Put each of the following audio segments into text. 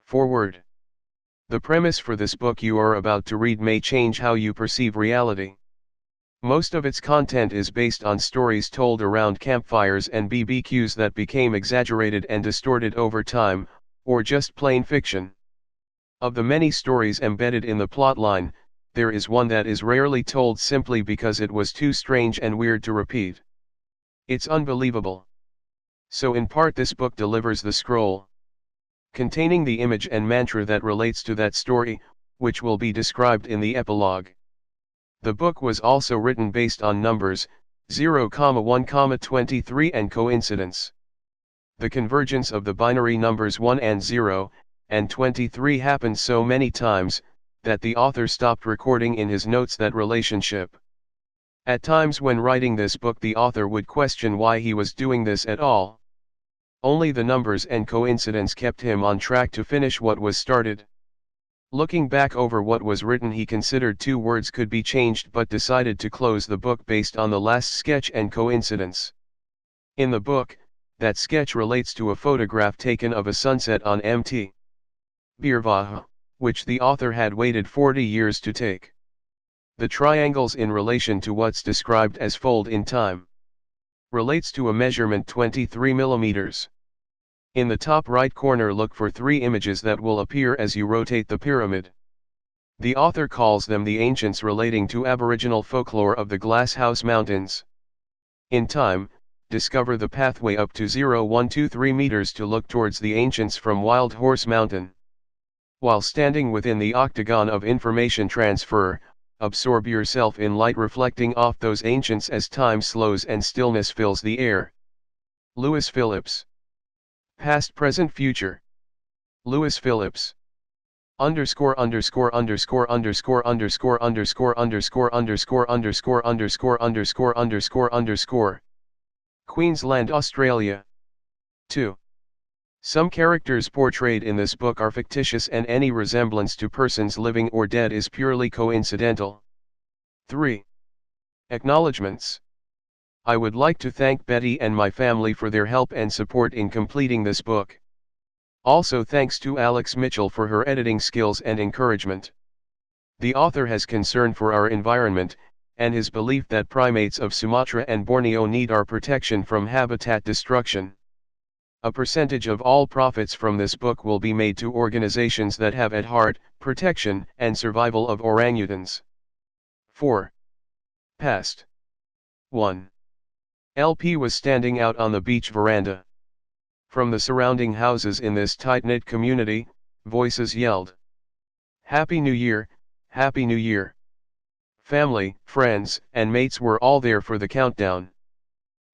Foreword. The premise for this book you are about to read may change how you perceive reality. Most of its content is based on stories told around campfires and BBQs that became exaggerated and distorted over time, or just plain fiction. Of the many stories embedded in the plotline, there is one that is rarely told simply because it was too strange and weird to repeat. It's unbelievable. So in part this book delivers the scroll containing the image and mantra that relates to that story, which will be described in the epilogue. The book was also written based on numbers, 0, 1, 23 and coincidence. The convergence of the binary numbers 1 and 0, and 23 happened so many times, that the author stopped recording in his notes that relationship. At times when writing this book the author would question why he was doing this at all. Only the numbers and coincidence kept him on track to finish what was started. Looking back over what was written he considered 2 words could be changed but decided to close the book based on the last sketch and coincidence. In the book, that sketch relates to a photograph taken of a sunset on Mt. Birvaha, which the author had waited 40 years to take. The triangles in relation to what's described as fold in time relates to a measurement 23 millimeters. In the top right corner look for 3 images that will appear as you rotate the pyramid. The author calls them the ancients relating to Aboriginal folklore of the Glass House Mountains. In time, discover the pathway up to 0123 meters to look towards the ancients from Wild Horse Mountain. While standing within the octagon of information transfer, absorb yourself in light reflecting off those ancients as time slows and stillness fills the air. Lewis Phillips. Past, present, future. Lewis Phillips. Underscore underscore underscore underscore underscore underscore underscore underscore underscore underscore underscore underscore underscore. Queensland, Australia. 2. Some characters portrayed in this book are fictitious and any resemblance to persons living or dead is purely coincidental. 3. Acknowledgements. I would like to thank Betty and my family for their help and support in completing this book. Also thanks to Alex Mitchell for her editing skills and encouragement. The author has concern for our environment, and his belief that primates of Sumatra and Borneo need our protection from habitat destruction. A percentage of all profits from this book will be made to organizations that have at heart protection and survival of orangutans. 4. Past. 1. LP was standing out on the beach veranda. From the surrounding houses in this tight-knit community, voices yelled, "Happy New Year, Happy New Year!" Family, friends, and mates were all there for the countdown.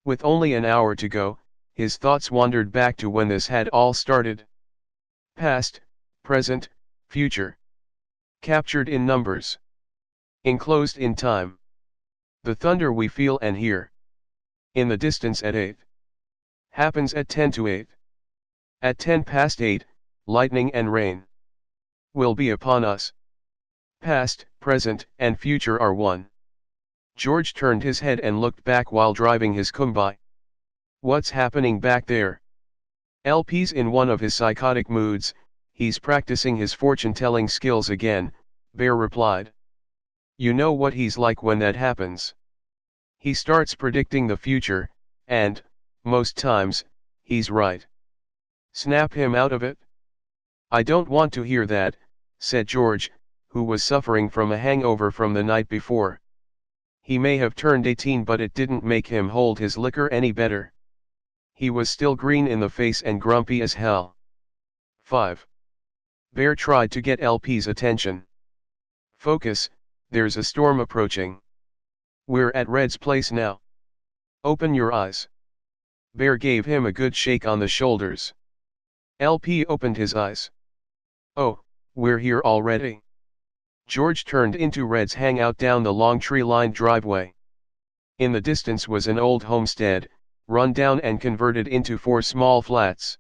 With only an hour to go, his thoughts wandered back to when this had all started. Past, present, future. Captured in numbers. Enclosed in time. The thunder we feel and hear. In the distance at 8. Happens at 10 to 8. At 10 past 8, lightning and rain will be upon us. Past, present, and future are one. George turned his head and looked back while driving his Kumbai. What's happening back there? LP's in one of his psychotic moods, he's practicing his fortune-telling skills again, Bear replied. You know what he's like when that happens. He starts predicting the future, and, most times, he's right. Snap him out of it? I don't want to hear that, said George, who was suffering from a hangover from the night before. He may have turned 18 but it didn't make him hold his liquor any better. He was still green in the face and grumpy as hell. 5. Bear tried to get LP's attention. Focus, there's a storm approaching. We're at Red's place now. Open your eyes. Bear gave him a good shake on the shoulders. LP opened his eyes. Oh, we're here already. George turned into Red's hangout down the long tree-lined driveway. In the distance was an old homestead, run down and converted into 4 small flats.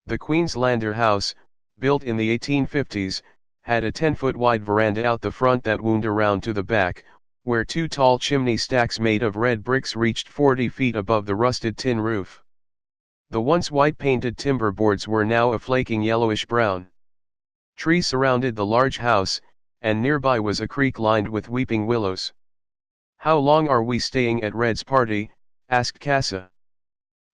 The Queenslander house, built in the 1850s, had a 10-foot wide veranda out the front that wound around to the back, where 2 tall chimney stacks made of red bricks reached 40 feet above the rusted tin roof. The once white painted timber boards were now a flaking yellowish brown. Trees surrounded the large house, and nearby was a creek lined with weeping willows. "How long are we staying at Red's party?" asked Casa.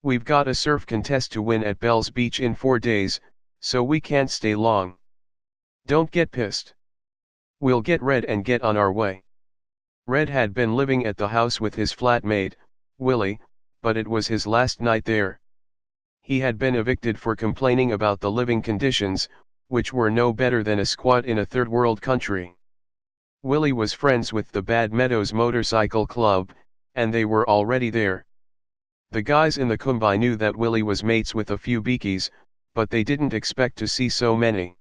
"We've got a surf contest to win at Bell's Beach in 4 days, so we can't stay long. Don't get pissed. We'll get Red and get on our way." Red had been living at the house with his flatmate, Willie, but it was his last night there. He had been evicted for complaining about the living conditions, which were no better than a squat in a third-world country. Willie was friends with the Bad Meadows Motorcycle Club, and they were already there. The guys in the Kumbai knew that Willie was mates with a few bikies, but they didn't expect to see so many.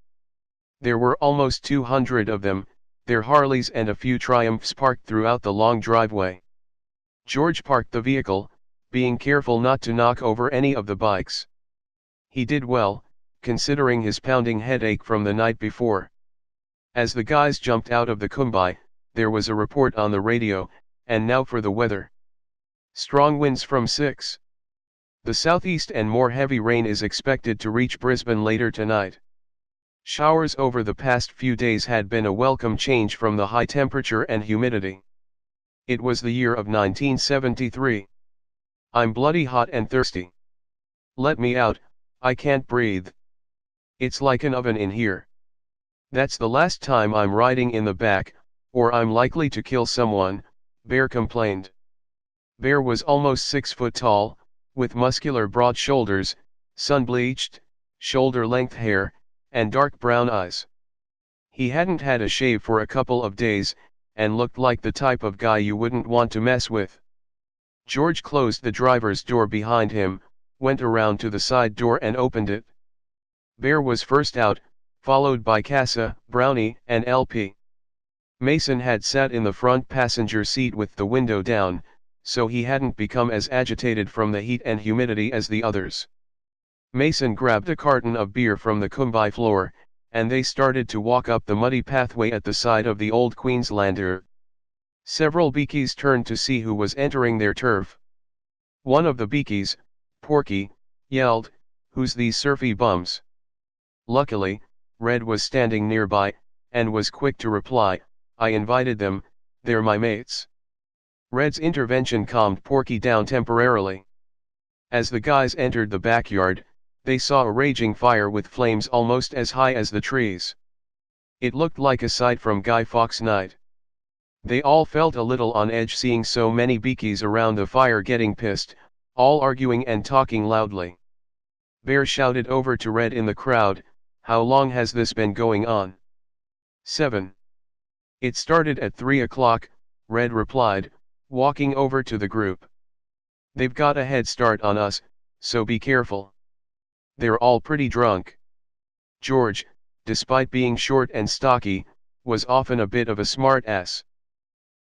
There were almost 200 of them, their Harleys and a few Triumphs parked throughout the long driveway. George parked the vehicle, being careful not to knock over any of the bikes. He did well, considering his pounding headache from the night before. As the guys jumped out of the Kumbai, there was a report on the radio, and now for the weather. Strong winds from 6. The southeast and more heavy rain is expected to reach Brisbane later tonight. Showers over the past few days had been a welcome change from the high temperature and humidity. It was the year of 1973. "I'm bloody hot and thirsty. Let me out, I can't breathe. It's like an oven in here. That's the last time I'm riding in the back, or I'm likely to kill someone," Bear complained. Bear was almost 6 foot tall, with muscular broad shoulders, sun-bleached, shoulder-length hair, and dark brown eyes. He hadn't had a shave for a couple of days, and looked like the type of guy you wouldn't want to mess with. George closed the driver's door behind him, went around to the side door and opened it. Bear was first out, followed by Casa, Brownie, and LP. Mason had sat in the front passenger seat with the window down, so he hadn't become as agitated from the heat and humidity as the others. Mason grabbed a carton of beer from the Kumbai floor, and they started to walk up the muddy pathway at the side of the old Queenslander. Several bikies turned to see who was entering their turf. One of the bikies, Porky, yelled, "Who's these surfy bums?" Luckily, Red was standing nearby, and was quick to reply, "I invited them, they're my mates." Red's intervention calmed Porky down temporarily. As the guys entered the backyard, they saw a raging fire with flames almost as high as the trees. It looked like a sight from Guy Fawkes' Night. They all felt a little on edge seeing so many bikies around the fire getting pissed, all arguing and talking loudly. Bear shouted over to Red in the crowd, "How long has this been going on?" 7. "It started at 3 o'clock, Red replied, walking over to the group. "They've got a head start on us, so be careful. They're all pretty drunk." George, despite being short and stocky, was often a bit of a smart-ass.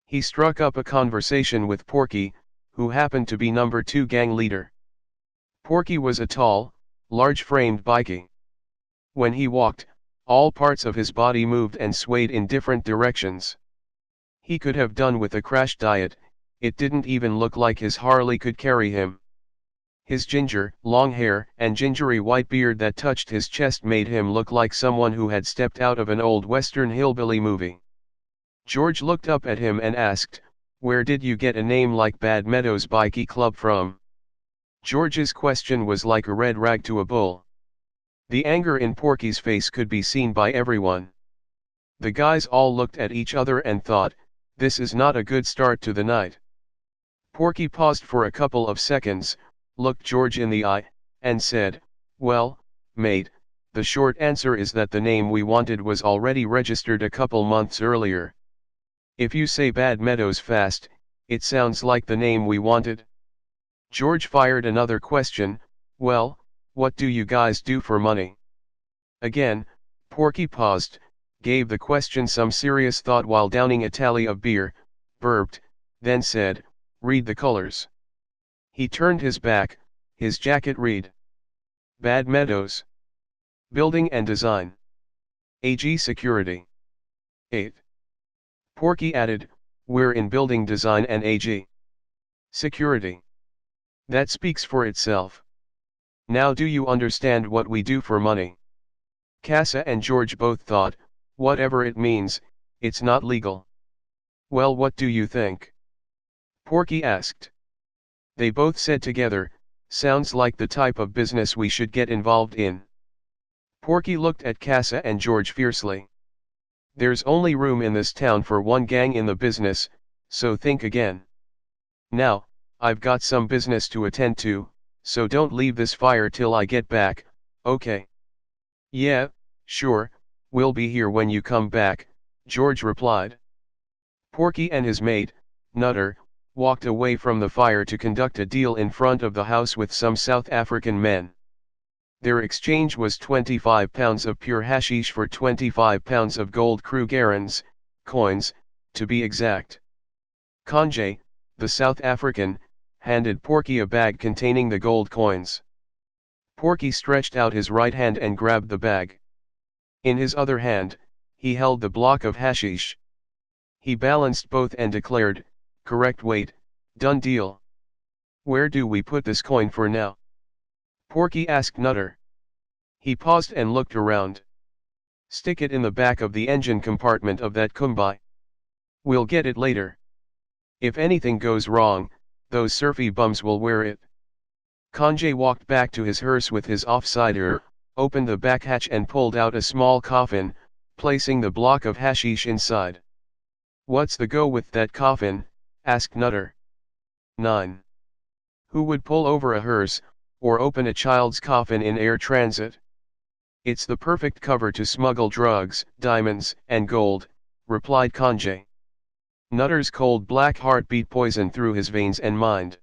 He struck up a conversation with Porky, who happened to be number 2 gang leader. Porky was a tall, large-framed bikie. When he walked, all parts of his body moved and swayed in different directions. He could have done with a crash diet, it didn't even look like his Harley could carry him. His ginger, long hair and gingery white beard that touched his chest made him look like someone who had stepped out of an old Western hillbilly movie. George looked up at him and asked, "Where did you get a name like Bad Meadows Bikie Club from?" George's question was like a red rag to a bull. The anger in Porky's face could be seen by everyone. The guys all looked at each other and thought, this is not a good start to the night. Porky paused for a couple of seconds, looked George in the eye, and said, "Well, mate, the short answer is that the name we wanted was already registered a couple months earlier. If you say Bad Meadows fast, it sounds like the name we wanted." George fired another question, "Well, what do you guys do for money?" Again, Porky paused, gave the question some serious thought while downing a tally of beer, burped, then said, "Read the colors." He turned his back, his jacket read, "Bad Meadows. Building and Design. AG Security." 8. Porky added, "We're in building design and AG Security. That speaks for itself. Now do you understand what we do for money?" Casa and George both thought, whatever it means, it's not legal. Well, what do you think? Porky asked. They both said together, sounds like the type of business we should get involved in. Porky looked at Casa and George fiercely. There's only room in this town for one gang in the business, so think again. Now, I've got some business to attend to, so don't leave this fire till I get back, okay? Yeah, sure, we'll be here when you come back, George replied. Porky and his mate, Nutter, walked away from the fire to conduct a deal in front of the house with some South African men. Their exchange was 25 pounds of pure hashish for 25 pounds of gold Krugerrands, coins, to be exact. Conjay, the South African, handed Porky a bag containing the gold coins. Porky stretched out his right hand and grabbed the bag. In his other hand, he held the block of hashish. He balanced both and declared, correct weight, done deal. Where do we put this coin for now? Porky asked Nutter. He paused and looked around. Stick it in the back of the engine compartment of that Kumbai. We'll get it later. If anything goes wrong, those surfy bums will wear it. Conjay walked back to his hearse with his offsider, opened the back hatch and pulled out a small coffin, placing the block of hashish inside. What's the go with that coffin? Asked Nutter. 9. Who would pull over a hearse, or open a child's coffin in air transit? It's the perfect cover to smuggle drugs, diamonds, and gold, replied Conjay. Nutter's cold black heart beat poison through his veins and mind.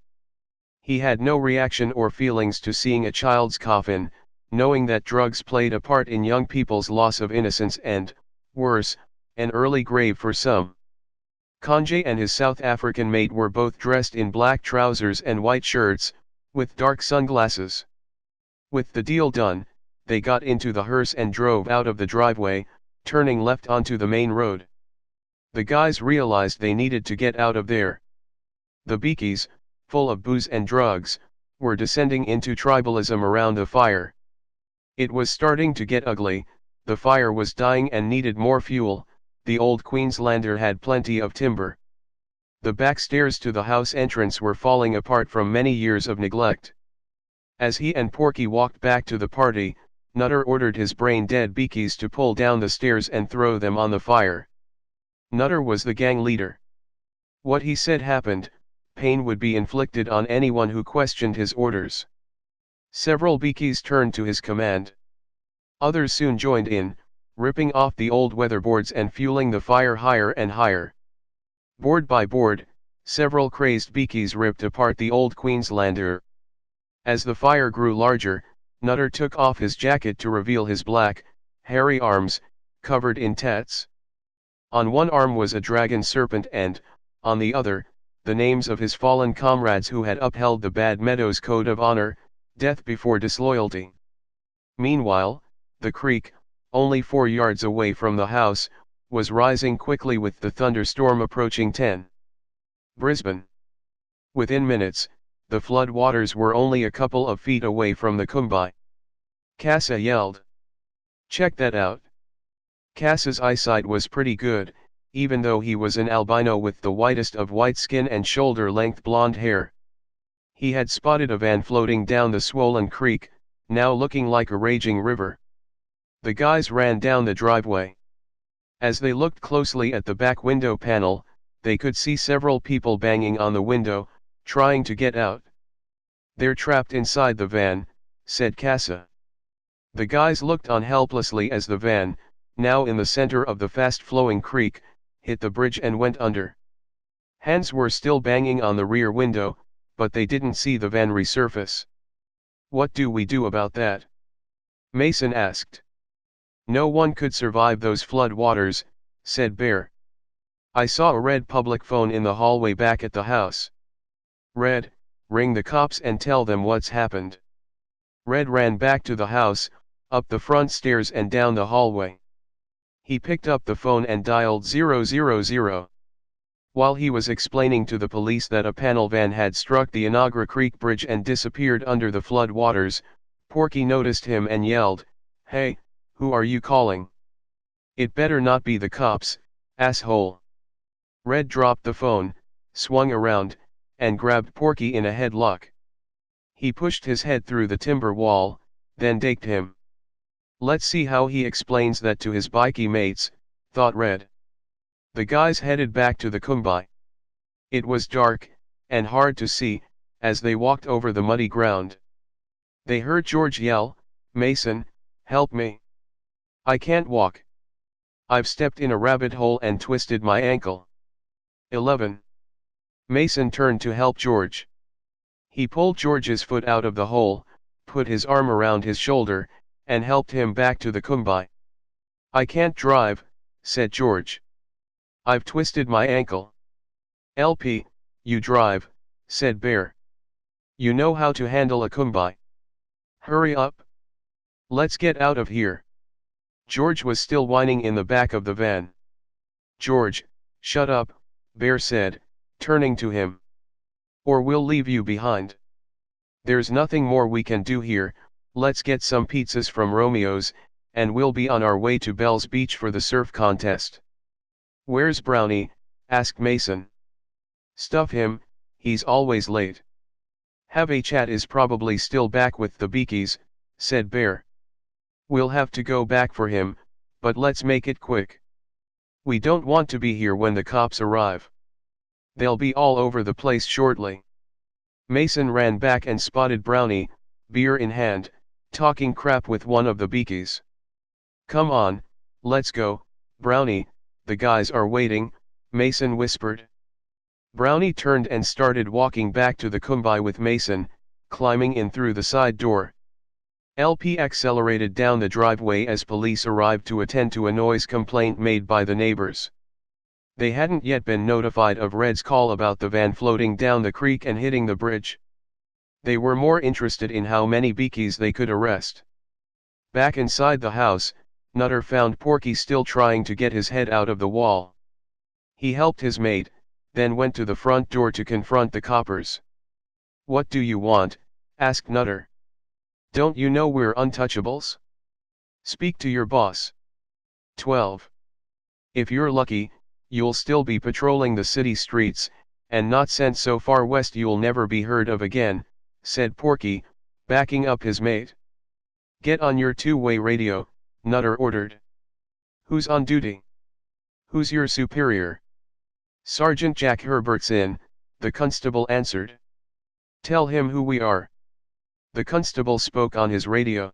He had no reaction or feelings to seeing a child's coffin, knowing that drugs played a part in young people's loss of innocence and, worse, an early grave for some. Conjay and his South African mate were both dressed in black trousers and white shirts, with dark sunglasses. With the deal done, they got into the hearse and drove out of the driveway, turning left onto the main road. The guys realized they needed to get out of there. The bikies, full of booze and drugs, were descending into tribalism around the fire. It was starting to get ugly, the fire was dying and needed more fuel. The old Queenslander had plenty of timber. The back stairs to the house entrance were falling apart from many years of neglect. As he and Porky walked back to the party, Nutter ordered his brain-dead bikies to pull down the stairs and throw them on the fire. Nutter was the gang leader. What he said happened, pain would be inflicted on anyone who questioned his orders. Several bikies turned to his command. Others soon joined in, ripping off the old weatherboards and fueling the fire higher and higher. Board by board, several crazed bikies ripped apart the old Queenslander. As the fire grew larger, Nutter took off his jacket to reveal his black, hairy arms, covered in tats. On one arm was a dragon serpent and, on the other, the names of his fallen comrades who had upheld the Bad Meadows Code of Honor, death before disloyalty. Meanwhile, the creek, only 4 yards away from the house, was rising quickly with the thunderstorm approaching 10. Brisbane. Within minutes, the flood waters were only a couple of feet away from the Kumbai. Casa yelled. Check that out. Casa's eyesight was pretty good, even though he was an albino with the whitest of white skin and shoulder-length blonde hair. He had spotted a van floating down the swollen creek, now looking like a raging river. The guys ran down the driveway. As they looked closely at the back window panel, they could see several people banging on the window, trying to get out. They're trapped inside the van, said Casa. The guys looked on helplessly as the van, now in the center of the fast-flowing creek, hit the bridge and went under. Hands were still banging on the rear window, but they didn't see the van resurface. What do we do about that? Mason asked. No one could survive those flood waters, said Bear. I saw a red public phone in the hallway back at the house. Red, ring the cops and tell them what's happened. Red ran back to the house, up the front stairs and down the hallway. He picked up the phone and dialed 000. While he was explaining to the police that a panel van had struck the Inagra Creek Bridge and disappeared under the flood waters, Porky noticed him and yelled, "Hey, Who are you calling? It better not be the cops, asshole. Red dropped the phone, swung around, and grabbed Porky in a headlock. He pushed his head through the timber wall, then daked him. Let's see how he explains that to his bikie mates, thought Red. The guys headed back to the Kumbai. It was dark, and hard to see, as they walked over the muddy ground. They heard George yell, "Mason, help me. I can't walk. I've stepped in a rabbit hole and twisted my ankle." 11. Mason turned to help George. He pulled George's foot out of the hole, put his arm around his shoulder, and helped him back to the Kumbai. "I can't drive," said George. "I've twisted my ankle." "LP, you drive," said Bear. "You know how to handle a Kumbai. Hurry up. Let's get out of here." George was still whining in the back of the van. "George, shut up," Bear said, turning to him. "Or we'll leave you behind. There's nothing more we can do here. Let's get some pizzas from Romeo's, and we'll be on our way to Bell's Beach for the surf contest." "Where's Brownie?" asked Mason. "Stuff him, he's always late." "Have a Chat is probably still back with the bikies," said Bear. "We'll have to go back for him, but let's make it quick. We don't want to be here when the cops arrive. They'll be all over the place shortly." Mason ran back and spotted Brownie, beer in hand, talking crap with one of the bikies. "Come on, let's go, Brownie, the guys are waiting," Mason whispered. Brownie turned and started walking back to the Kumbai with Mason, climbing in through the side door. LP accelerated down the driveway as police arrived to attend to a noise complaint made by the neighbors. They hadn't yet been notified of Red's call about the van floating down the creek and hitting the bridge. They were more interested in how many bikies they could arrest. Back inside the house, Nutter found Porky still trying to get his head out of the wall. He helped his mate, then went to the front door to confront the coppers. "What do you want?" asked Nutter. "Don't you know we're untouchables? Speak to your boss." 12. If you're lucky, you'll still be patrolling the city streets, and not sent so far west you'll never be heard of again, said Porky, backing up his mate. "Get on your two-way radio," Nutter ordered. "Who's on duty? Who's your superior?" "Sergeant Jack Herbertson," the constable answered. "Tell him who we are." The constable spoke on his radio.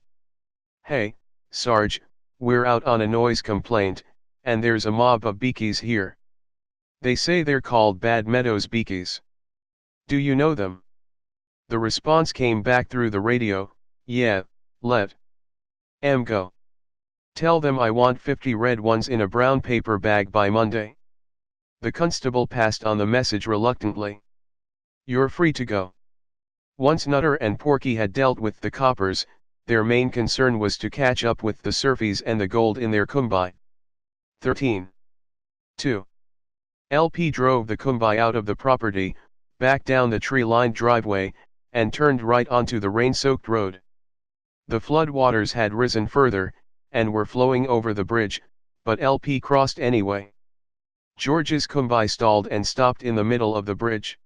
"Hey, Sarge, we're out on a noise complaint, and there's a mob of bikies here. They say they're called Bad Meadows bikies. Do you know them?" The response came back through the radio, "Yeah, let 'em go. Tell them I want 50 red ones in a brown paper bag by Monday." The constable passed on the message reluctantly. "You're free to go." Once Nutter and Porky had dealt with the coppers, their main concern was to catch up with the surfies and the gold in their Kumbai. 13. 2. LP drove the Kumbai out of the property, back down the tree-lined driveway, and turned right onto the rain-soaked road. The flood waters had risen further, and were flowing over the bridge, but LP crossed anyway. George's Kumbai stalled and stopped in the middle of the bridge.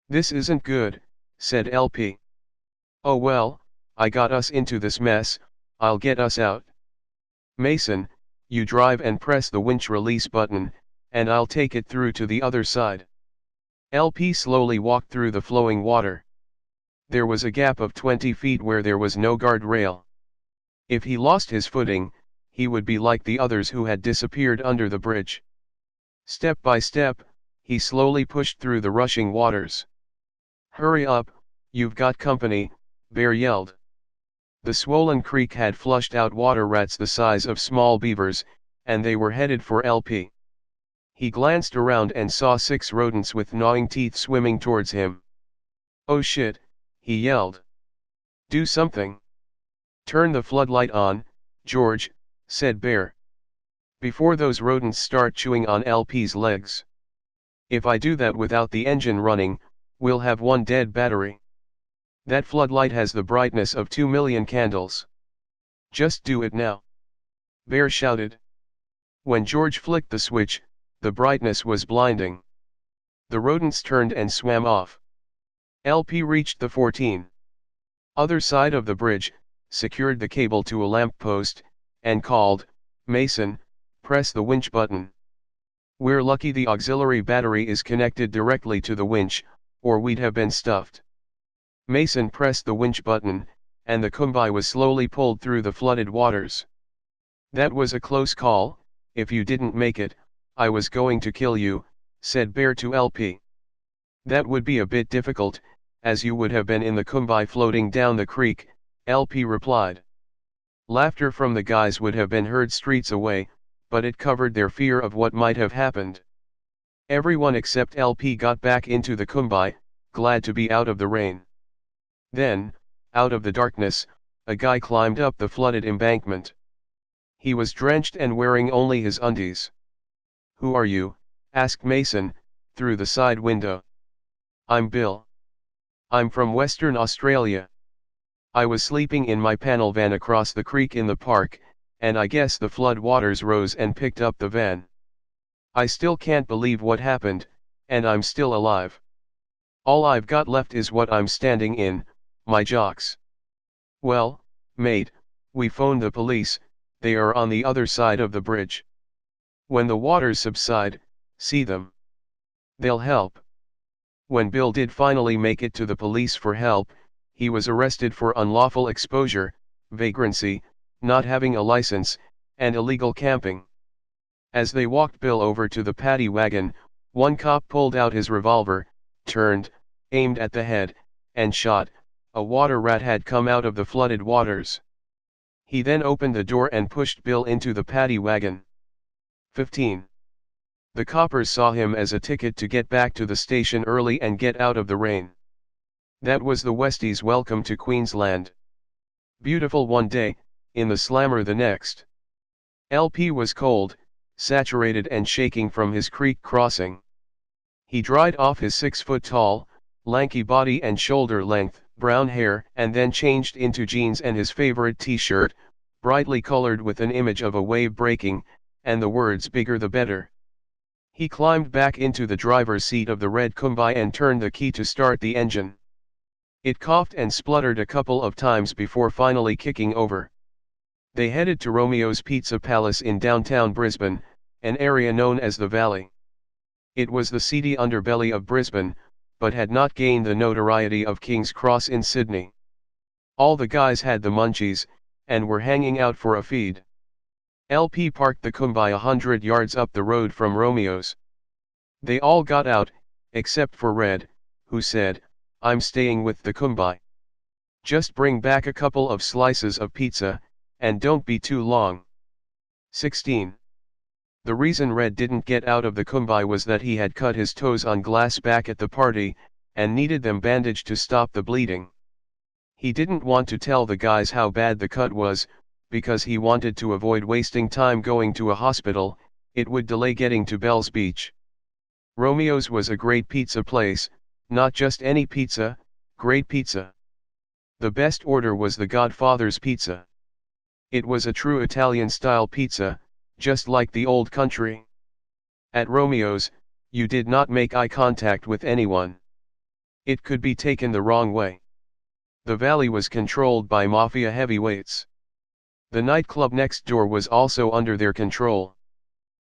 "This isn't good," said LP. "Oh well, I got us into this mess, I'll get us out. Mason, you drive and press the winch release button, and I'll take it through to the other side." LP slowly walked through the flowing water. There was a gap of 20 feet where there was no guardrail. If he lost his footing, he would be like the others who had disappeared under the bridge. Step by step, he slowly pushed through the rushing waters. "Hurry up, you've got company," Bear yelled. The swollen creek had flushed out water rats the size of small beavers, and they were headed for LP. He glanced around and saw 6 rodents with gnawing teeth swimming towards him. "Oh shit," he yelled. "Do something." "Turn the floodlight on, George," said Bear. "Before those rodents start chewing on LP's legs. If I do that without the engine running, we'll have one dead battery. That floodlight has the brightness of 2 million candles. Just do it now." Bear shouted. When George flicked the switch, the brightness was blinding. The rodents turned and swam off. LP reached the 14. Other side of the bridge, secured the cable to a lamp post, and called, "Mason, press the winch button. We're lucky the auxiliary battery is connected directly to the winch, or we'd have been stuffed." Mason pressed the winch button, and the Kumbai was slowly pulled through the flooded waters. "That was a close call. If you didn't make it, I was going to kill you," said Bear to LP. "That would be a bit difficult, as you would have been in the Kumbai floating down the creek," LP replied. Laughter from the guys would have been heard streets away, but it covered their fear of what might have happened. Everyone except LP got back into the Kumbai, glad to be out of the rain. Then, out of the darkness, a guy climbed up the flooded embankment. He was drenched and wearing only his undies. "Who are you?" asked Mason, through the side window. "I'm Bill. I'm from Western Australia. I was sleeping in my panel van across the creek in the park, and I guess the flood waters rose and picked up the van. I still can't believe what happened, and I'm still alive. All I've got left is what I'm standing in, my jocks. Well, mate, we phoned the police, they are on the other side of the bridge. When the waters subside, see them. They'll help." When Bill did finally make it to the police for help, he was arrested for unlawful exposure, vagrancy, not having a license, and illegal camping. As they walked Bill over to the paddy wagon, one cop pulled out his revolver, turned, aimed at the head, and shot. A water rat had come out of the flooded waters. He then opened the door and pushed Bill into the paddy wagon. 15. The coppers saw him as a ticket to get back to the station early and get out of the rain. That was the Westies' welcome to Queensland. Beautiful one day, in the slammer the next. LP was cold, saturated and shaking from his creek crossing. He dried off his 6-foot-tall, lanky body and shoulder-length, brown hair and then changed into jeans and his favorite t-shirt, brightly colored with an image of a wave breaking, and the words "bigger the better." He climbed back into the driver's seat of the red Kumbai and turned the key to start the engine. It coughed and spluttered a couple of times before finally kicking over. They headed to Romeo's Pizza Palace in downtown Brisbane, an area known as the Valley. It was the seedy underbelly of Brisbane, but had not gained the notoriety of King's Cross in Sydney. All the guys had the munchies, and were hanging out for a feed. LP parked the Kumbai 100 yards up the road from Romeo's. They all got out, except for Red, who said, "I'm staying with the Kumbai. Just bring back a couple of slices of pizza, and don't be too long." 16. The reason Red didn't get out of the Kumbai was that he had cut his toes on glass back at the party, and needed them bandaged to stop the bleeding. He didn't want to tell the guys how bad the cut was, because he wanted to avoid wasting time going to a hospital. It would delay getting to Bells Beach. Romeo's was a great pizza place, not just any pizza, great pizza. The best order was the Godfather's pizza. It was a true Italian-style pizza, just like the old country. At Romeo's, you did not make eye contact with anyone. It could be taken the wrong way. The Valley was controlled by mafia heavyweights. The nightclub next door was also under their control.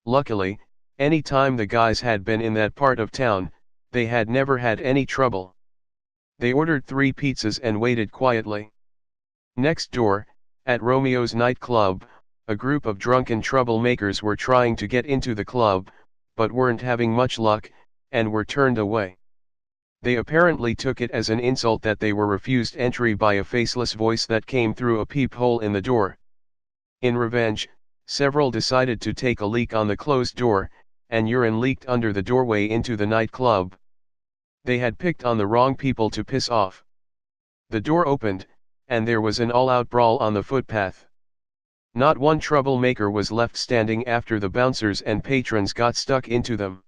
Luckily, any time the guys had been in that part of town, they had never had any trouble. They ordered 3 pizzas and waited quietly. Next door, at Romeo's nightclub, a group of drunken troublemakers were trying to get into the club, but weren't having much luck, and were turned away. They apparently took it as an insult that they were refused entry by a faceless voice that came through a peephole in the door. In revenge, several decided to take a leak on the closed door, and urine leaked under the doorway into the nightclub. They had picked on the wrong people to piss off. The door opened, and there was an all-out brawl on the footpath. Not one troublemaker was left standing after the bouncers and patrons got stuck into them.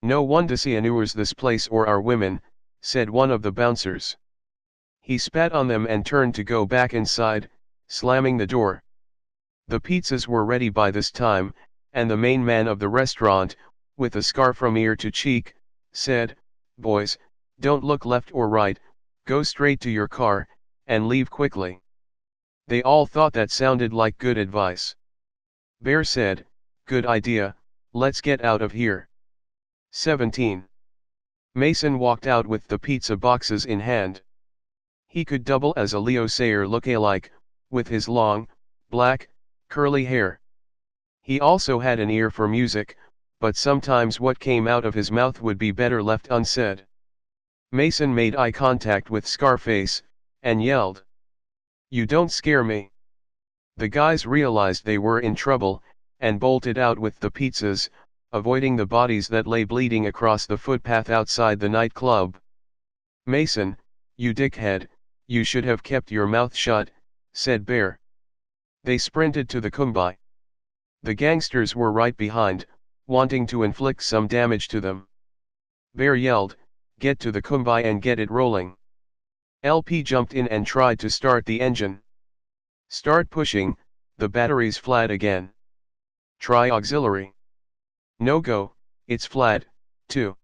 "No one disianures this place or our women," said one of the bouncers. He spat on them and turned to go back inside, slamming the door. The pizzas were ready by this time, and the main man of the restaurant, with a scar from ear to cheek, said, "Boys, don't look left or right, go straight to your car, and leave quickly." They all thought that sounded like good advice. Bear said, "Good idea, let's get out of here." 17. Mason walked out with the pizza boxes in hand. He could double as a Leo Sayer look-alike, with his long, black, curly hair. He also had an ear for music, but sometimes what came out of his mouth would be better left unsaid. Mason made eye contact with Scarface, and yelled, "You don't scare me." The guys realized they were in trouble, and bolted out with the pizzas, avoiding the bodies that lay bleeding across the footpath outside the nightclub. "Mason, you dickhead, you should have kept your mouth shut," said Bear. They sprinted to the Kumbai. The gangsters were right behind, wanting to inflict some damage to them. Bear yelled, "Get to the Kumbai and get it rolling." LP jumped in and tried to start the engine. "Start pushing, the battery's flat again." "Try auxiliary." "No go, it's flat, too."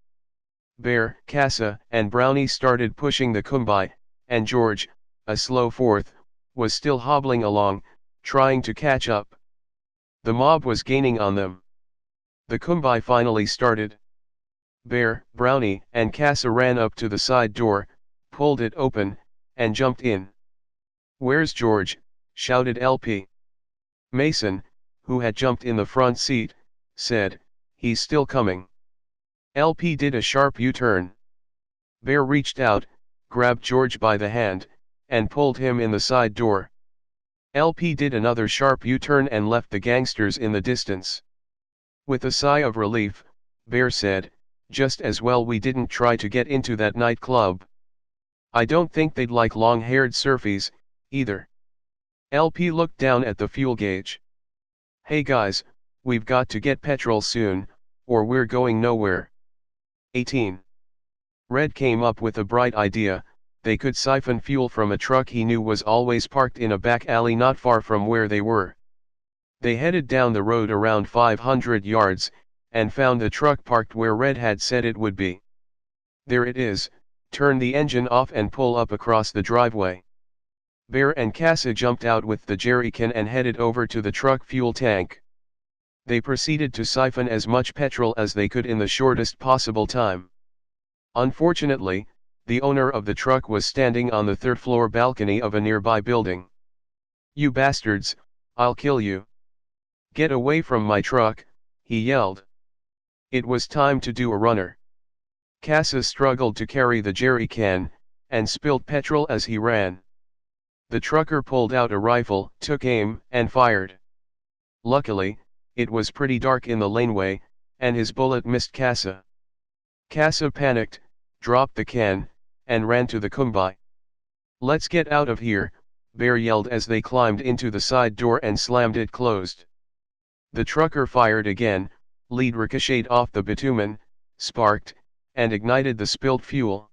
Bear, Casa, and Brownie started pushing the Kumbai, and George, a slow fourth, was still hobbling along, trying to catch up. The mob was gaining on them. The Kumbai finally started. Bear, Brownie, and Casa ran up to the side door, pulled it open, and jumped in. "Where's George?" shouted LP. Mason, who had jumped in the front seat, said, "He's still coming." LP did a sharp U-turn. Bear reached out, grabbed George by the hand, and pulled him in the side door. LP did another sharp U-turn and left the gangsters in the distance. With a sigh of relief, Bear said, "Just as well we didn't try to get into that nightclub. I don't think they'd like long-haired surfies, either." LP looked down at the fuel gauge. "Hey guys, we've got to get petrol soon, or we're going nowhere." 18. Red came up with a bright idea. They could siphon fuel from a truck he knew was always parked in a back alley not far from where they were. They headed down the road around 500 yards, and found the truck parked where Red had said it would be. "There it is, turn the engine off and pull up across the driveway." Bear and Casa jumped out with the jerrycan and headed over to the truck fuel tank. They proceeded to siphon as much petrol as they could in the shortest possible time. Unfortunately, the owner of the truck was standing on the third-floor balcony of a nearby building. "You bastards, I'll kill you. Get away from my truck," he yelled. It was time to do a runner. Casa struggled to carry the jerrycan, and spilled petrol as he ran. The trucker pulled out a rifle, took aim, and fired. Luckily, it was pretty dark in the laneway, and his bullet missed Casa. Casa panicked, dropped the can, and ran to the Kumbai. "Let's get out of here," Bear yelled as they climbed into the side door and slammed it closed. The trucker fired again, lead ricocheted off the bitumen, sparked, and ignited the spilled fuel.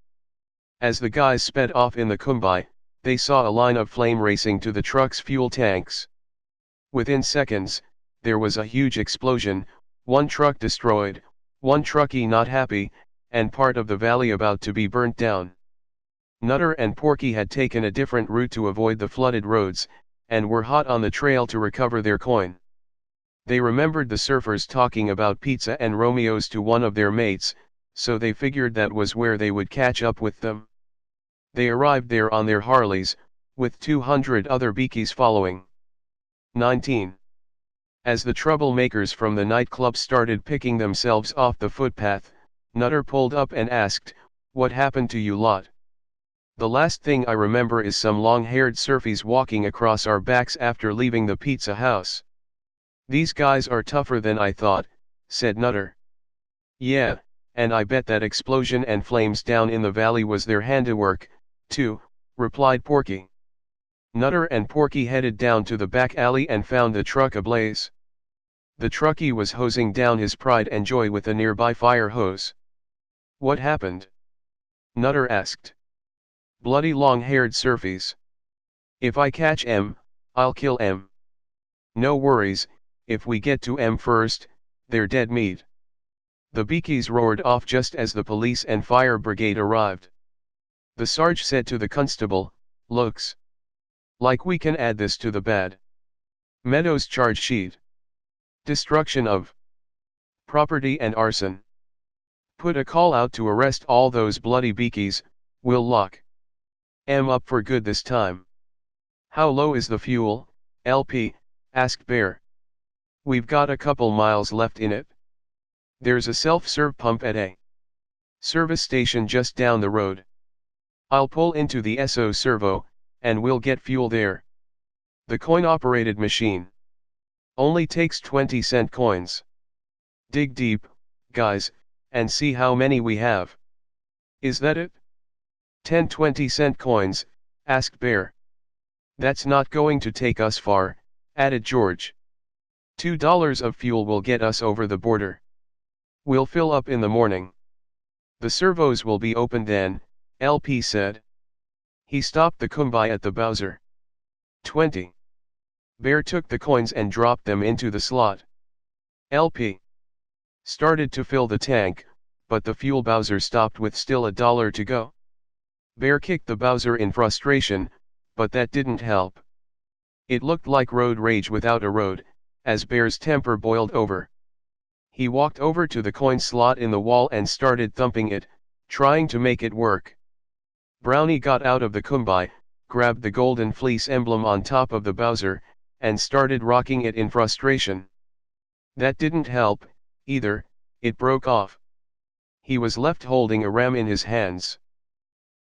As the guys sped off in the Kumbai, they saw a line of flame racing to the truck's fuel tanks. Within seconds, there was a huge explosion, one truck destroyed, one truckie not happy, and part of the valley about to be burnt down. Nutter and Porky had taken a different route to avoid the flooded roads, and were hot on the trail to recover their coin. They remembered the surfers talking about pizza and Romeos to one of their mates, so they figured that was where they would catch up with them. They arrived there on their Harleys, with 200 other bikies following. 19. As the troublemakers from the nightclub started picking themselves off the footpath, Nutter pulled up and asked, "What happened to you lot?" "The last thing I remember is some long-haired surfies walking across our backs after leaving the pizza house." "These guys are tougher than I thought," said Nutter. "Yeah, and I bet that explosion and flames down in the valley was their handiwork, too," replied Porky. Nutter and Porky headed down to the back alley and found the truck ablaze. The truckie was hosing down his pride and joy with a nearby fire hose. "What happened?" Nutter asked. "Bloody long-haired surfies. If I catch 'em, I'll kill 'em." No worries, if we get to M first, they're dead meat. The bikies roared off just as the police and fire brigade arrived. The sarge said to the constable, "Looks like we can add this to the bad Meadows charge sheet. Destruction of property and arson. Put a call out to arrest all those bloody bikies, we'll lock 'em up for good this time." "How low is the fuel, LP?" asked Bear. "We've got a couple miles left in it. There's a self-serve pump at a service station just down the road. I'll pull into the SO servo, and we'll get fuel there. The coin-operated machine only takes 20-cent coins. Dig deep, guys, and see how many we have." "Is that it? 10 20-cent coins?" asked Bear. "That's not going to take us far," added George. $2 of fuel will get us over the border. We'll fill up in the morning. The servos will be open then," LP said. He stopped the Kumbai at the Bowser. 20. Bear took the coins and dropped them into the slot. LP started to fill the tank, but the fuel Bowser stopped with still $1 to go. Bear kicked the Bowser in frustration, but that didn't help. It looked like road rage without a road, as Bear's temper boiled over. He walked over to the coin slot in the wall and started thumping it, trying to make it work. Brownie got out of the Kumbai, grabbed the golden fleece emblem on top of the Bowser, and started rocking it in frustration. That didn't help, either, it broke off. He was left holding a ram in his hands.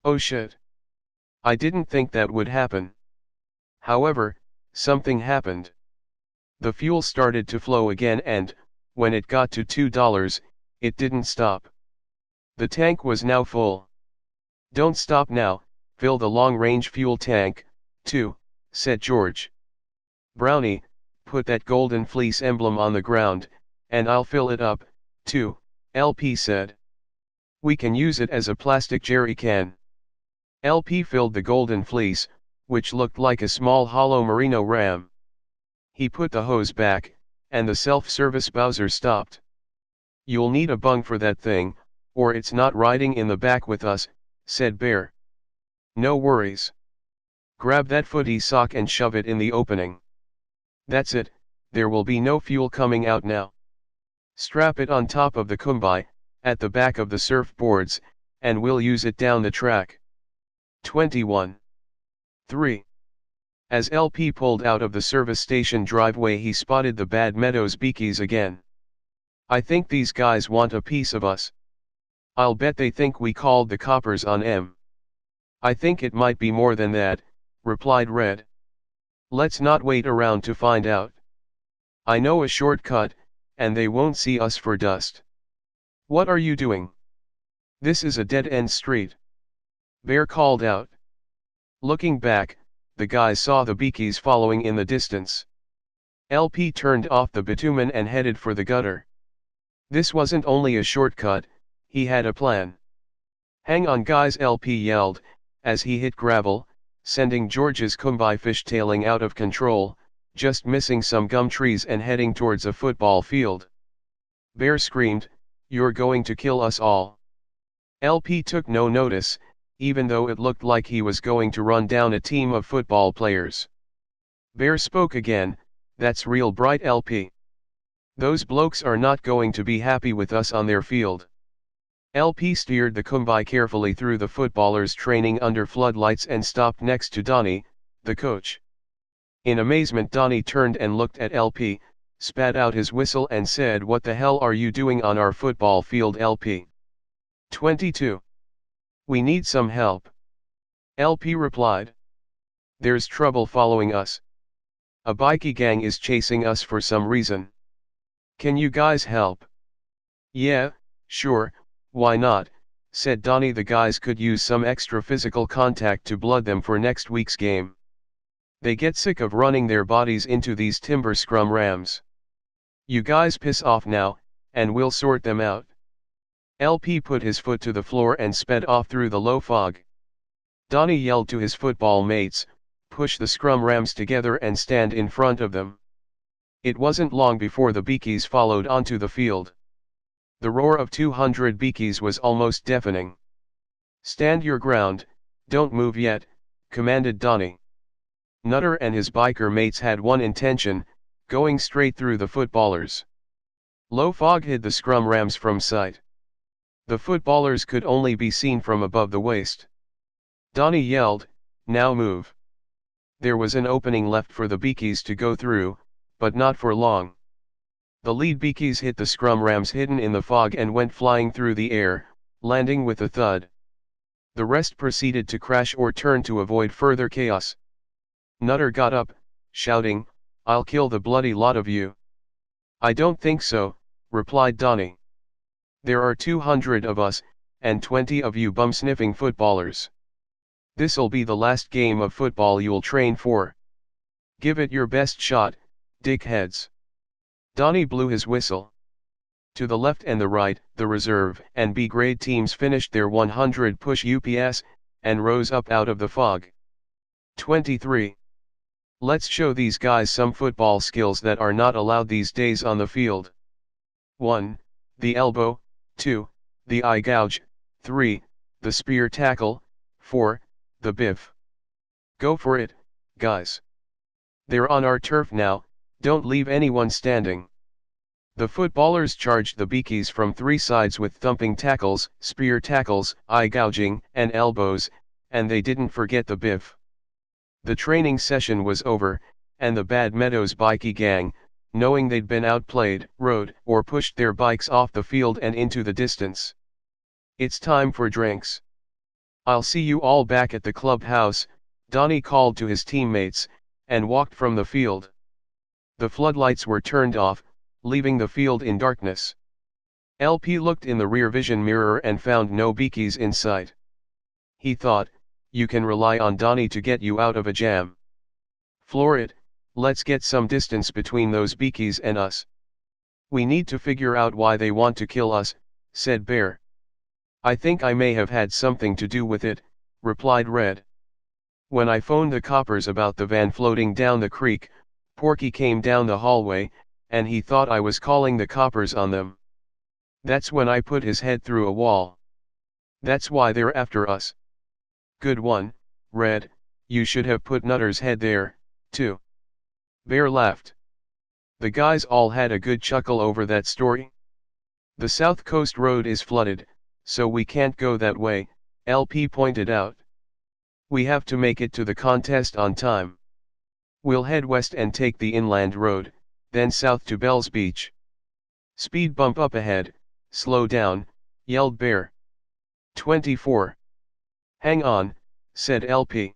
"Oh shit. I didn't think that would happen." However, something happened. The fuel started to flow again and, when it got to $2, it didn't stop. The tank was now full. "Don't stop now, fill the long-range fuel tank, too," said George. "Brownie, put that golden fleece emblem on the ground, and I'll fill it up, too," LP said. "We can use it as a plastic jerry can." LP filled the golden fleece, which looked like a small hollow merino ram. He put the hose back, and the self-service Bowser stopped. "You'll need a bung for that thing, or it's not riding in the back with us," said Bear. "No worries. Grab that footy sock and shove it in the opening. That's it, there will be no fuel coming out now. Strap it on top of the Kumbai, at the back of the surfboards, and we'll use it down the track." 21. 3. As LP pulled out of the service station driveway, he spotted the Bad Meadows bikies again. "I think these guys want a piece of us. I'll bet they think we called the coppers on 'em." "I think it might be more than that," replied Red. "Let's not wait around to find out. I know a shortcut, and they won't see us for dust." "What are you doing? This is a dead-end street," Bear called out. Looking back, the guys saw the bikies following in the distance. LP turned off the bitumen and headed for the gutter. This wasn't only a shortcut, he had a plan. "Hang on guys," LP yelled, as he hit gravel, sending George's Kumbai fishtailing out of control, just missing some gum trees and heading towards a football field. Bear screamed, "You're going to kill us all." LP took no notice, even though it looked like he was going to run down a team of football players. Bear spoke again, "That's real bright, LP. Those blokes are not going to be happy with us on their field." LP steered the Kumbai carefully through the footballers training under floodlights and stopped next to Donnie, the coach. In amazement, Donnie turned and looked at LP, spat out his whistle and said, "What the hell are you doing on our football field, LP?" 22. "We need some help," LP replied. "There's trouble following us. A bikie gang is chasing us for some reason. Can you guys help?" "Yeah, sure, why not," said Donnie. "The guys could use some extra physical contact to blood them for next week's game. They get sick of running their bodies into these timber scrum rams. You guys piss off now, and we'll sort them out." LP put his foot to the floor and sped off through the low fog. Donnie yelled to his football mates, "Push the scrum rams together and stand in front of them." It wasn't long before the bikies followed onto the field. The roar of 200 bikies was almost deafening. "Stand your ground, don't move yet," commanded Donnie. Nutter and his biker mates had one intention, going straight through the footballers. Low fog hid the scrum rams from sight. The footballers could only be seen from above the waist. Donnie yelled, "Now move." There was an opening left for the bikies to go through, but not for long. The lead bikies hit the scrum rams hidden in the fog and went flying through the air, landing with a thud. The rest proceeded to crash or turn to avoid further chaos. Nutter got up, shouting, "I'll kill the bloody lot of you." "I don't think so," replied Donnie. "There are 200 of us, and 20 of you bum-sniffing footballers. This'll be the last game of football you'll train for. Give it your best shot, dickheads." Donnie blew his whistle. To the left and the right, the reserve and B-grade teams finished their 100 push-ups, and rose up out of the fog. 23. Let's show these guys some football skills that are not allowed these days on the field. 1. The elbow. 2. The eye gouge. 3. The spear tackle. 4. The biff. Go for it, guys. They're on our turf now, don't leave anyone standing. The footballers charged the bikies from three sides with thumping tackles, spear tackles, eye gouging, and elbows, and they didn't forget the biff. The training session was over, and the Bad Meadows bikie gang, knowing they'd been outplayed, rode or pushed their bikes off the field and into the distance. "It's time for drinks. I'll see you all back at the clubhouse," Donnie called to his teammates, and walked from the field. The floodlights were turned off, leaving the field in darkness. LP looked in the rear vision mirror and found no bikies in sight. He thought, "You can rely on Donnie to get you out of a jam. Floor it, let's get some distance between those bikies and us. We need to figure out why they want to kill us," said Bear. "I think I may have had something to do with it," replied Red. "When I phoned the coppers about the van floating down the creek, Porky came down the hallway, and he thought I was calling the coppers on them. That's when I put his head through a wall. That's why they're after us." "Good one, Red, you should have put Nutter's head there, too." Bear laughed. The guys all had a good chuckle over that story. "The South Coast Road is flooded, so we can't go that way," LP pointed out. "We have to make it to the contest on time. We'll head west and take the inland road, then south to Bell's Beach." "Speed bump up ahead, slow down," yelled Bear. 24. "Hang on," said LP.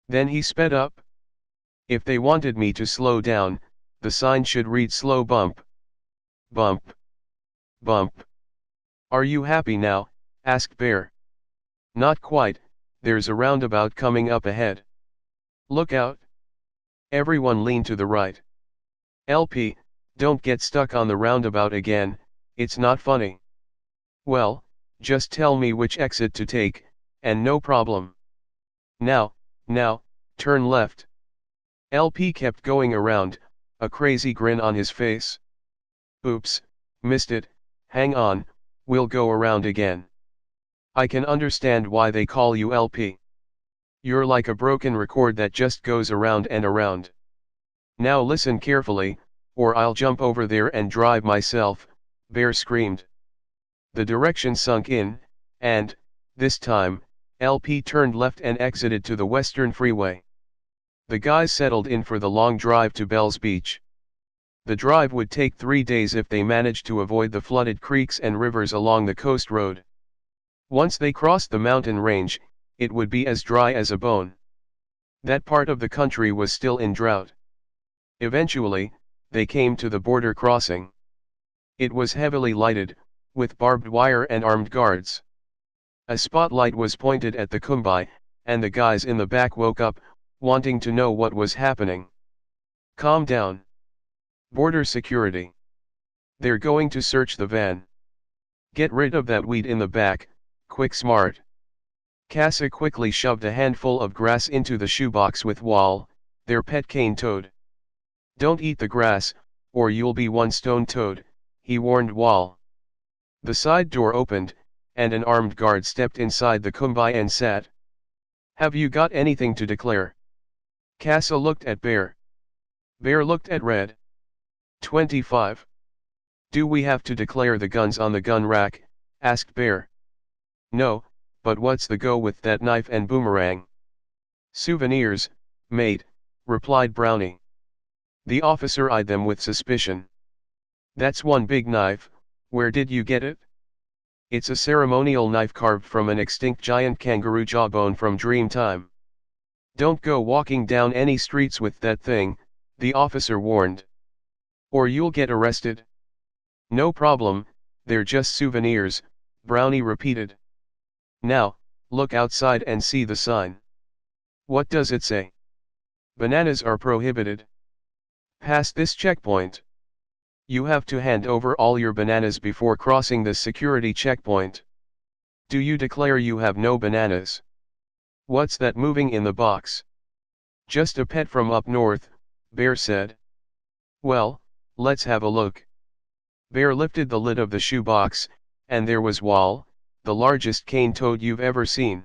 Then he sped up. "If they wanted me to slow down, the sign should read slow bump. Bump. Bump." "Are you happy now?" asked Bear. "Not quite, there's a roundabout coming up ahead. Look out." Everyone leaned to the right. "LP, don't get stuck on the roundabout again, it's not funny." "Well, just tell me which exit to take, and no problem. Now, turn left." LP kept going around, a crazy grin on his face. "Oops, missed it, hang on, we'll go around again. I can understand why they call you LP. You're like a broken record that just goes around and around. Now listen carefully, or I'll jump over there and drive myself," Bear screamed. The direction sunk in, and, this time, LP turned left and exited to the Western Freeway. The guys settled in for the long drive to Bell's Beach. The drive would take 3 days if they managed to avoid the flooded creeks and rivers along the coast road. Once they crossed the mountain range, it would be as dry as a bone. That part of the country was still in drought. Eventually, they came to the border crossing. It was heavily lighted, with barbed wire and armed guards. A spotlight was pointed at the Kumbai, and the guys in the back woke up, wanting to know what was happening. "Calm down. Border security. They're going to search the van. Get rid of that weed in the back, quick smart." Casa quickly shoved a handful of grass into the shoebox with Wall, their pet cane toad. "Don't eat the grass, or you'll be one stone-toed, he warned Wall. The side door opened, and an armed guard stepped inside the kumbai and sat. Have you got anything to declare? Casa looked at Bear. Bear looked at Red. 25. Do we have to declare the guns on the gun rack? Asked Bear. No, but what's the go with that knife and boomerang? Souvenirs, mate, replied Brownie. The officer eyed them with suspicion. That's one big knife, where did you get it? It's a ceremonial knife carved from an extinct giant kangaroo jawbone from Dreamtime. Don't go walking down any streets with that thing, the officer warned. Or you'll get arrested. No problem, they're just souvenirs, Brownie repeated. Now, look outside and see the sign. What does it say? Bananas are prohibited. Pass this checkpoint. You have to hand over all your bananas before crossing this security checkpoint. Do you declare you have no bananas? What's that moving in the box? Just a pet from up north, Bear said. Well, let's have a look. Bear lifted the lid of the shoebox, and there was Wall, the largest cane toad you've ever seen.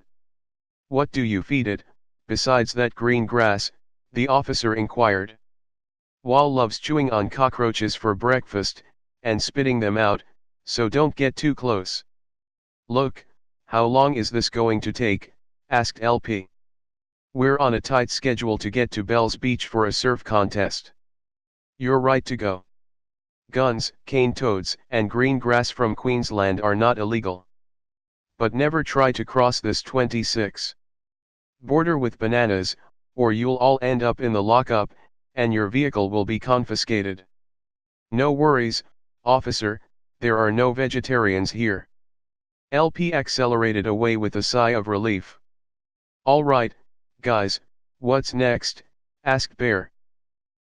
What do you feed it, besides that green grass? The officer inquired. Wall loves chewing on cockroaches for breakfast, and spitting them out, so don't get too close. Look, how long is this going to take? Asked LP. We're on a tight schedule to get to Bell's Beach for a surf contest. You're right to go. Guns, cane toads, and green grass from Queensland are not illegal. But never try to cross this 26 border with bananas, or you'll all end up in the lockup, and your vehicle will be confiscated. No worries, officer, there are no vegetarians here. LP accelerated away with a sigh of relief. All right, guys, what's next? Asked Bear.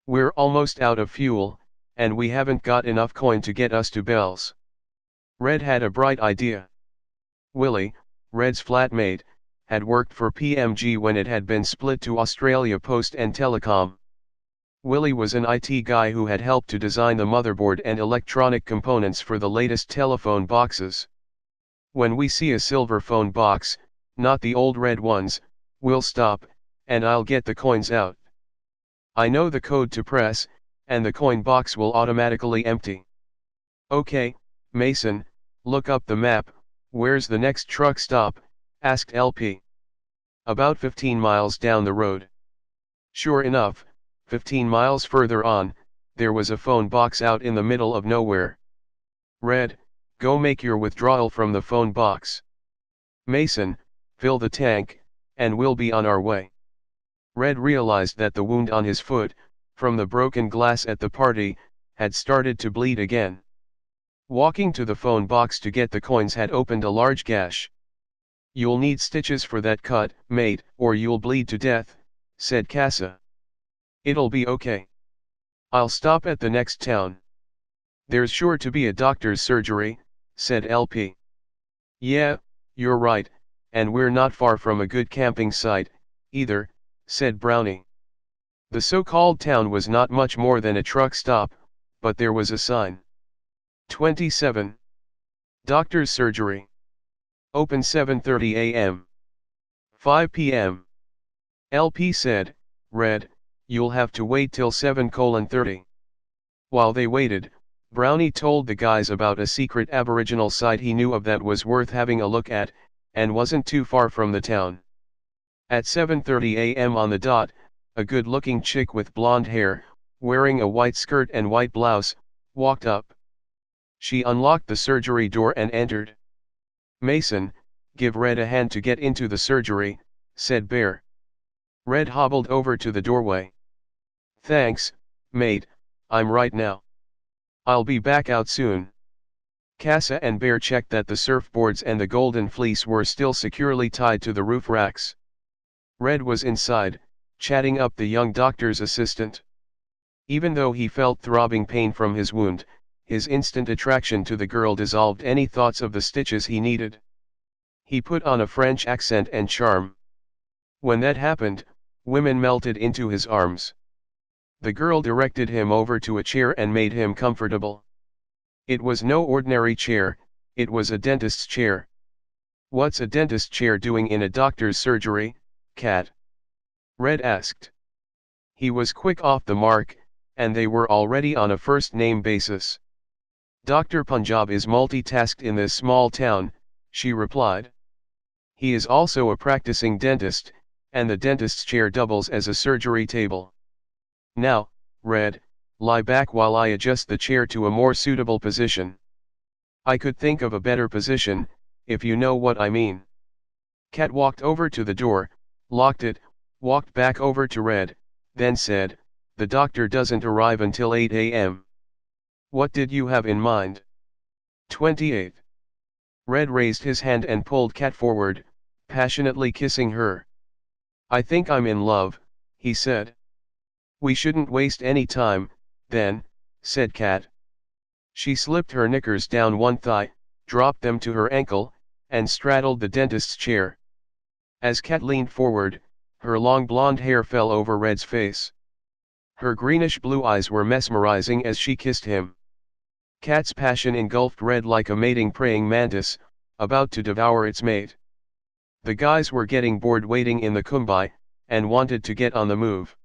We're almost out of fuel, and we haven't got enough coin to get us to Bell's. Red had a bright idea. Willie, Red's flatmate, had worked for PMG when it had been split to Australia Post and Telecom. Willie was an IT guy who had helped to design the motherboard and electronic components for the latest telephone boxes. When we see a silver phone box, not the old red ones, we'll stop, and I'll get the coins out. I know the code to press, and the coin box will automatically empty. Okay, Mason, look up the map. Where's the next truck stop? Asked LP. About 15 miles down the road. Sure enough, 15 miles further on, there was a phone box out in the middle of nowhere. Red, go make your withdrawal from the phone box. Mason, fill the tank, and we'll be on our way. Red realized that the wound on his foot, from the broken glass at the party, had started to bleed again. Walking to the phone box to get the coins had opened a large gash. You'll need stitches for that cut, mate, or you'll bleed to death, said Casa. It'll be okay. I'll stop at the next town. There's sure to be a doctor's surgery, said LP. Yeah, you're right, and we're not far from a good camping site, either, said Brownie. The so-called town was not much more than a truck stop, but there was a sign. 27. Doctor's surgery. Open 7:30 a.m. 5 p.m. LP said, Red, you'll have to wait till 7:30. While they waited, Brownie told the guys about a secret Aboriginal site he knew of that was worth having a look at, and wasn't too far from the town. At 7:30 a.m. on the dot, a good-looking chick with blonde hair, wearing a white skirt and white blouse, walked up. She unlocked the surgery door and entered. Mason, give Red a hand to get into the surgery, said Bear. Red hobbled over to the doorway. Thanks, mate, I'm right now. I'll be back out soon. Casa and Bear checked that the surfboards and the golden fleece were still securely tied to the roof racks. Red was inside, chatting up the young doctor's assistant. Even though he felt throbbing pain from his wound, his instant attraction to the girl dissolved any thoughts of the stitches he needed. He put on a French accent and charm. When that happened, women melted into his arms. The girl directed him over to a chair and made him comfortable. It was no ordinary chair, it was a dentist's chair. "What's a dentist's chair doing in a doctor's surgery, Kat?" Red asked. He was quick off the mark, and they were already on a first-name basis. "Dr. Punjab is multitasked in this small town," she replied. "He is also a practicing dentist, and the dentist's chair doubles as a surgery table. Now, Red, lie back while I adjust the chair to a more suitable position. I could think of a better position, if you know what I mean." Kat walked over to the door, locked it, walked back over to Red, then said, "The doctor doesn't arrive until 8 a.m. What did you have in mind?" 28. Red raised his hand and pulled Kat forward, passionately kissing her. "I think I'm in love," he said. "We shouldn't waste any time, then," said Kat. She slipped her knickers down one thigh, dropped them to her ankle, and straddled the dentist's chair. As Kat leaned forward, her long blonde hair fell over Red's face. Her greenish-blue eyes were mesmerizing as she kissed him. Kat's passion engulfed Red like a mating praying mantis, about to devour its mate. The guys were getting bored waiting in the kumbai, and wanted to get on the move.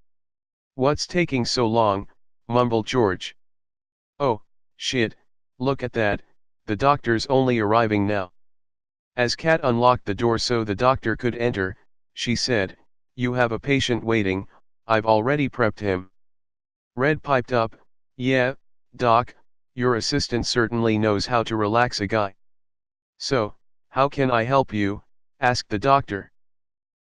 "What's taking so long?" mumbled George. "Oh, shit, look at that, the doctor's only arriving now." As Kat unlocked the door so the doctor could enter, she said, "You have a patient waiting, I've already prepped him." Red piped up, "Yeah, doc, your assistant certainly knows how to relax a guy." "So, how can I help you?" asked the doctor.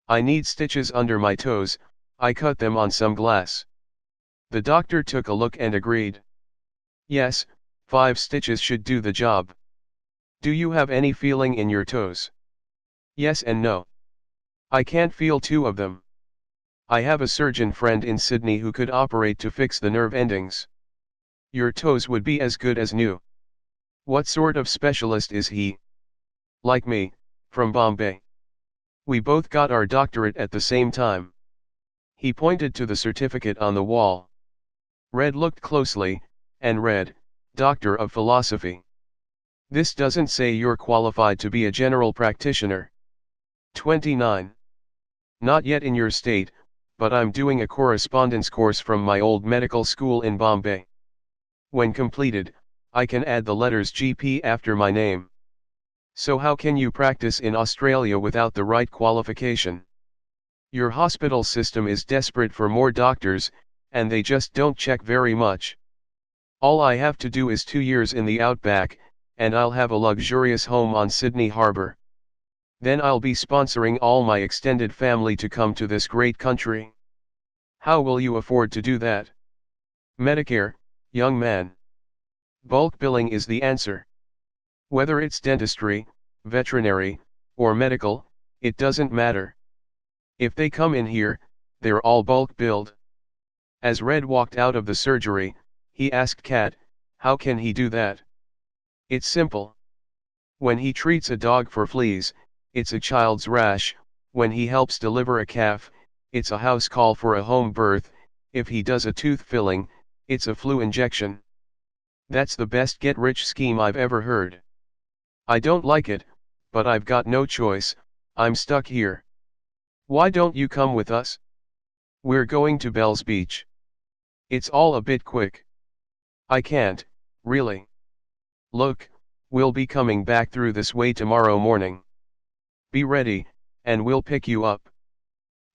"I need stitches under my toes, I cut them on some glass." The doctor took a look and agreed. "Yes, 5 stitches should do the job. Do you have any feeling in your toes?" "Yes and no. I can't feel 2 of them. I have a surgeon friend in Sydney who could operate to fix the nerve endings. Your toes would be as good as new." "What sort of specialist is he?" "Like me, from Bombay. We both got our doctorate at the same time." He pointed to the certificate on the wall. Red looked closely, and read, "Doctor of Philosophy." "This doesn't say you're qualified to be a general practitioner." 29. "Not yet in your state, but I'm doing a correspondence course from my old medical school in Bombay. When completed, I can add the letters GP after my name." "So how can you practice in Australia without the right qualification? Your hospital system is desperate for more doctors, and they just don't check very much. All I have to do is 2 years in the outback, and I'll have a luxurious home on Sydney Harbour. Then I'll be sponsoring all my extended family to come to this great country." "How will you afford to do that?" "Medicare, young man. Bulk billing is the answer. Whether it's dentistry, veterinary, or medical, it doesn't matter. If they come in here, they're all bulk billed." As Red walked out of the surgery, he asked Kat, "How can he do that?" "It's simple. When he treats a dog for fleas, it's a child's rash; when he helps deliver a calf, it's a house call for a home birth; if he does a tooth filling, it's a flu injection. That's the best get-rich scheme I've ever heard. I don't like it, but I've got no choice, I'm stuck here. Why don't you come with us? We're going to Bells Beach. It's all a bit quick." "I can't, really. Look, we'll be coming back through this way tomorrow morning. Be ready, and we'll pick you up."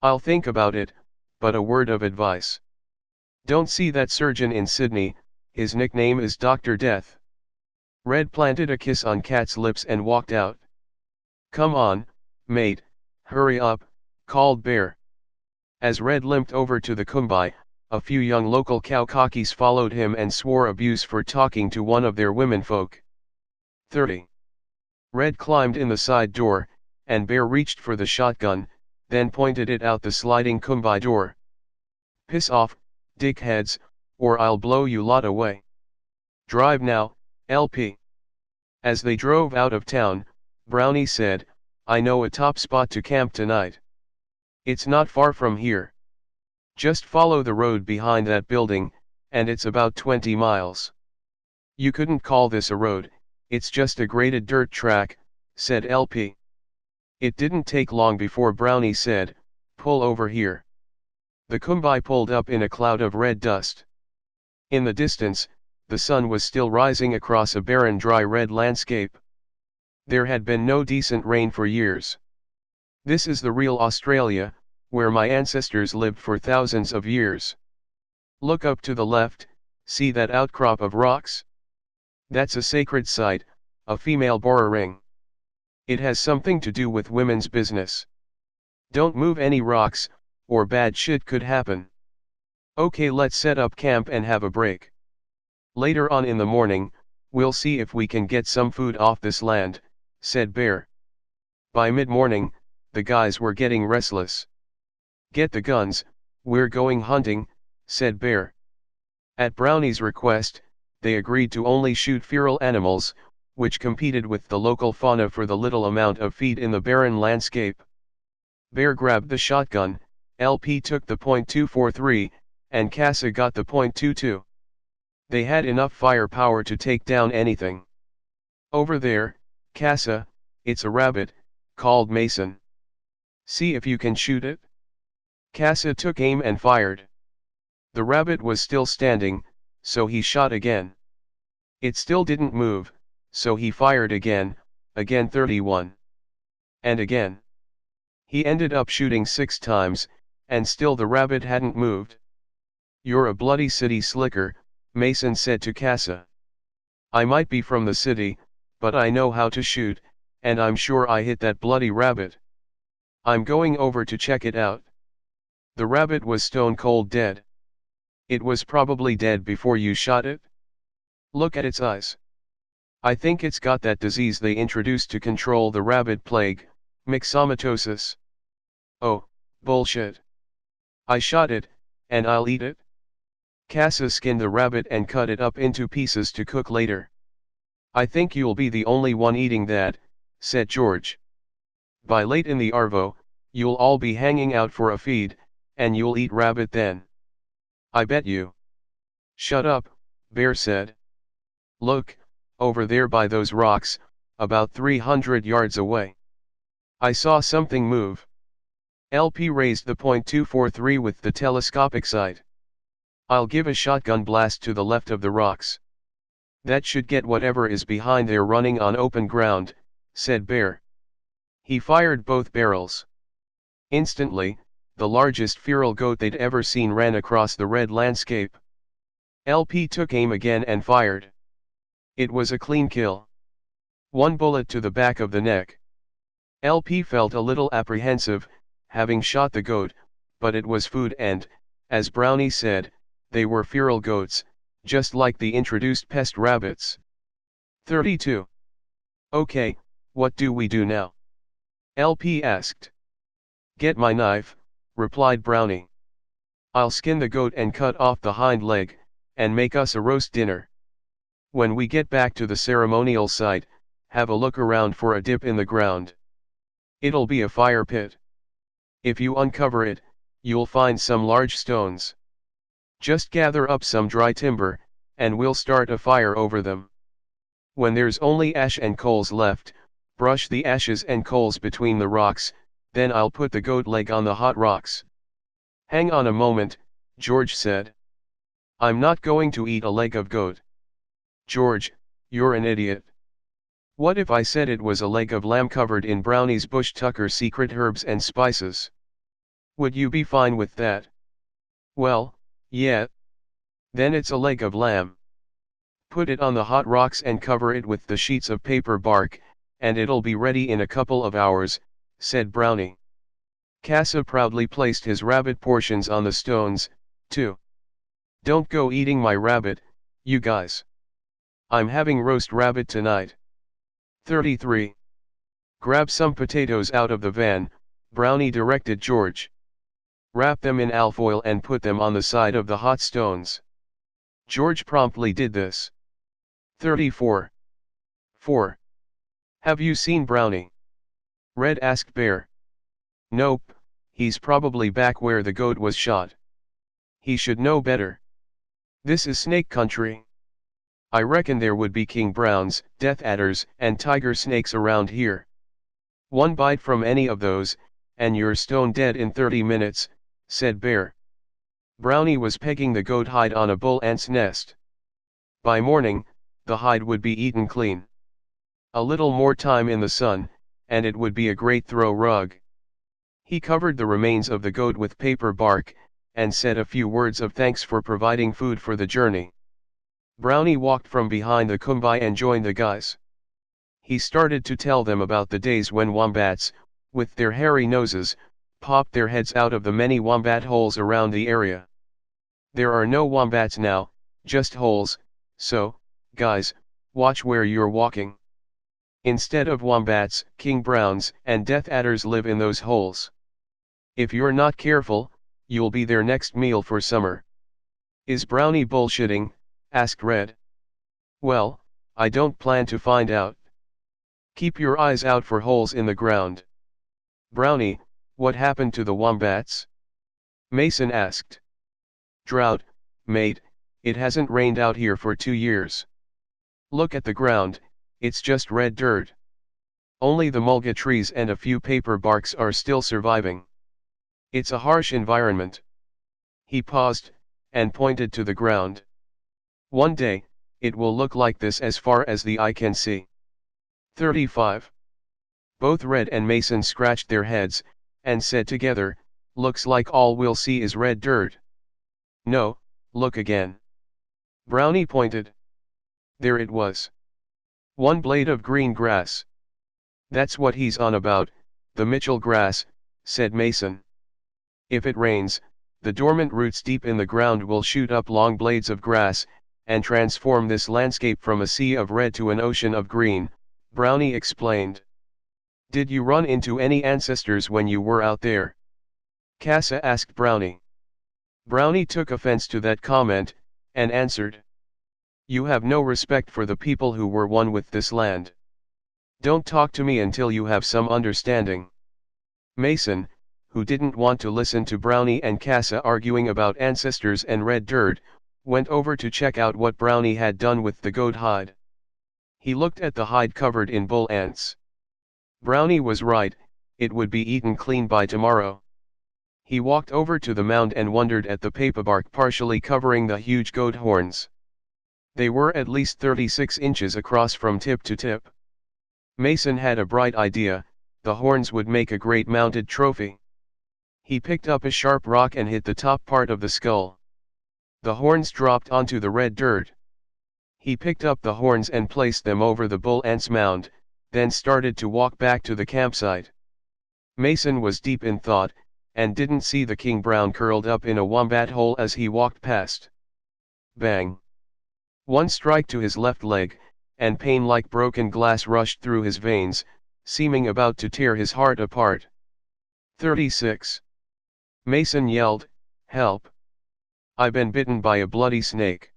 "I'll think about it, but a word of advice. Don't see that surgeon in Sydney, his nickname is Dr. Death." Red planted a kiss on Kat's lips and walked out. "Come on, mate, hurry up," called Bear. As Red limped over to the kumbai, a few young local cowcockies followed him and swore abuse for talking to one of their womenfolk. 30. Red climbed in the side door, and Bear reached for the shotgun, then pointed it out the sliding kumbai door. "Piss off, dickheads, or I'll blow you lot away. Drive now, LP." As they drove out of town, Brownie said, "I know a top spot to camp tonight. It's not far from here. Just follow the road behind that building, and it's about 20 miles. You couldn't call this a road, it's just a graded dirt track, said LP. It didn't take long before Brownie said, pull over here. The Kumbai pulled up in a cloud of red dust. In the distance, the sun was still rising across a barren dry red landscape. There had been no decent rain for years. This is the real Australia, where my ancestors lived for thousands of years. Look up to the left, see that outcrop of rocks? That's a sacred site, a female Bora ring. It has something to do with women's business. Don't move any rocks, or bad shit could happen. Okay, let's set up camp and have a break. Later on in the morning, we'll see if we can get some food off this land, said Bear. By mid-morning, the guys were getting restless. Get the guns, we're going hunting, said Bear. At Brownie's request, they agreed to only shoot feral animals, which competed with the local fauna for the little amount of feed in the barren landscape. Bear grabbed the shotgun, LP took the .243, and Casa got the .22. They had enough firepower to take down anything. Over there, Casa, it's a rabbit, called Mason. See if you can shoot it? Casa took aim and fired. The rabbit was still standing, so he shot again. It still didn't move, so he fired again 31. And again. He ended up shooting 6 times, and still the rabbit hadn't moved. You're a bloody city slicker, Mason said to Casa. I might be from the city, but I know how to shoot, and I'm sure I hit that bloody rabbit. I'm going over to check it out. The rabbit was stone cold dead. It was probably dead before you shot it. Look at its eyes. I think it's got that disease they introduced to control the rabbit plague, myxomatosis. Oh, bullshit. I shot it, and I'll eat it. Casa skinned the rabbit and cut it up into pieces to cook later. I think you'll be the only one eating that, said George. By late in the Arvo, you'll all be hanging out for a feed, and you'll eat rabbit then. I bet you. Shut up, Bear said. Look, over there by those rocks, about 300 yards away. I saw something move. LP raised the .243 with the telescopic sight. I'll give a shotgun blast to the left of the rocks. That should get whatever is behind there running on open ground, said Bear. He fired both barrels. Instantly, the largest feral goat they'd ever seen ran across the red landscape. LP took aim again and fired. It was a clean kill. 1 bullet to the back of the neck. LP felt a little apprehensive, having shot the goat, but it was food and, as Brownie said, they were feral goats, just like the introduced pest rabbits. 32. Okay, what do we do now? LP asked. Get my knife, replied Brownie. I'll skin the goat and cut off the hind leg, and make us a roast dinner. When we get back to the ceremonial site, have a look around for a dip in the ground. It'll be a fire pit. If you uncover it, you'll find some large stones. Just gather up some dry timber, and we'll start a fire over them. When there's only ash and coals left, brush the ashes and coals between the rocks, then I'll put the goat leg on the hot rocks. Hang on a moment, George said. I'm not going to eat a leg of goat. George, you're an idiot. What if I said it was a leg of lamb covered in Brownie's Bush Tucker secret herbs and spices? Would you be fine with that? Well, yeah. Then it's a leg of lamb. Put it on the hot rocks and cover it with the sheets of paper bark, and it'll be ready in a couple of hours, said Brownie. Casa proudly placed his rabbit portions on the stones, too. Don't go eating my rabbit, you guys. I'm having roast rabbit tonight. 33. Grab some potatoes out of the van, Brownie directed George. Wrap them in alfoil and put them on the side of the hot stones. George promptly did this. 34. 4. Have you seen Brownie? Red asked Bear. Nope, he's probably back where the goat was shot. He should know better. This is snake country. I reckon there would be king browns, death adders, and tiger snakes around here. One bite from any of those, and you're stone dead in 30 minutes, said Bear. Brownie was pegging the goat hide on a bull ant's nest. By morning, the hide would be eaten clean. A little more time in the sun, and it would be a great throw rug. He covered the remains of the goat with paper bark, and said a few words of thanks for providing food for the journey. Brownie walked from behind the kumbai and joined the guys. He started to tell them about the days when wombats, with their hairy noses, popped their heads out of the many wombat holes around the area. There are no wombats now, just holes, so, guys, watch where you're walking. Instead of wombats, king browns and death adders live in those holes. If you're not careful, you'll be their next meal for summer. Is Brownie bullshitting? Asked Red. Well, I don't plan to find out. Keep your eyes out for holes in the ground. Brownie, what happened to the wombats? Mason asked. Drought, mate, it hasn't rained out here for 2 years. Look at the ground, it's just red dirt. Only the mulga trees and a few paper barks are still surviving. It's a harsh environment. He paused, and pointed to the ground. One day, it will look like this as far as the eye can see. 35. Both Red and Mason scratched their heads, and said together, looks like all we'll see is red dirt. No, look again. Brownie pointed. There it was. One blade of green grass. That's what he's on about, the Mitchell grass, said Mason. If it rains, the dormant roots deep in the ground will shoot up long blades of grass, and transform this landscape from a sea of red to an ocean of green, Brownie explained. Did you run into any ancestors when you were out there? Casa asked Brownie. Brownie took offense to that comment, and answered. You have no respect for the people who were one with this land. Don't talk to me until you have some understanding. Mason, who didn't want to listen to Brownie and Casa arguing about ancestors and red dirt, went over to check out what Brownie had done with the goat hide. He looked at the hide covered in bull ants. Brownie was right, it would be eaten clean by tomorrow. He walked over to the mound and wondered at the paperbark partially covering the huge goat horns. They were at least 36 inches across from tip to tip. Mason had a bright idea, the horns would make a great mounted trophy. He picked up a sharp rock and hit the top part of the skull. The horns dropped onto the red dirt. He picked up the horns and placed them over the bull ant's mound, then started to walk back to the campsite. Mason was deep in thought, and didn't see the king brown curled up in a wombat hole as he walked past. Bang! One strike to his left leg, and pain like broken glass rushed through his veins, seeming about to tear his heart apart. 36. Mason yelled, help! I've been bitten by a bloody snake.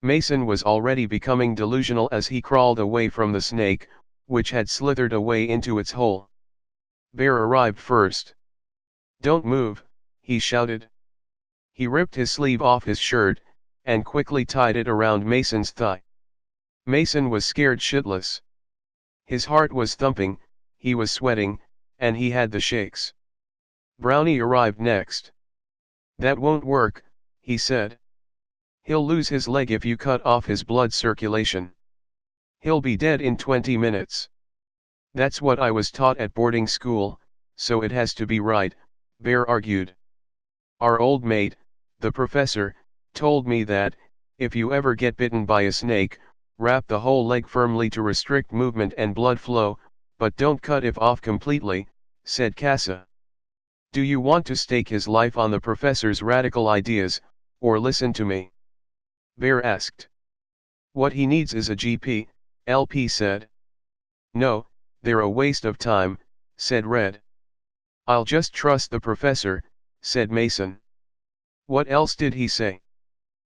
Mason was already becoming delusional as he crawled away from the snake, which had slithered away into its hole. Bear arrived first. Don't move, he shouted. He ripped his sleeve off his shirt, and quickly tied it around Mason's thigh. Mason was scared shitless. His heart was thumping, he was sweating, and he had the shakes. Brownie arrived next. That won't work, he said. He'll lose his leg if you cut off his blood circulation. He'll be dead in 20 minutes. That's what I was taught at boarding school, so it has to be right, Bear argued. Our old mate, the professor, told me that, if you ever get bitten by a snake, wrap the whole leg firmly to restrict movement and blood flow, but don't cut it off completely, said Casa. Do you want to stake his life on the professor's radical ideas, or listen to me? Bear asked. What he needs is a GP, LP said. No, they're a waste of time, said Red. I'll just trust the professor, said Mason. What else did he say?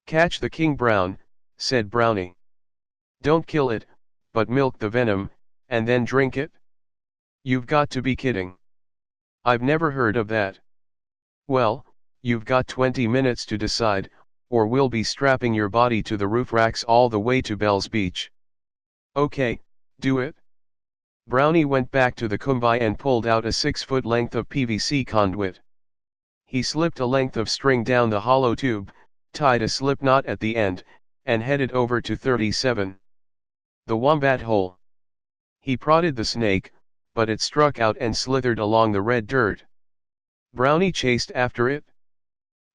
Catch the king brown, said Brownie. Don't kill it, but milk the venom, and then drink it? You've got to be kidding. I've never heard of that. Well, You've got 20 minutes to decide, or we'll be strapping your body to the roof racks all the way to Bell's Beach. Okay, do it. Brownie went back to the kumbai and pulled out a 6-foot length of PVC conduit. He slipped a length of string down the hollow tube, tied a slip knot at the end, and headed over to 37. The wombat hole. He prodded the snake, but it struck out and slithered along the red dirt. Brownie chased after it.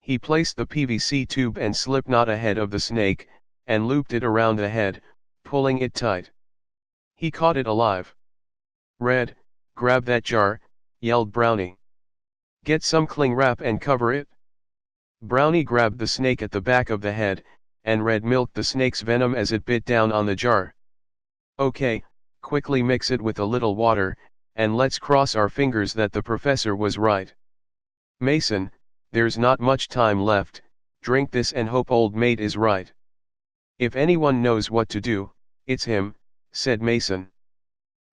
He placed the PVC tube and slip knot ahead of the snake, and looped it around the head, pulling it tight. He caught it alive. Red, grab that jar, yelled Brownie. Get some cling wrap and cover it. Brownie grabbed the snake at the back of the head, and Red milked the snake's venom as it bit down on the jar. Okay, quickly mix it with a little water, and let's cross our fingers that the professor was right. Mason, there's not much time left, drink this and hope old mate is right. If anyone knows what to do, it's him, said Mason.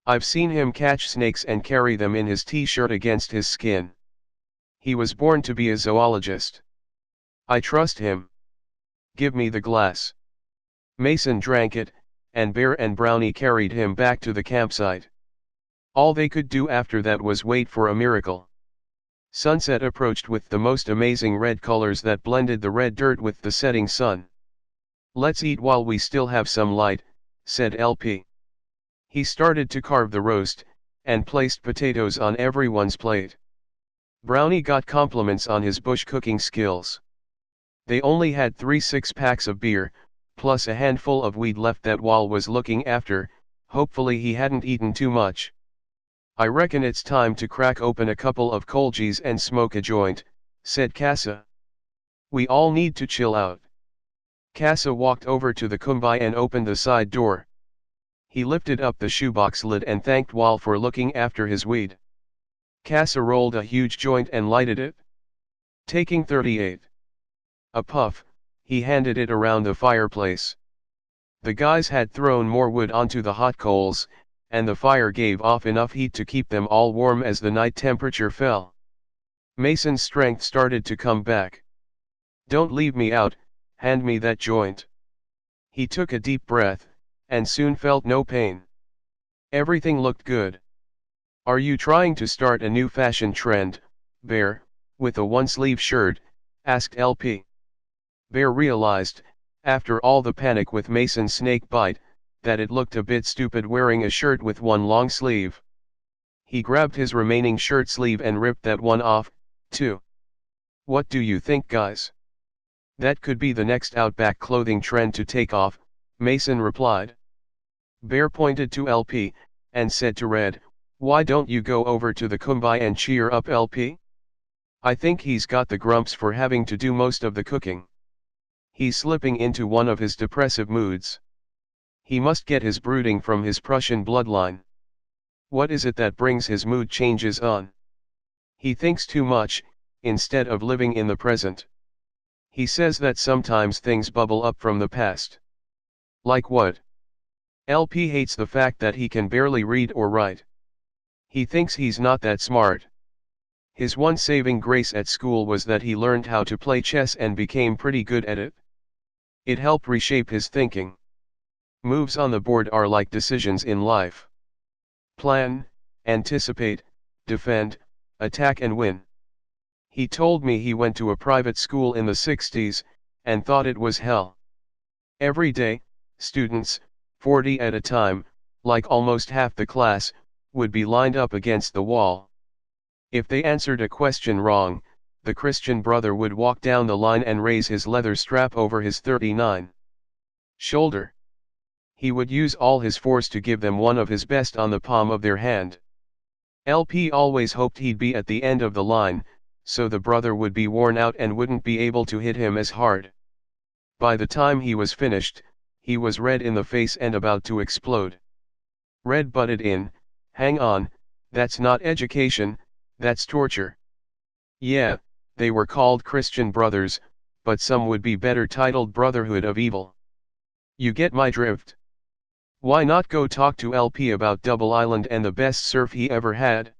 I've seen him catch snakes and carry them in his t-shirt against his skin. He was born to be a zoologist. I trust him. Give me the glass. Mason drank it, and Bear and Brownie carried him back to the campsite. All they could do after that was wait for a miracle. Sunset approached with the most amazing red colors that blended the red dirt with the setting sun. Let's eat while we still have some light, said LP. He started to carve the roast, and placed potatoes on everyone's plate. Brownie got compliments on his bush cooking skills. They only had 3 6-packs of beer, plus a handful of weed left that Wal was looking after. Hopefully he hadn't eaten too much. I reckon it's time to crack open a couple of colgies and smoke a joint, said Casa. We all need to chill out. Casa walked over to the kumbai and opened the side door. He lifted up the shoebox lid and thanked Wal for looking after his weed. Casa rolled a huge joint and lighted it. Taking 38. A puff, he handed it around the fireplace. The guys had thrown more wood onto the hot coals, and the fire gave off enough heat to keep them all warm as the night temperature fell. Mason's strength started to come back. Don't leave me out, hand me that joint. He took a deep breath, and soon felt no pain. Everything looked good. Are you trying to start a new fashion trend, Bear, with a one-sleeve shirt? Asked LP. Bear realized, after all the panic with Mason's snake bite, that it looked a bit stupid wearing a shirt with one long sleeve. He grabbed his remaining shirt sleeve and ripped that one off, too. What do you think, guys? That could be the next Outback clothing trend to take off, Mason replied. Bear pointed to LP, and said to Red, why don't you go over to the kumbai and cheer up LP? I think he's got the grumps for having to do most of the cooking. He's slipping into one of his depressive moods. He must get his brooding from his Prussian bloodline. What is it that brings his mood changes on? He thinks too much, instead of living in the present. He says that sometimes things bubble up from the past. Like what? LP hates the fact that he can barely read or write. He thinks he's not that smart. His one saving grace at school was that he learned how to play chess and became pretty good at it. It helped reshape his thinking. Moves on the board are like decisions in life. Plan, anticipate, defend, attack and win. He told me he went to a private school in the 60s, and thought it was hell. Every day, students, 40 at a time, like almost half the class, would be lined up against the wall. If they answered a question wrong, the Christian brother would walk down the line and raise his leather strap over his 39 shoulder. He would use all his force to give them one of his best on the palm of their hand. LP always hoped he'd be at the end of the line, so the brother would be worn out and wouldn't be able to hit him as hard. By the time he was finished, he was red in the face and about to explode. Red butted in, hang on, that's not education, that's torture. Yeah, they were called Christian brothers, but some would be better titled Brotherhood of Evil. You get my drift? Why not go talk to LP about Double Island and the best surf he ever had?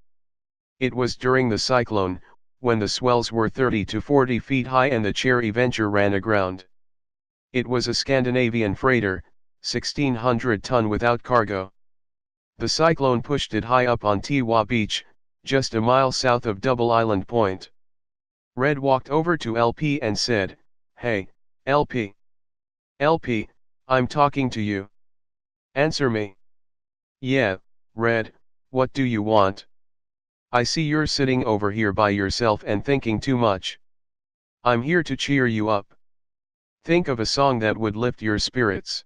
It was during the cyclone, when the swells were 30 to 40 feet high and the Cherry Venture ran aground. It was a Scandinavian freighter, 1,600 ton without cargo. The cyclone pushed it high up on Tiwa Beach, just a mile south of Double Island Point. Red walked over to LP and said, "Hey, LP. LP, I'm talking to you. Answer me." "Yeah, Red, what do you want? I see you're sitting over here by yourself and thinking too much. I'm here to cheer you up. Think of a song that would lift your spirits."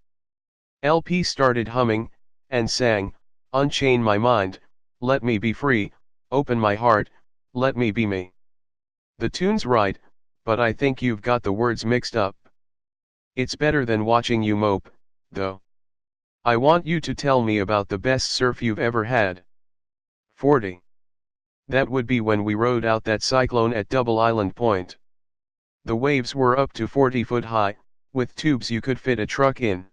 LP started humming, and sang, "Unchain my mind, let me be free, open my heart, let me be me." The tune's right, but I think you've got the words mixed up. It's better than watching you mope, though. I want you to tell me about the best surf you've ever had. 40. That would be when we rode out that cyclone at Double Island Point. The waves were up to 40 foot high, with tubes you could fit a truck in.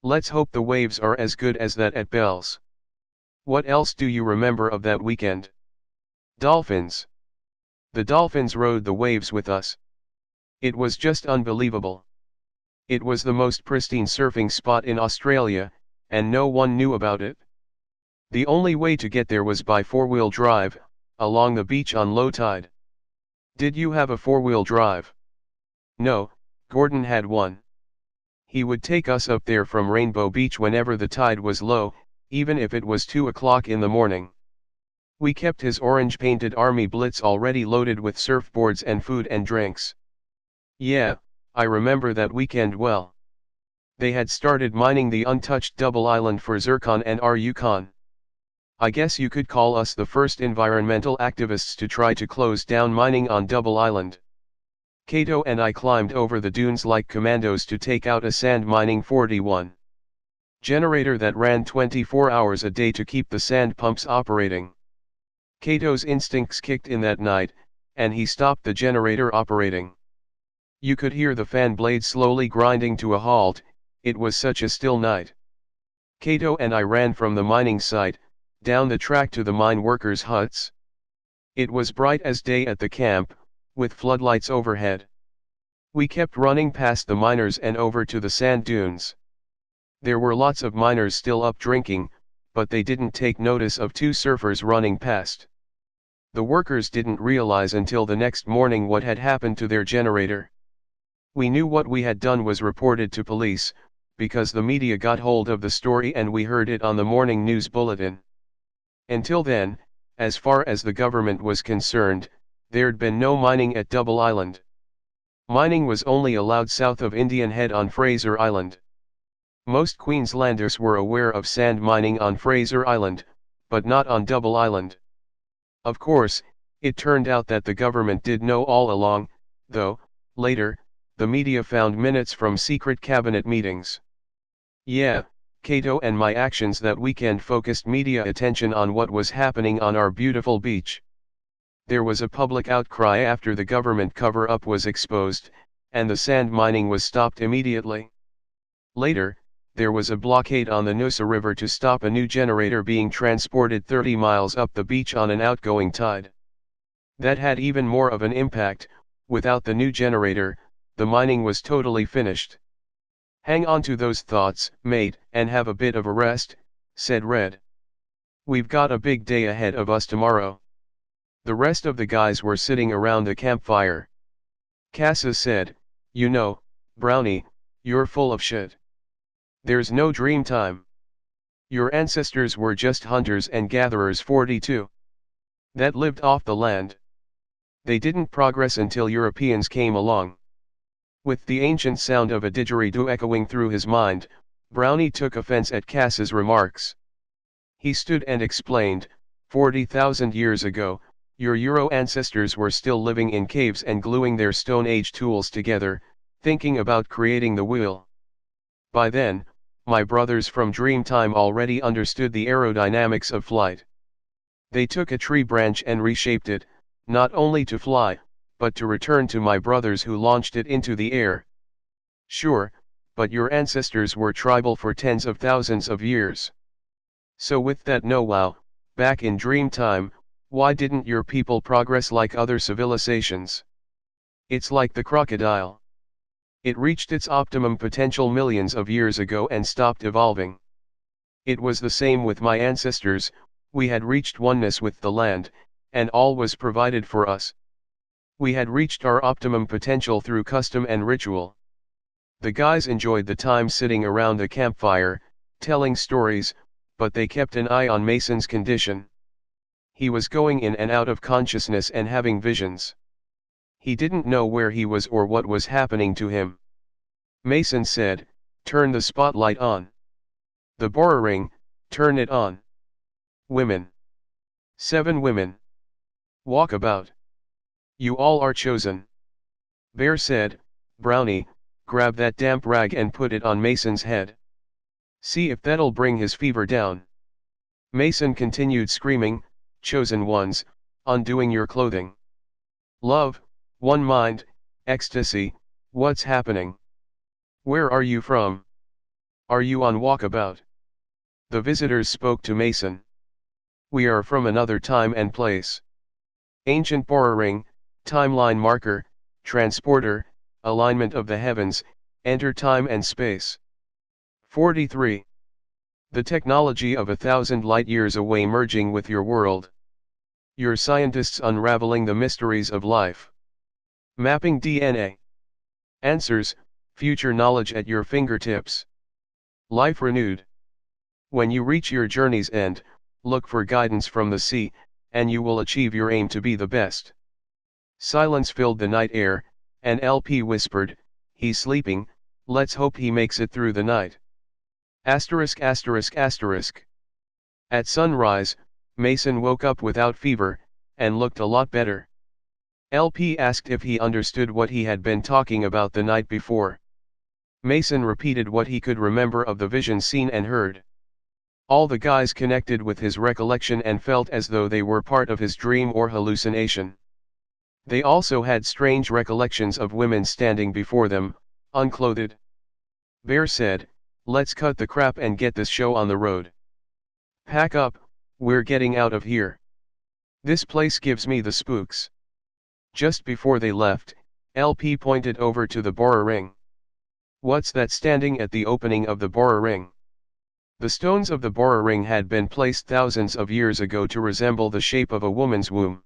Let's hope the waves are as good as that at Bell's. What else do you remember of that weekend? Dolphins. The dolphins rode the waves with us. It was just unbelievable. It was the most pristine surfing spot in Australia, and no one knew about it. The only way to get there was by four-wheel drive, along the beach on low tide. Did you have a four-wheel drive? No, Gordon had one. He would take us up there from Rainbow Beach whenever the tide was low, even if it was 2 o'clock in the morning. We kept his orange-painted Army Blitz already loaded with surfboards and food and drinks. Yeah, I remember that weekend well. They had started mining the untouched Double Island for zircon and Yukon. I guess you could call us the first environmental activists to try to close down mining on Double Island. Kato and I climbed over the dunes like commandos to take out a sand mining 41 generator that ran 24 hours a day to keep the sand pumps operating. Kato's instincts kicked in that night, and he stopped the generator operating. You could hear the fan blade slowly grinding to a halt, it was such a still night. Kato and I ran from the mining site, down the track to the mine workers' huts. It was bright as day at the camp, with floodlights overhead. We kept running past the miners and over to the sand dunes. There were lots of miners still up drinking, but they didn't take notice of two surfers running past. The workers didn't realize until the next morning what had happened to their generator. We knew what we had done was reported to police, because the media got hold of the story and we heard it on the morning news bulletin. Until then, as far as the government was concerned, there'd been no mining at Double Island. Mining was only allowed south of Indian Head on Fraser Island. Most Queenslanders were aware of sand mining on Fraser Island, but not on Double Island. Of course, it turned out that the government did know all along, though, later, the media found minutes from secret cabinet meetings. Yeah, Kato and my actions that weekend focused media attention on what was happening on our beautiful beach. There was a public outcry after the government cover-up was exposed, and the sand mining was stopped immediately. Later, there was a blockade on the Noosa River to stop a new generator being transported 30 miles up the beach on an outgoing tide. That had even more of an impact. Without the new generator, the mining was totally finished. "Hang on to those thoughts, mate, and have a bit of a rest," said Red. "We've got a big day ahead of us tomorrow." The rest of the guys were sitting around the campfire. Casa said, "You know, Brownie, you're full of shit. There's no dream time. Your ancestors were just hunters and gatherers 42. That lived off the land. They didn't progress until Europeans came along." With the ancient sound of a didgeridoo echoing through his mind, Brownie took offense at Cass's remarks. He stood and explained, 40,000 years ago, your Euro ancestors were still living in caves and gluing their Stone Age tools together, thinking about creating the wheel. By then, my brothers from Dreamtime already understood the aerodynamics of flight. They took a tree branch and reshaped it, not only to fly, but to return to my brothers who launched it into the air. Sure, but your ancestors were tribal for tens of thousands of years. So with that know-how, back in Dreamtime, Why didn't your people progress like other civilizations? It's like the crocodile. It reached its optimum potential millions of years ago and stopped evolving. It was the same with my ancestors. We had reached oneness with the land, and all was provided for us. We had reached our optimum potential through custom and ritual. The guys enjoyed the time sitting around the campfire, telling stories, but they kept an eye on Mason's condition. He was going in and out of consciousness and having visions. He didn't know where he was or what was happening to him. Mason said, "Turn the spotlight on. The Bora ring, turn it on. Women. 7 women. Walk about. You all are chosen." Bear said, "Brownie, grab that damp rag and put it on Mason's head. See if that'll bring his fever down." Mason continued screaming, "Chosen ones, undoing your clothing. Love, one mind, ecstasy, what's happening? Where are you from? Are you on walkabout?" The visitors spoke to Mason. "We are from another time and place. Ancient Bora ring, timeline marker, transporter, alignment of the heavens, enter time and space." 43. The technology of 1,000 light-years away merging with your world. Your scientists unraveling the mysteries of life. Mapping DNA. Answers, future knowledge at your fingertips. Life renewed. When you reach your journey's end, look for guidance from the sea, and you will achieve your aim to be the best. Silence filled the night air, and LP whispered, "He's sleeping, let's hope he makes it through the night." Asterisk asterisk asterisk. At sunrise, Mason woke up without fever, and looked a lot better. LP asked if he understood what he had been talking about the night before. Mason repeated what he could remember of the vision seen and heard. All the guys connected with his recollection and felt as though they were part of his dream or hallucination. They also had strange recollections of women standing before them, unclothed. Bear said, "Let's cut the crap and get this show on the road. Pack up, we're getting out of here. This place gives me the spooks." Just before they left, LP pointed over to the Bora ring. "What's that standing at the opening of the Bora ring?" The stones of the Bora ring had been placed thousands of years ago to resemble the shape of a woman's womb.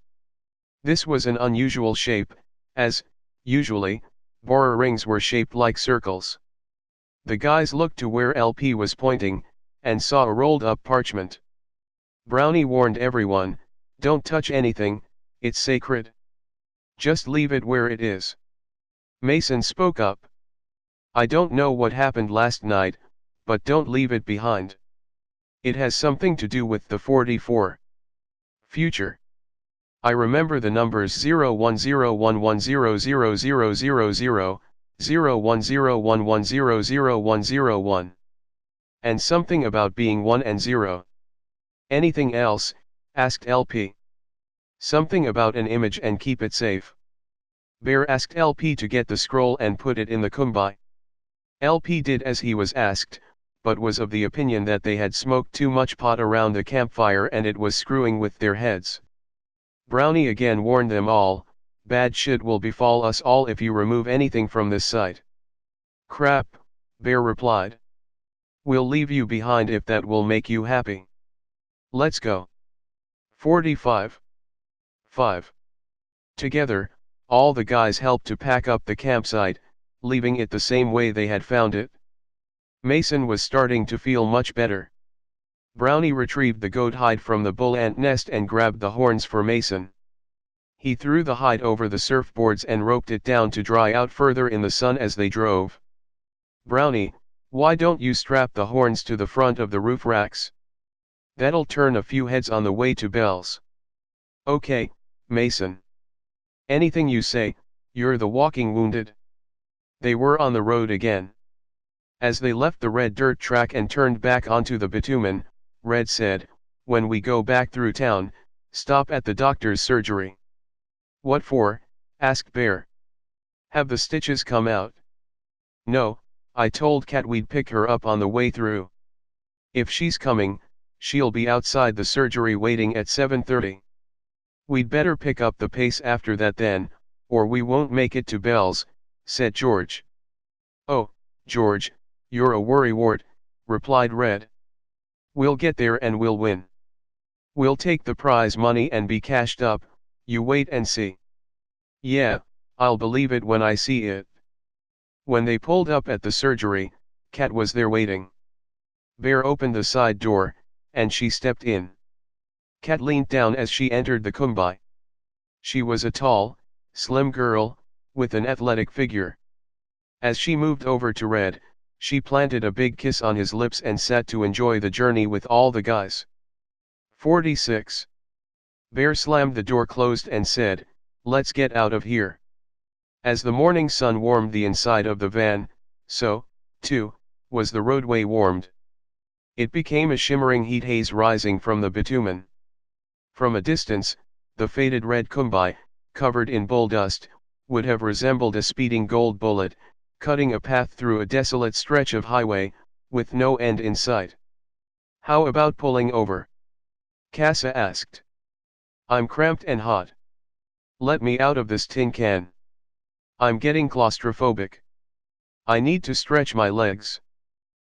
This was an unusual shape, as, usually, Bora rings were shaped like circles. The guys looked to where LP was pointing, and saw a rolled-up parchment. Brownie warned everyone, "Don't touch anything, it's sacred. Just leave it where it is." Mason spoke up. "I don't know what happened last night, but don't leave it behind. It has something to do with the 44. Future. I remember the numbers 0101100000, 0101100101, and something about being 1 and 0. Anything else?" asked LP. "Something about an image and keep it safe." Bear asked LP to get the scroll and put it in the kumbai. LP did as he was asked, but was of the opinion that they had smoked too much pot around the campfire and it was screwing with their heads. Brownie again warned them all, "Bad shit will befall us all if you remove anything from this site." "Crap," Bear replied. "We'll leave you behind if that will make you happy. Let's go." 45. 5. Together, all the guys helped to pack up the campsite, leaving it the same way they had found it. Mason was starting to feel much better. Brownie retrieved the goat hide from the bull ant nest and grabbed the horns for Mason. He threw the hide over the surfboards and roped it down to dry out further in the sun as they drove. "Brownie, why don't you strap the horns to the front of the roof racks? That'll turn a few heads on the way to Bell's." "Okay, Mason. Anything you say, you're the walking wounded." They were on the road again. As they left the red dirt track and turned back onto the bitumen, Red said, "When we go back through town, stop at the doctor's surgery." "What for?" asked Bear. "Have the stitches come out?" "No, I told Kat we'd pick her up on the way through. If she's coming, she'll be outside the surgery waiting at 7:30. We'd better pick up the pace after that then, or we won't make it to Bells, said George. Oh, George, you're a worrywart, replied Red. We'll get there and we'll win. We'll take the prize money and be cashed up, you wait and see. Yeah, I'll believe it when I see it. When they pulled up at the surgery, Kat was there waiting. Bear opened the side door, and she stepped in. Kat leaned down as she entered the kumbai. She was a tall, slim girl, with an athletic figure. As she moved over to Red, she planted a big kiss on his lips and sat to enjoy the journey with all the guys. 46. Bear slammed the door closed and said, "Let's get out of here." As the morning sun warmed the inside of the van, so, too, was the roadway warmed. It became a shimmering heat haze rising from the bitumen. From a distance, the faded red kumbai, covered in bull dust, would have resembled a speeding gold bullet, cutting a path through a desolate stretch of highway, with no end in sight. "How about pulling over?" Casa asked. "I'm cramped and hot. Let me out of this tin can. I'm getting claustrophobic. I need to stretch my legs."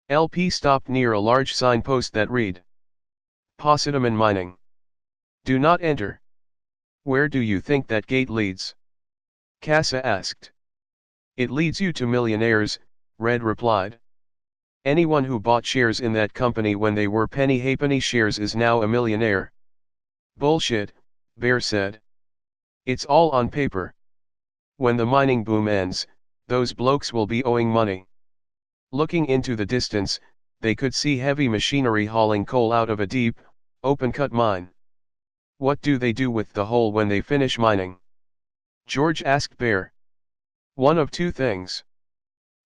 LP stopped near a large signpost that read, "Positiman Mining. Do not enter." "Where do you think that gate leads?" Casa asked. "It leads you to millionaires," Red replied. "Anyone who bought shares in that company when they were penny halfpenny shares is now a millionaire." "Bullshit," Bear said. "It's all on paper. When the mining boom ends, those blokes will be owing money." Looking into the distance, they could see heavy machinery hauling coal out of a deep, open-cut mine. "What do they do with the hole when they finish mining?" George asked Bear. "One of two things.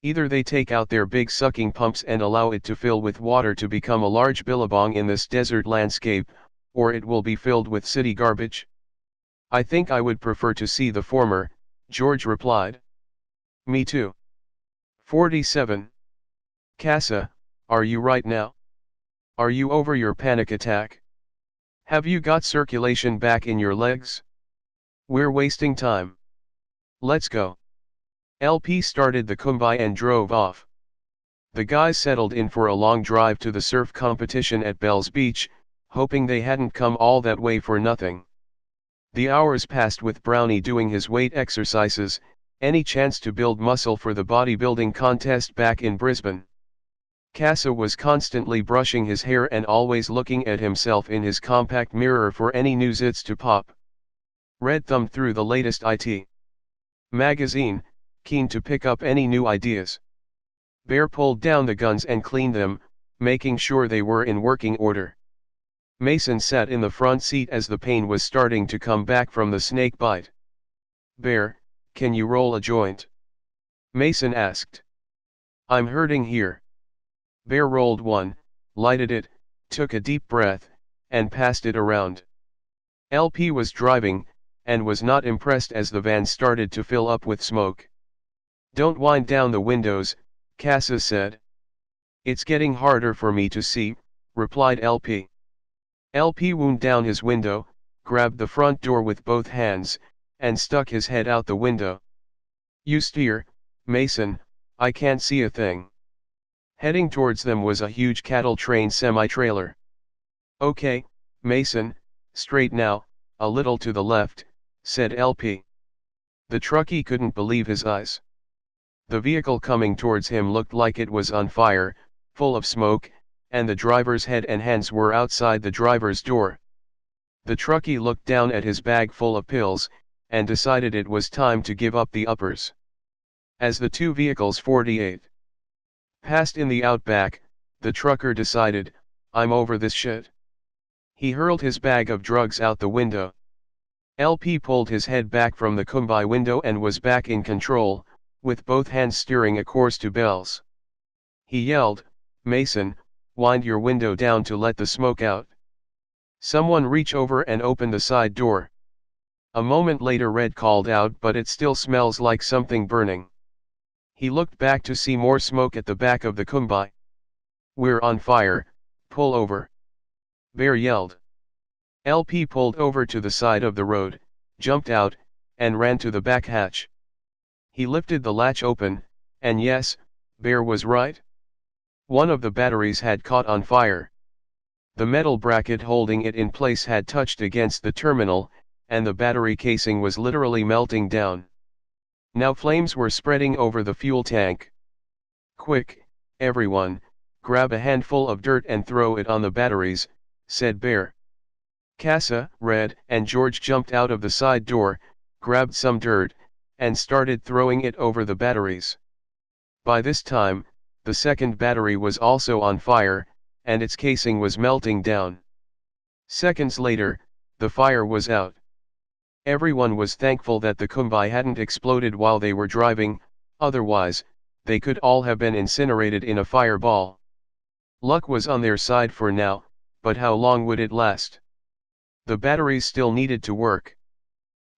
Either they take out their big sucking pumps and allow it to fill with water to become a large billabong in this desert landscape, or it will be filled with city garbage." "I think I would prefer to see the former," George replied. "Me too." 47. Casa, are you right now? Are you over your panic attack? Have you got circulation back in your legs? We're wasting time. Let's go. LP started the kumbai and drove off. The guys settled in for a long drive to the surf competition at Bell's Beach, hoping they hadn't come all that way for nothing. The hours passed with Brownie doing his weight exercises, any chance to build muscle for the bodybuilding contest back in Brisbane. Casa was constantly brushing his hair and always looking at himself in his compact mirror for any new zits to pop. Red thumbed through the latest IT magazine, keen to pick up any new ideas. Bear pulled down the guns and cleaned them, making sure they were in working order. Mason sat in the front seat as the pain was starting to come back from the snake bite. "Bear, can you roll a joint?" Mason asked. "I'm hurting here." Bear rolled one, lighted it, took a deep breath, and passed it around. LP was driving, and was not impressed as the van started to fill up with smoke. "Don't wind down the windows," Casa said. "It's getting harder for me to see," replied LP. LP wound down his window, grabbed the front door with both hands, and stuck his head out the window. "You steer, Mason, I can't see a thing." Heading towards them was a huge cattle train semi-trailer. "Okay, Mason, straight now, a little to the left," said LP. The truckie couldn't believe his eyes. The vehicle coming towards him looked like it was on fire, full of smoke, and the driver's head and hands were outside the driver's door. The truckie looked down at his bag full of pills, and decided it was time to give up the uppers. As the two vehicles 48 passed in the outback, the trucker decided, "I'm over this shit." He hurled his bag of drugs out the window. LP pulled his head back from the kumbai window and was back in control, with both hands steering a course to Bells. He yelled, "Mason, wind your window down to let the smoke out." Someone reach over and open the side door. A moment later Red called out, "But it still smells like something burning." He looked back to see more smoke at the back of the kumbai. "We're on fire, pull over," Bear yelled. LP pulled over to the side of the road, jumped out, and ran to the back hatch. He lifted the latch open, and yes, Bear was right. One of the batteries had caught on fire. The metal bracket holding it in place had touched against the terminal, and the battery casing was literally melting down. Now flames were spreading over the fuel tank. "Quick, everyone, grab a handful of dirt and throw it on the batteries," said Bear. Casa, Red, and George jumped out of the side door, grabbed some dirt, and started throwing it over the batteries. By this time, the second battery was also on fire, and its casing was melting down. Seconds later, the fire was out. Everyone was thankful that the Kumbai hadn't exploded while they were driving, otherwise, they could all have been incinerated in a fireball. Luck was on their side for now, but how long would it last? The batteries still needed to work.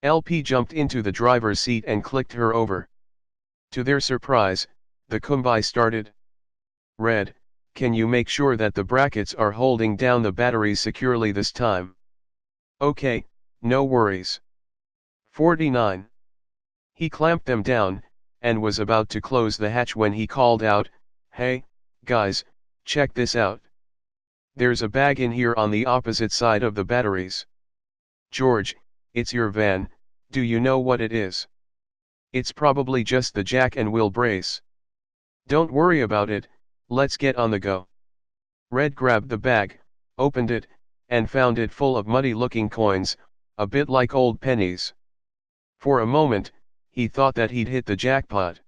LP jumped into the driver's seat and clicked her over. To their surprise, the Kumbai started. "Red, can you make sure that the brackets are holding down the batteries securely this time?" "Okay, no worries." 49. He clamped them down, and was about to close the hatch when he called out, "Hey, guys, check this out. There's a bag in here on the opposite side of the batteries." "George, it's your van, do you know what it is?" "It's probably just the jack and wheel brace." "Don't worry about it, let's get on the go." Red grabbed the bag, opened it, and found it full of muddy-looking coins, a bit like old pennies. For a moment, he thought that he'd hit the jackpot.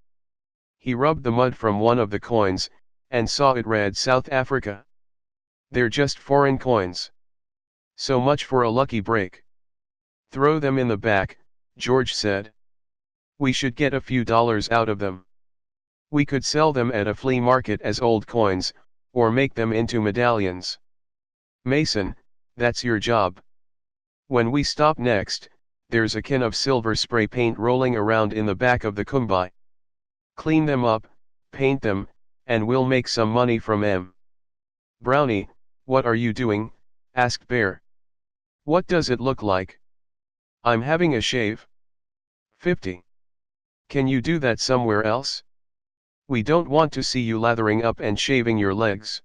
He rubbed the mud from one of the coins, and saw it read South Africa. "They're just foreign coins. So much for a lucky break." "Throw them in the back," George said. "We should get a few dollars out of them. We could sell them at a flea market as old coins, or make them into medallions." "Mason, that's your job. When we stop next, there's a can of silver spray paint rolling around in the back of the Kumbai. Clean them up, paint them, and we'll make some money from 'em." "Brownie, what are you doing?" asked Bear. "What does it look like?" "I'm having a shave." 50. Can you do that somewhere else? We don't want to see you lathering up and shaving your legs.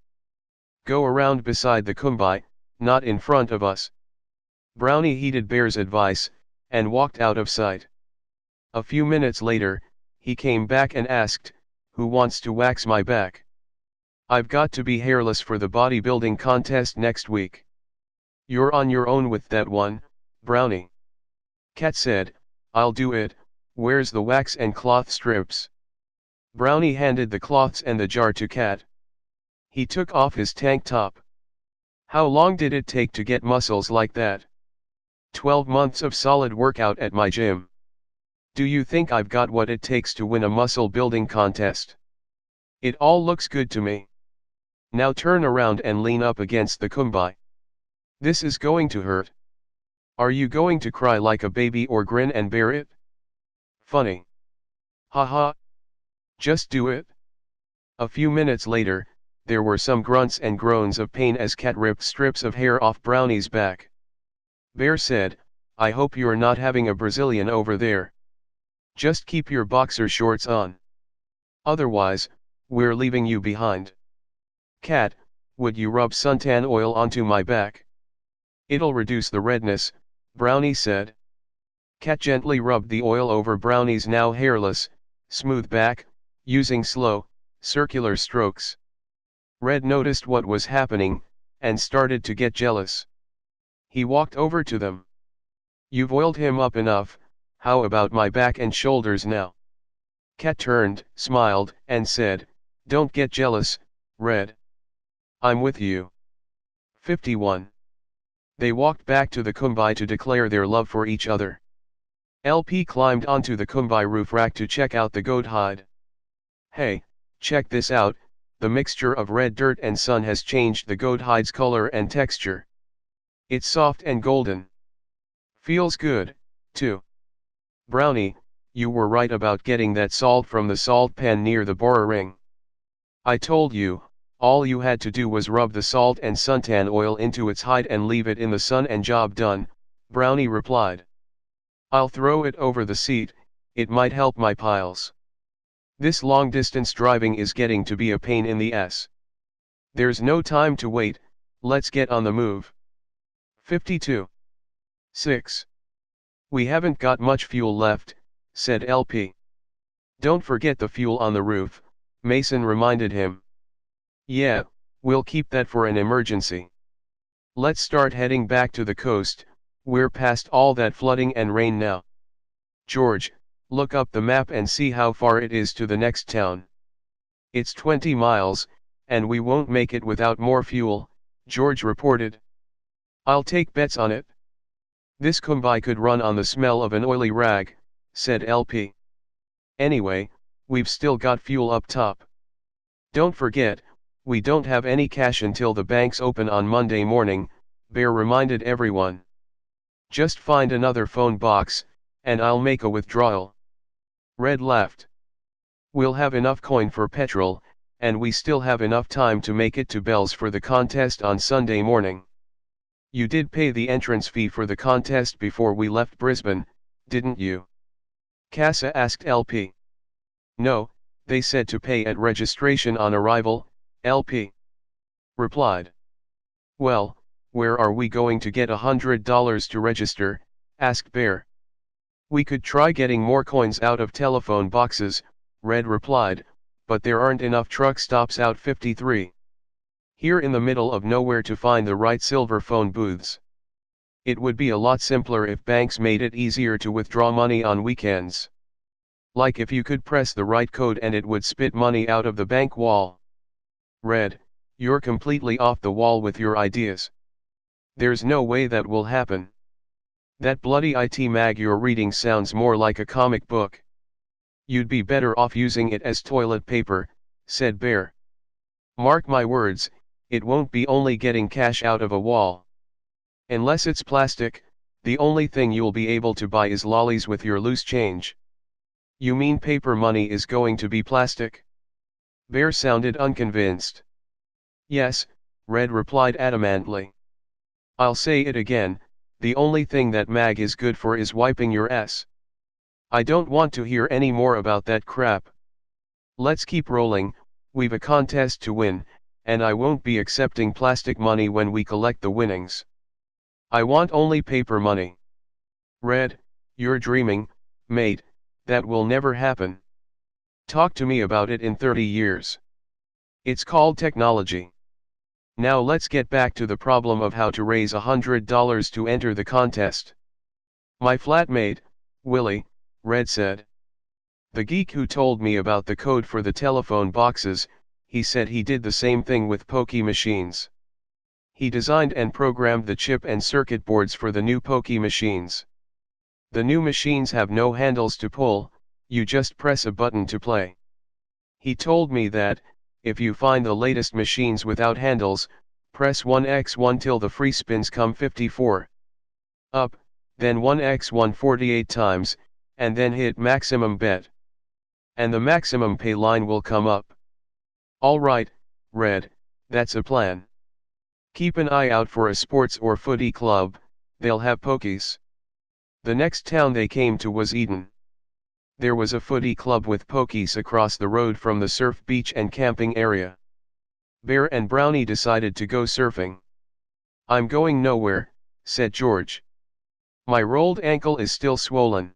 Go around beside the Kumbai, not in front of us. Brownie heeded Bear's advice, and walked out of sight. A few minutes later, he came back and asked, "Who wants to wax my back? I've got to be hairless for the bodybuilding contest next week." "You're on your own with that one, Brownie." Cat said, "I'll do it. Where's the wax and cloth strips?" Brownie handed the cloths and the jar to Cat. He took off his tank top. "How long did it take to get muscles like that?" 12 months of solid workout at my gym. Do you think I've got what it takes to win a muscle building contest? It all looks good to me. Now turn around and lean up against the Kumbai. This is going to hurt. Are you going to cry like a baby or grin and bear it? Funny. Haha. Just do it." A few minutes later, there were some grunts and groans of pain as Cat ripped strips of hair off Brownie's back. Bear said, "I hope you're not having a Brazilian over there. Just keep your boxer shorts on. Otherwise, we're leaving you behind." "Cat, would you rub suntan oil onto my back?" "It'll reduce the redness," Brownie said. Cat gently rubbed the oil over Brownie's now hairless, smooth back, using slow, circular strokes. Red noticed what was happening, and started to get jealous. He walked over to them. "You've oiled him up enough, how about my back and shoulders now?" Cat turned, smiled, and said, "Don't get jealous, Red. I'm with you." 51. They walked back to the Kumbai to declare their love for each other. LP climbed onto the Kumbai roof rack to check out the goat hide. "Hey, check this out, the mixture of red dirt and sun has changed the goat hide's color and texture. It's soft and golden. Feels good, too. Brownie, you were right about getting that salt from the salt pan near the Bora ring. I told you, All you had to do was rub the salt and suntan oil into its hide and leave it in the sun and job done, Brownie replied. I'll throw it over the seat, it might help my piles. This long-distance driving is getting to be a pain in the ass. There's no time to wait, let's get on the move. 52. 6. We haven't got much fuel left, said LP. Don't forget the fuel on the roof, Mason reminded him. Yeah, we'll keep that for an emergency. Let's start heading back to the coast, we're past all that flooding and rain now. George, look up the map and see how far it is to the next town. It's 20 miles, and we won't make it without more fuel, George reported. I'll take bets on it. This combi could run on the smell of an oily rag, said LP. Anyway, we've still got fuel up top. Don't forget, we don't have any cash until the banks open on Monday morning, Bear reminded everyone. Just find another phone box, and I'll make a withdrawal. Red laughed. We'll have enough coin for petrol, and we still have enough time to make it to Bell's for the contest on Sunday morning. You did pay the entrance fee for the contest before we left Brisbane, didn't you? Casa asked LP. No, they said to pay at registration on arrival, LP replied. Well, where are we going to get $100 to register, asked Bear. We could try getting more coins out of telephone boxes, Red replied, but there aren't enough truck stops out 53. Here in the middle of nowhere to find the right silver phone booths. It would be a lot simpler if banks made it easier to withdraw money on weekends. Like if you could press the right code and it would spit money out of the bank wall. Red, you're completely off the wall with your ideas. There's no way that will happen. That bloody IT mag you're reading sounds more like a comic book. You'd be better off using it as toilet paper, said Bear. Mark my words, it won't be only getting cash out of a wall. Unless it's plastic, the only thing you'll be able to buy is lollies with your loose change. You mean paper money is going to be plastic? Bear sounded unconvinced. Yes, Red replied adamantly. I'll say it again, the only thing that mag is good for is wiping your ass. I don't want to hear any more about that crap. Let's keep rolling, we've a contest to win, and I won't be accepting plastic money when we collect the winnings. I want only paper money. Red, you're dreaming, mate, that will never happen. Talk to me about it in 30 years. It's called technology. Now let's get back to the problem of how to raise $100 to enter the contest. My flatmate, Willie, Red said. The geek who told me about the code for the telephone boxes, he said he did the same thing with pokey machines. He designed and programmed the chip and circuit boards for the new pokey machines. The new machines have no handles to pull, you just press a button to play. He told me that, if you find the latest machines without handles, press 1x1 till the free spins come 54. Up, then 1x1 48 times, and then hit maximum bet. And the maximum pay line will come up. Alright, Red, that's a plan. Keep an eye out for a sports or footy club, they'll have pokies. The next town they came to was Eden. There was a footy club with pokies across the road from the surf beach and camping area. Bear and Brownie decided to go surfing. I'm going nowhere, said George. My rolled ankle is still swollen.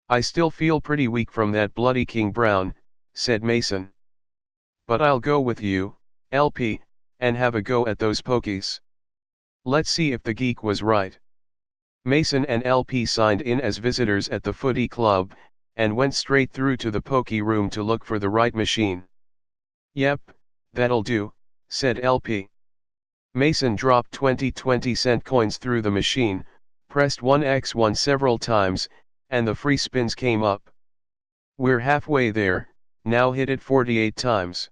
I still feel pretty weak from that bloody King Brown, said Mason. But I'll go with you, LP, and have a go at those pokies. Let's see if the geek was right. Mason and LP signed in as visitors at the footy club, and went straight through to the pokey room to look for the right machine. Yep, that'll do, said LP. Mason dropped 20 cent coins through the machine, pressed 1x1 several times, and the free spins came up. We're halfway there, now hit it 48 times.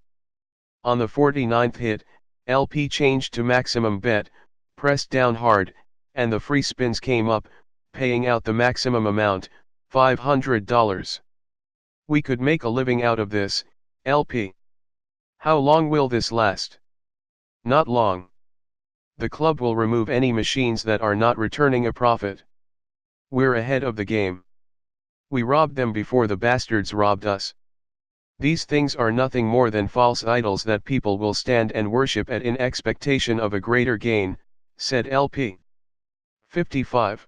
On the 49th hit, LP changed to maximum bet, pressed down hard, and the free spins came up, paying out the maximum amount, $500. We could make a living out of this, LP. How long will this last? Not long. The club will remove any machines that are not returning a profit. We're ahead of the game. We robbed them before the bastards robbed us. These things are nothing more than false idols that people will stand and worship at in expectation of a greater gain, said LP. 55.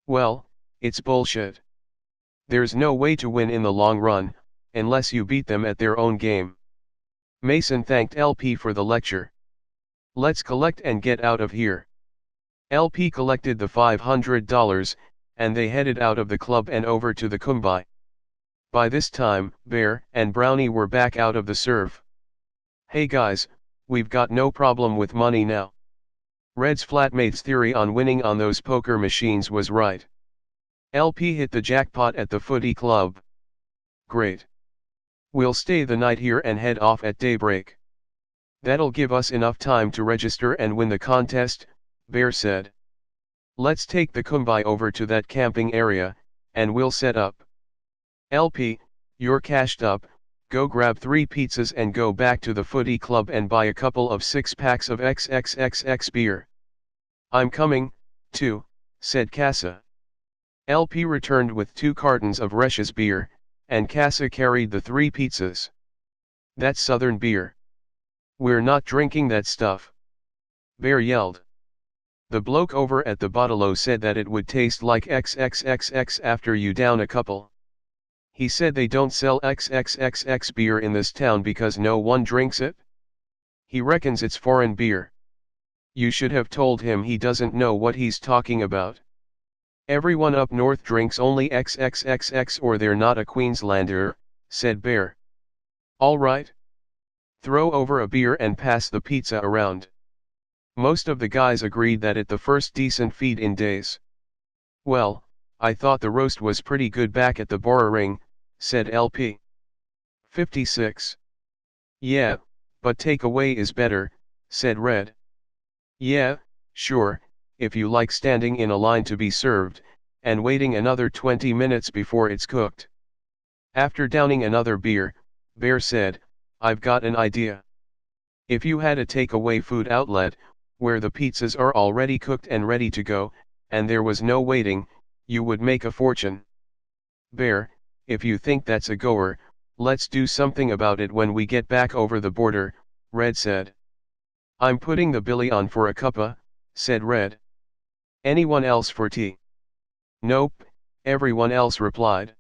Well, it's bullshit. There's no way to win in the long run, unless you beat them at their own game. Mason thanked LP for the lecture. Let's collect and get out of here. LP collected the $500, and they headed out of the club and over to the Kumbai. By this time, Bear and Brownie were back out of the surf. Hey guys, we've got no problem with money now. Red's flatmate's theory on winning on those poker machines was right. LP hit the jackpot at the footy club. Great. We'll stay the night here and head off at daybreak. That'll give us enough time to register and win the contest, Bear said. Let's take the Kumbai over to that camping area, and we'll set up. LP, you're cashed up, go grab 3 pizzas and go back to the footy club and buy a couple of 6-packs of XXXX beer. I'm coming, too, said Casa. LP returned with 2 cartons of Resha's beer, and Casa carried the 3 pizzas. That's Southern beer. We're not drinking that stuff. Bear yelled. The bloke over at the bottle-o said that it would taste like XXXX after you down a couple. He said they don't sell XXXX beer in this town because no one drinks it. He reckons it's foreign beer. You should have told him he doesn't know what he's talking about. Everyone up north drinks only XXXX or they're not a Queenslander, said Bear. All right. Throw over a beer and pass the pizza around. Most of the guys agreed that it the first decent feed in days. Well, I thought the roast was pretty good back at the Bora Ring, said LP. 56. Yeah, but takeaway is better, said Red. Yeah, sure, if you like standing in a line to be served, and waiting another 20 minutes before it's cooked. After downing another beer, Bear said, I've got an idea. If you had a takeaway food outlet, where the pizzas are already cooked and ready to go, and there was no waiting, you would make a fortune. Bear, if you think that's a goer, let's do something about it when we get back over the border, Red said. I'm putting the billy on for a cuppa, said Red. Anyone else for tea? Nope, everyone else replied.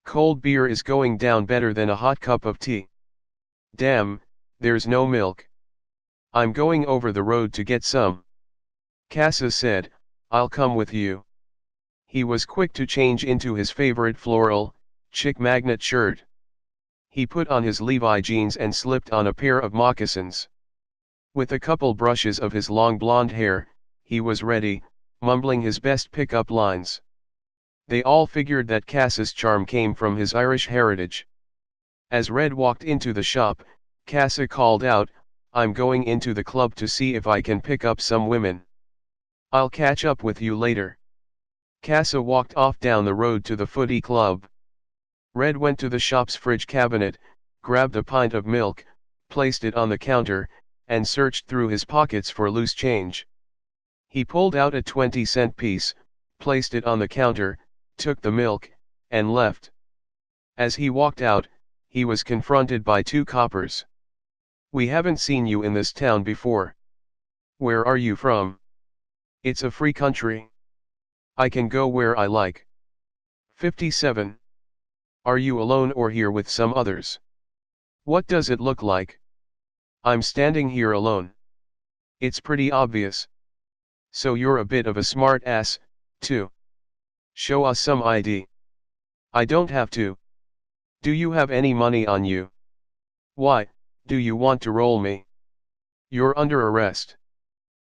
Cold beer is going down better than a hot cup of tea. Damn, there's no milk. I'm going over the road to get some. Casa said, I'll come with you. He was quick to change into his favorite floral, chick magnet shirt. He put on his Levi jeans and slipped on a pair of moccasins. With a couple brushes of his long blonde hair, he was ready, mumbling his best pickup lines. They all figured that Casa's charm came from his Irish heritage. As Red walked into the shop, Casa called out, I'm going into the club to see if I can pick up some women. I'll catch up with you later. Casa walked off down the road to the footy club. Red went to the shop's fridge cabinet, grabbed a pint of milk, placed it on the counter, and searched through his pockets for loose change. He pulled out a 20-cent piece, placed it on the counter, took the milk, and left. As he walked out, he was confronted by 2 coppers. We haven't seen you in this town before. Where are you from? It's a free country. I can go where I like. 57. Are you alone or here with some others? What does it look like? I'm standing here alone. It's pretty obvious. So you're a bit of a smart ass, too. Show us some ID. I don't have to. Do you have any money on you? Why, do you want to roll me? You're under arrest.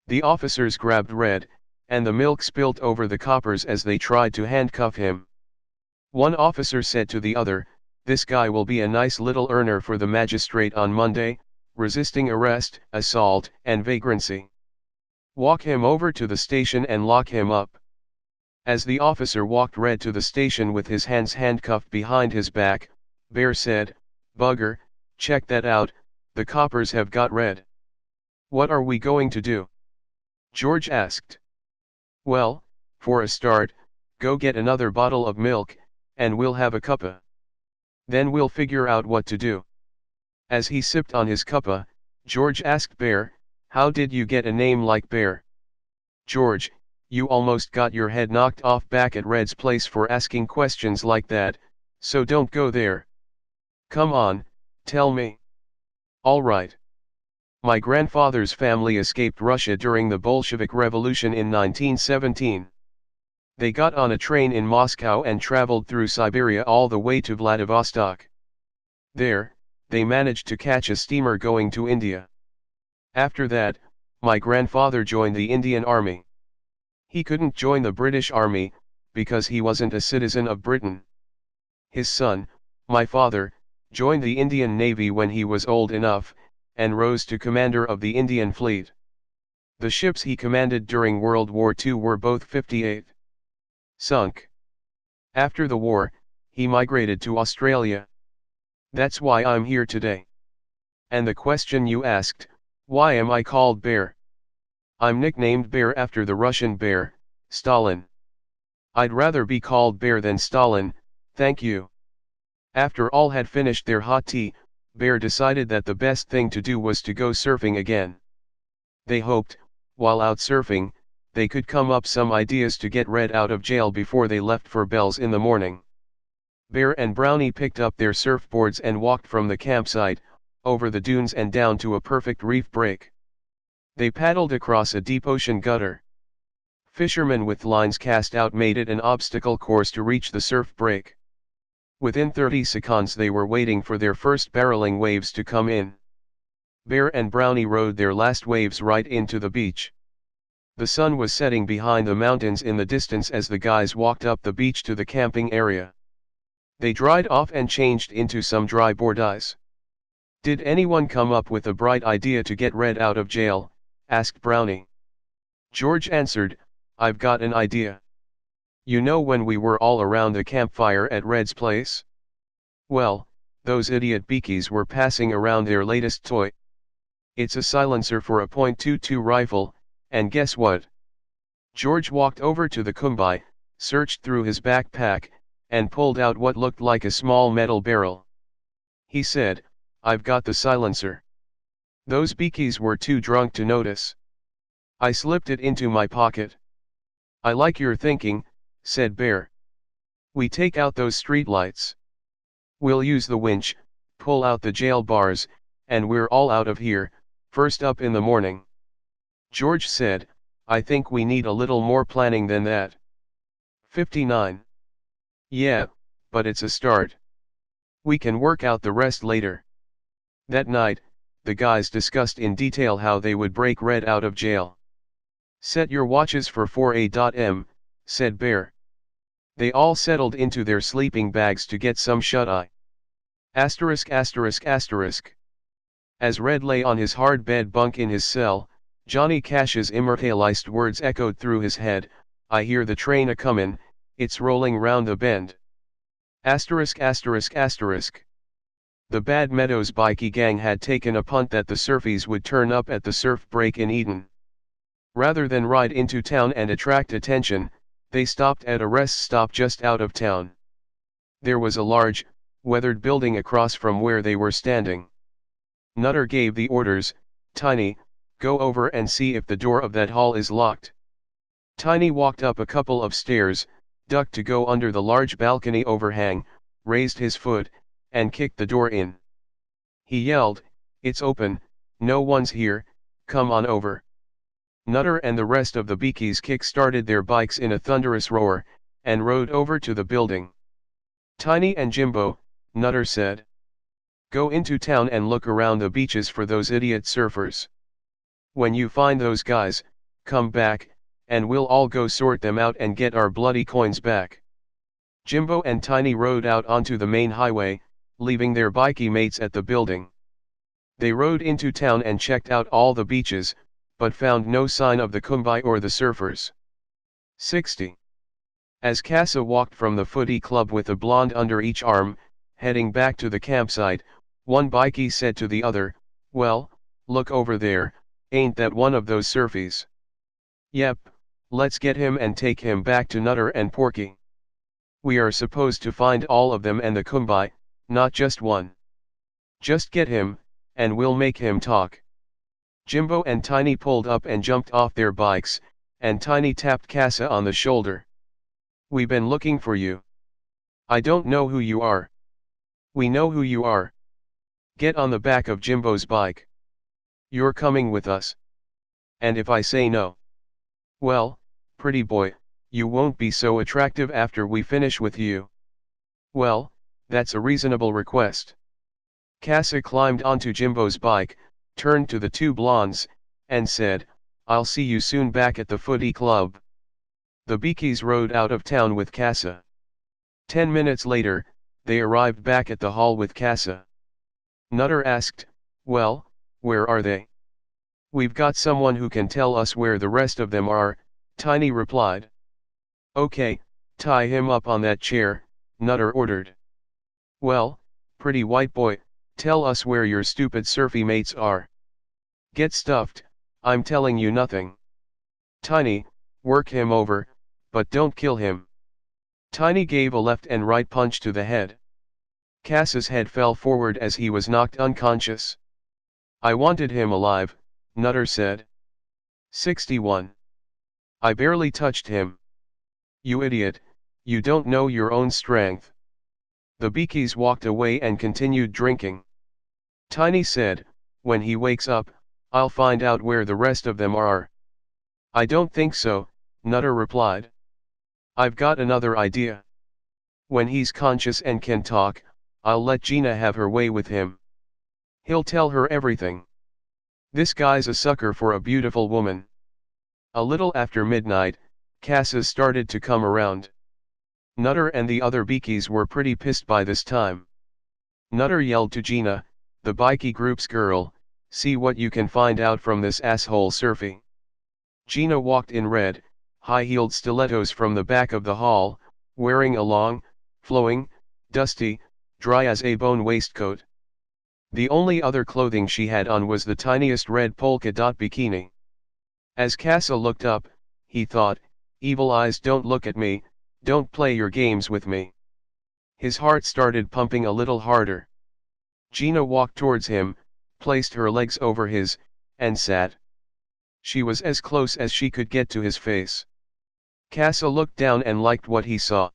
The officers grabbed Red, and the milk spilt over the coppers as they tried to handcuff him. One officer said to the other, this guy will be a nice little earner for the magistrate on Monday, resisting arrest, assault, and vagrancy. Walk him over to the station and lock him up. As the officer walked Red to the station with his hands handcuffed behind his back, Bear said, Bugger, check that out, The coppers have got red. What are we going to do? George asked. Well, for a start, go get another bottle of milk, and we'll have a cuppa. Then we'll figure out what to do. As he sipped on his cuppa, George asked Bear, how did you get a name like Bear? George, you almost got your head knocked off back at Red's place for asking questions like that, so don't go there. Come on, tell me. All right. My grandfather's family escaped Russia during the Bolshevik Revolution in 1917. They got on a train in Moscow and traveled through Siberia all the way to Vladivostok. There, they managed to catch a steamer going to India. After that, my grandfather joined the Indian Army. He couldn't join the British Army, because he wasn't a citizen of Britain. His son, my father, joined the Indian Navy when he was old enough, and rose to commander of the Indian Fleet. The ships he commanded during World War II were both 58 sunk. After the war, he migrated to Australia. That's why I'm here today. And the question you asked, why am I called Bear? I'm nicknamed Bear after the Russian bear, Stalin. I'd rather be called Bear than Stalin, thank you. After all had finished their hot tea, Bear decided that the best thing to do was to go surfing again. They hoped, while out surfing, they could come up some ideas to get Red out of jail before they left for Bells in the morning. Bear and Brownie picked up their surfboards and walked from the campsite, over the dunes and down to a perfect reef break. They paddled across a deep ocean gutter. Fishermen with lines cast out made it an obstacle course to reach the surf break. Within 30 seconds they were waiting for their first barreling waves to come in. Bear and Brownie rode their last waves right into the beach. The sun was setting behind the mountains in the distance as the guys walked up the beach to the camping area. They dried off and changed into some dry board ice. Did anyone come up with a bright idea to get Red out of jail? Asked Brownie. George answered, I've got an idea. You know when we were all around the campfire at Red's place? Well, those idiot bikies were passing around their latest toy. It's a silencer for a .22 rifle, and guess what? George walked over to the kumbai, searched through his backpack, and pulled out what looked like a small metal barrel. He said, I've got the silencer. Those bikies were too drunk to notice. I slipped it into my pocket. I like your thinking, said Bear. We take out those streetlights. We'll use the winch, pull out the jail bars, and we're all out of here, first up in the morning. George said, I think we need a little more planning than that. 59. Yeah, but it's a start. We can work out the rest later. That night, the guys discussed in detail how they would break Red out of jail. Set your watches for 4 a.m., said Bear. They all settled into their sleeping bags to get some shut-eye. Asterisk asterisk asterisk. As Red lay on his hard bed bunk in his cell, Johnny Cash's immortalized words echoed through his head, I hear the train a-comin', it's rolling round the bend. Asterisk asterisk asterisk. The Bad Meadows bikie gang had taken a punt that the surfies would turn up at the surf break in Eden. Rather than ride into town and attract attention, they stopped at a rest stop just out of town. There was a large, weathered building across from where they were standing. Nutter gave the orders, Tiny, go over and see if the door of that hall is locked. Tiny walked up a couple of stairs, ducked to go under the large balcony overhang, raised his foot, and kicked the door in. He yelled, it's open, no one's here, come on over. Nutter and the rest of the bikies kick-started their bikes in a thunderous roar, and rode over to the building. Tiny and Jimbo, Nutter said. Go into town and look around the beaches for those idiot surfers. When you find those guys, come back, and we'll all go sort them out and get our bloody coins back. Jimbo and Tiny rode out onto the main highway, leaving their bikie mates at the building. They rode into town and checked out all the beaches, but found no sign of the kumbai or the surfers. 60. As Casa walked from the footy club with a blonde under each arm, heading back to the campsite, one bikie said to the other, Well, look over there, ain't that one of those surfies? Yep, let's get him and take him back to Nutter and Porky. We are supposed to find all of them and the Kumbai, not just one. Just get him, and we'll make him talk. Jimbo and Tiny pulled up and jumped off their bikes, and Tiny tapped Casa on the shoulder. We been looking for you. I don't know who you are. We know who you are. Get on the back of Jimbo's bike. You're coming with us. And if I say no? Well, pretty boy, you won't be so attractive after we finish with you. Well, that's a reasonable request. Casa climbed onto Jimbo's bike, turned to the two blondes, and said, I'll see you soon back at the footy club. The bikies rode out of town with Casa. 10 minutes later, they arrived back at the hall with Casa. Nutter asked, well, where are they? We've got someone who can tell us where the rest of them are, Tiny replied. Okay, tie him up on that chair, Nutter ordered. Well, pretty white boy, tell us where your stupid surfy mates are. Get stuffed, I'm telling you nothing. Tiny, work him over, but don't kill him. Tiny gave a left and right punch to the head. Cass's head fell forward as he was knocked unconscious. I wanted him alive, Nutter said. 61. I barely touched him. You idiot, you don't know your own strength. The bikies walked away and continued drinking. Tiny said, when he wakes up, I'll find out where the rest of them are. I don't think so, Nutter replied. I've got another idea. When he's conscious and can talk, I'll let Gina have her way with him. He'll tell her everything. This guy's a sucker for a beautiful woman. A little after midnight, Casa started to come around. Nutter and the other bikies were pretty pissed by this time. Nutter yelled to Gina, the bikie group's girl, see what you can find out from this asshole surfy. Gina walked in red, high-heeled stilettos from the back of the hall, wearing a long, flowing, dusty, dry-as-a-bone waistcoat. The only other clothing she had on was the tiniest red polka dot bikini. As Casa looked up, he thought, evil eyes, don't look at me, don't play your games with me. His heart started pumping a little harder. Gina walked towards him, placed her legs over his, and sat. She was as close as she could get to his face. Casa looked down and liked what he saw.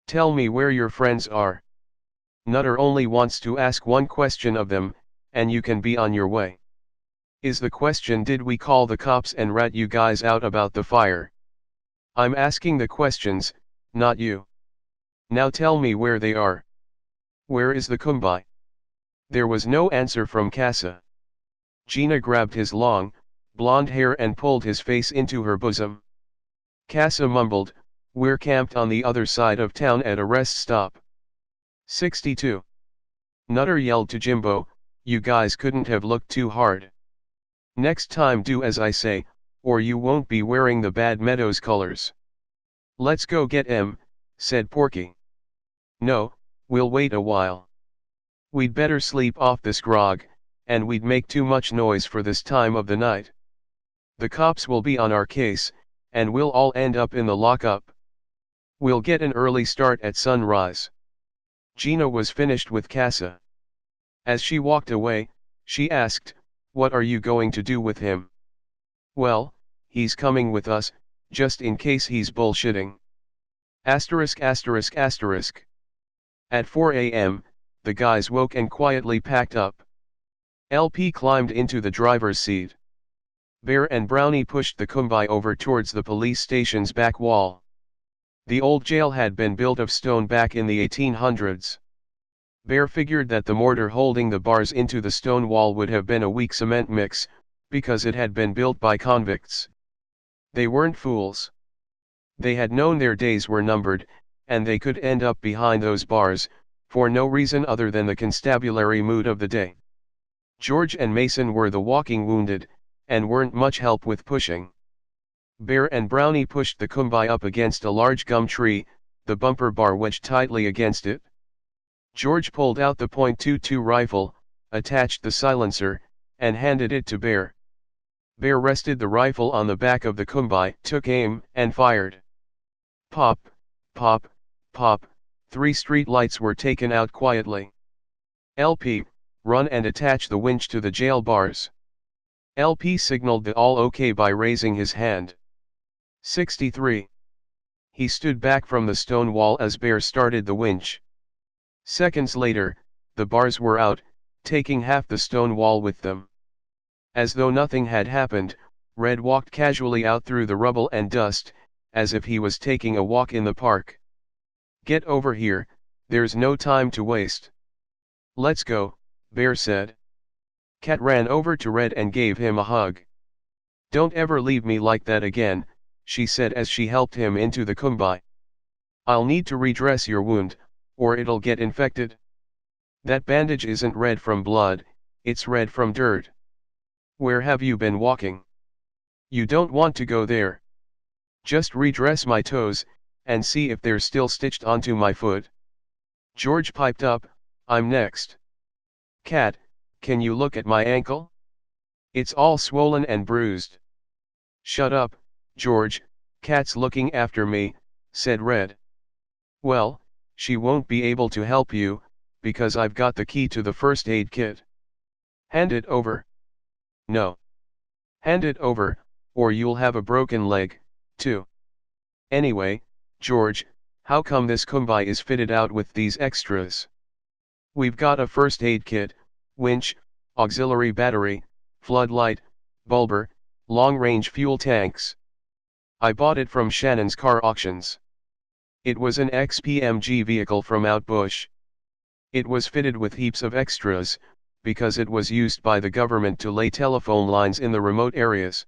Tell me where your friends are. Nutter only wants to ask one question of them, and you can be on your way. Is the question, did we call the cops and rat you guys out about the fire? I'm asking the questions, not you. Now tell me where they are. Where is the Kumbai? There was no answer from Casa. Gina grabbed his long, blonde hair and pulled his face into her bosom. Casa mumbled, we're camped on the other side of town at a rest stop. 62. Nutter yelled to Jimbo, you guys couldn't have looked too hard. Next time do as I say, or you won't be wearing the Bad Meadows colors. Let's go get 'em, said Porky. No, we'll wait a while. We'd better sleep off this grog, and we'd make too much noise for this time of the night. The cops will be on our case, and we'll all end up in the lockup. We'll get an early start at sunrise. Gina was finished with Casa. As she walked away, she asked, what are you going to do with him? Well, he's coming with us, just in case he's bullshitting. Asterisk asterisk asterisk. At 4 a.m., the guys woke and quietly packed up. LP climbed into the driver's seat. Bear and Brownie pushed the Kumbai over towards the police station's back wall. The old jail had been built of stone back in the 1800s. Bear figured that the mortar holding the bars into the stone wall would have been a weak cement mix, because it had been built by convicts. They weren't fools. They had known their days were numbered, and they could end up behind those bars, for no reason other than the constabulary mood of the day. George and Mason were the walking wounded, and weren't much help with pushing. Bear and Brownie pushed the Kumbai up against a large gum tree, the bumper bar wedged tightly against it. George pulled out the .22 rifle, attached the silencer, and handed it to Bear. Bear rested the rifle on the back of the Kumbai, took aim, and fired. Pop, pop, pop, 3 street lights were taken out quietly. LP, run and attach the winch to the jail bars. LP signaled the all okay by raising his hand. 63. He stood back from the stone wall as Bear started the winch. Seconds later, the bars were out, taking half the stone wall with them. As though nothing had happened, Red walked casually out through the rubble and dust, as if he was taking a walk in the park. Get over here, there's no time to waste. Let's go, Bear said. Cat ran over to Red and gave him a hug. Don't ever leave me like that again, she said as she helped him into the Kumbai. I'll need to redress your wound, or it'll get infected. That bandage isn't red from blood, it's red from dirt. Where have you been walking? You don't want to go there. Just redress my toes, and see if they're still stitched onto my foot. George piped up, I'm next. Cat, can you look at my ankle? It's all swollen and bruised. Shut up, George, Cat's looking after me, said Red. Well, she won't be able to help you, because I've got the key to the first aid kit. Hand it over. No. Hand it over, or you'll have a broken leg, too. Anyway, George, how come this Kumbai is fitted out with these extras? We've got a first aid kit, winch, auxiliary battery, floodlight, bulber, long-range fuel tanks. I bought it from Shannon's car auctions. It was an XPMG vehicle from out bush. It was fitted with heaps of extras, because it was used by the government to lay telephone lines in the remote areas.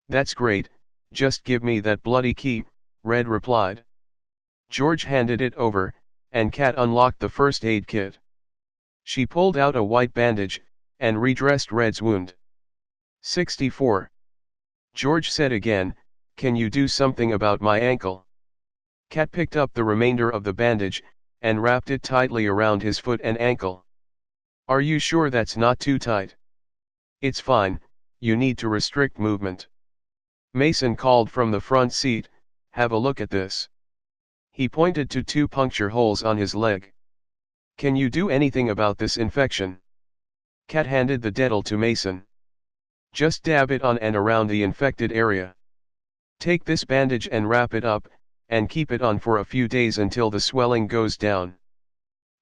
That's great, just give me that bloody key, Red replied. George handed it over, and Cat unlocked the first aid kit. She pulled out a white bandage, and redressed Red's wound. 64. George said again, can you do something about my ankle? Cat picked up the remainder of the bandage, and wrapped it tightly around his foot and ankle. Are you sure that's not too tight? It's fine, you need to restrict movement. Mason called from the front seat, have a look at this. He pointed to 2 puncture holes on his leg. Can you do anything about this infection? Cat handed the Dettol to Mason. Just dab it on and around the infected area. Take this bandage and wrap it up, and keep it on for a few days until the swelling goes down.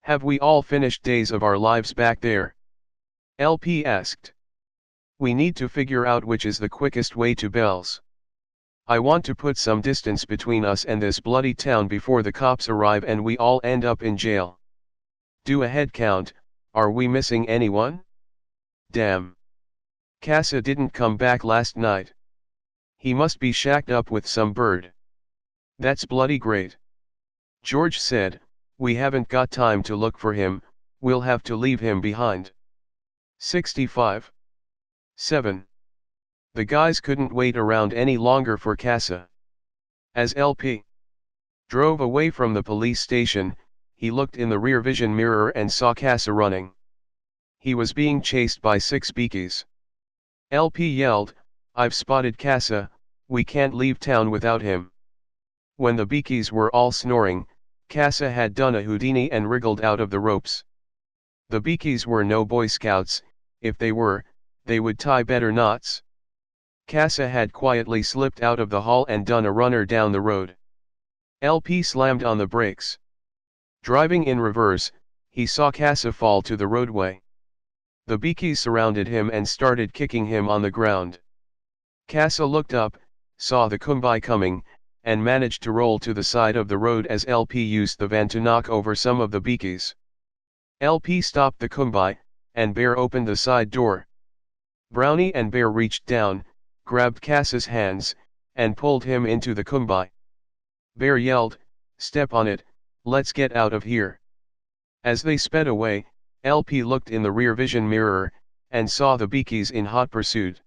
Have we all finished days of our lives back there? LP asked. We need to figure out which is the quickest way to Bells. I want to put some distance between us and this bloody town before the cops arrive and we all end up in jail. Do a head count, are we missing anyone? Damn. Casa didn't come back last night. He must be shacked up with some bird. That's bloody great. George said, we haven't got time to look for him, we'll have to leave him behind. 65. 7. The guys couldn't wait around any longer for Casa. As LP drove away from the police station, he looked in the rear vision mirror and saw Casa running. He was being chased by 6 bikies. LP yelled, I've spotted Casa, we can't leave town without him. When the bikies were all snoring, Casa had done a Houdini and wriggled out of the ropes. The bikies were no Boy Scouts, if they were, they would tie better knots. Casa had quietly slipped out of the hall and done a runner down the road. LP slammed on the brakes. Driving in reverse, he saw Casa fall to the roadway. The bikies surrounded him and started kicking him on the ground. Casa looked up, saw the Kumbai coming, and managed to roll to the side of the road as LP used the van to knock over some of the bikies. LP stopped the Kumbai, and Bear opened the side door. Brownie and Bear reached down, grabbed Casa's hands, and pulled him into the Kumbai. Bear yelled, step on it, let's get out of here. As they sped away, LP looked in the rear vision mirror, and saw the bikies in hot pursuit.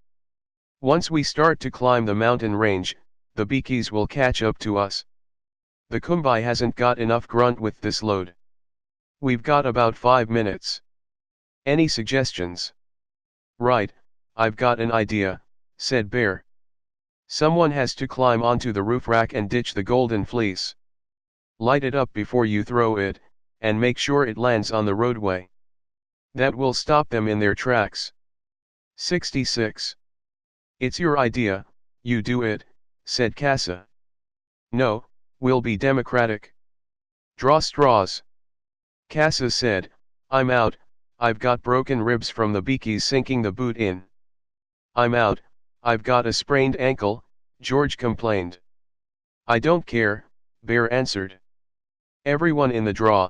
Once we start to climb the mountain range, the bikies will catch up to us. The Kumbai hasn't got enough grunt with this load. We've got about 5 minutes. Any suggestions? Right, I've got an idea, said Bear. Someone has to climb onto the roof rack and ditch the golden fleece. Light it up before you throw it, and make sure it lands on the roadway. That will stop them in their tracks. 66. It's your idea, you do it, said Casa. No, we'll be democratic. Draw straws. Casa said, I'm out, I've got broken ribs from the bikies sinking the boot in. I'm out, I've got a sprained ankle, George complained. I don't care, Bear answered. Everyone in the draw.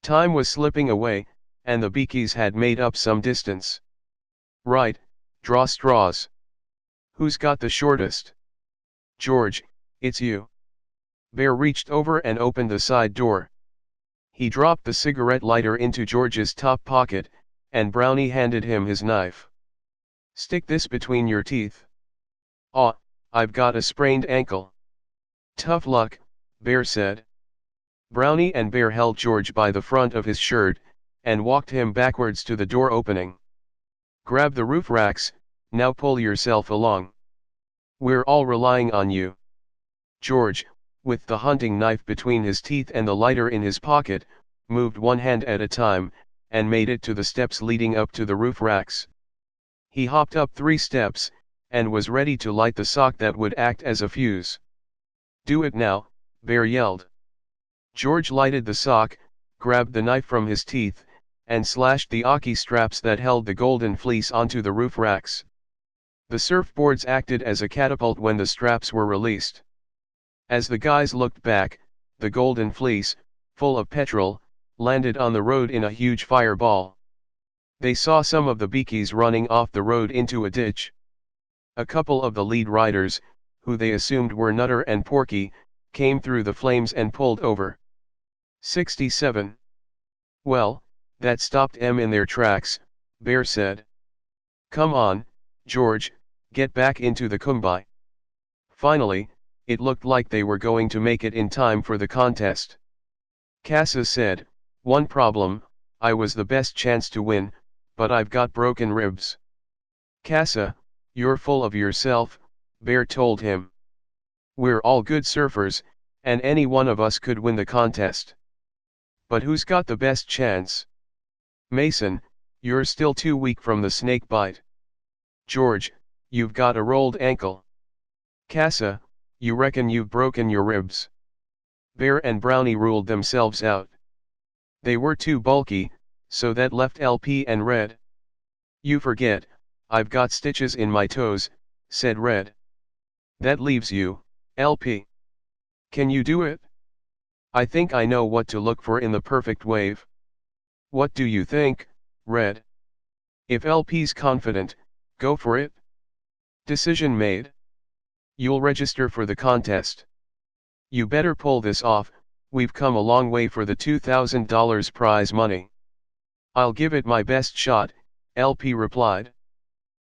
Time was slipping away, and the bikies had made up some distance. Right, draw straws. Who's got the shortest? George, it's you. Bear reached over and opened the side door. He dropped the cigarette lighter into George's top pocket, and Brownie handed him his knife. Stick this between your teeth. Aw, I've got a sprained ankle. Tough luck, Bear said. Brownie and Bear held George by the front of his shirt, and walked him backwards to the door opening. Grab the roof racks, now pull yourself along. We're all relying on you. George, with the hunting knife between his teeth and the lighter in his pocket, moved one hand at a time, and made it to the steps leading up to the roof racks. He hopped up 3 steps, and was ready to light the sock that would act as a fuse. Do it now, Bear yelled. George lighted the sock, grabbed the knife from his teeth, and slashed the Aki straps that held the golden fleece onto the roof racks. The surfboards acted as a catapult when the straps were released. As the guys looked back, the golden fleece, full of petrol, landed on the road in a huge fireball. They saw some of the bikies running off the road into a ditch. A couple of the lead riders, who they assumed were Nutter and Porky, came through the flames and pulled over. 67. Well, that stopped them in their tracks, Bear said. Come on, George, get back into the Kumbai. Finally, it looked like they were going to make it in time for the contest. Casa said, one problem, I was the best chance to win, but I've got broken ribs. Casa, you're full of yourself, Bear told him. We're all good surfers, and any one of us could win the contest. But who's got the best chance? Mason, you're still too weak from the snake bite. George, you've got a rolled ankle. Casa, you reckon you've broken your ribs? Bear and Brownie ruled themselves out. They were too bulky, so that left LP and Red. You forget, I've got stitches in my toes, said Red. That leaves you, LP. Can you do it? I think I know what to look for in the perfect wave. What do you think, Red? If LP's confident, go for it. Decision made. You'll register for the contest. You better pull this off, we've come a long way for the $2,000 prize money. I'll give it my best shot, LP replied.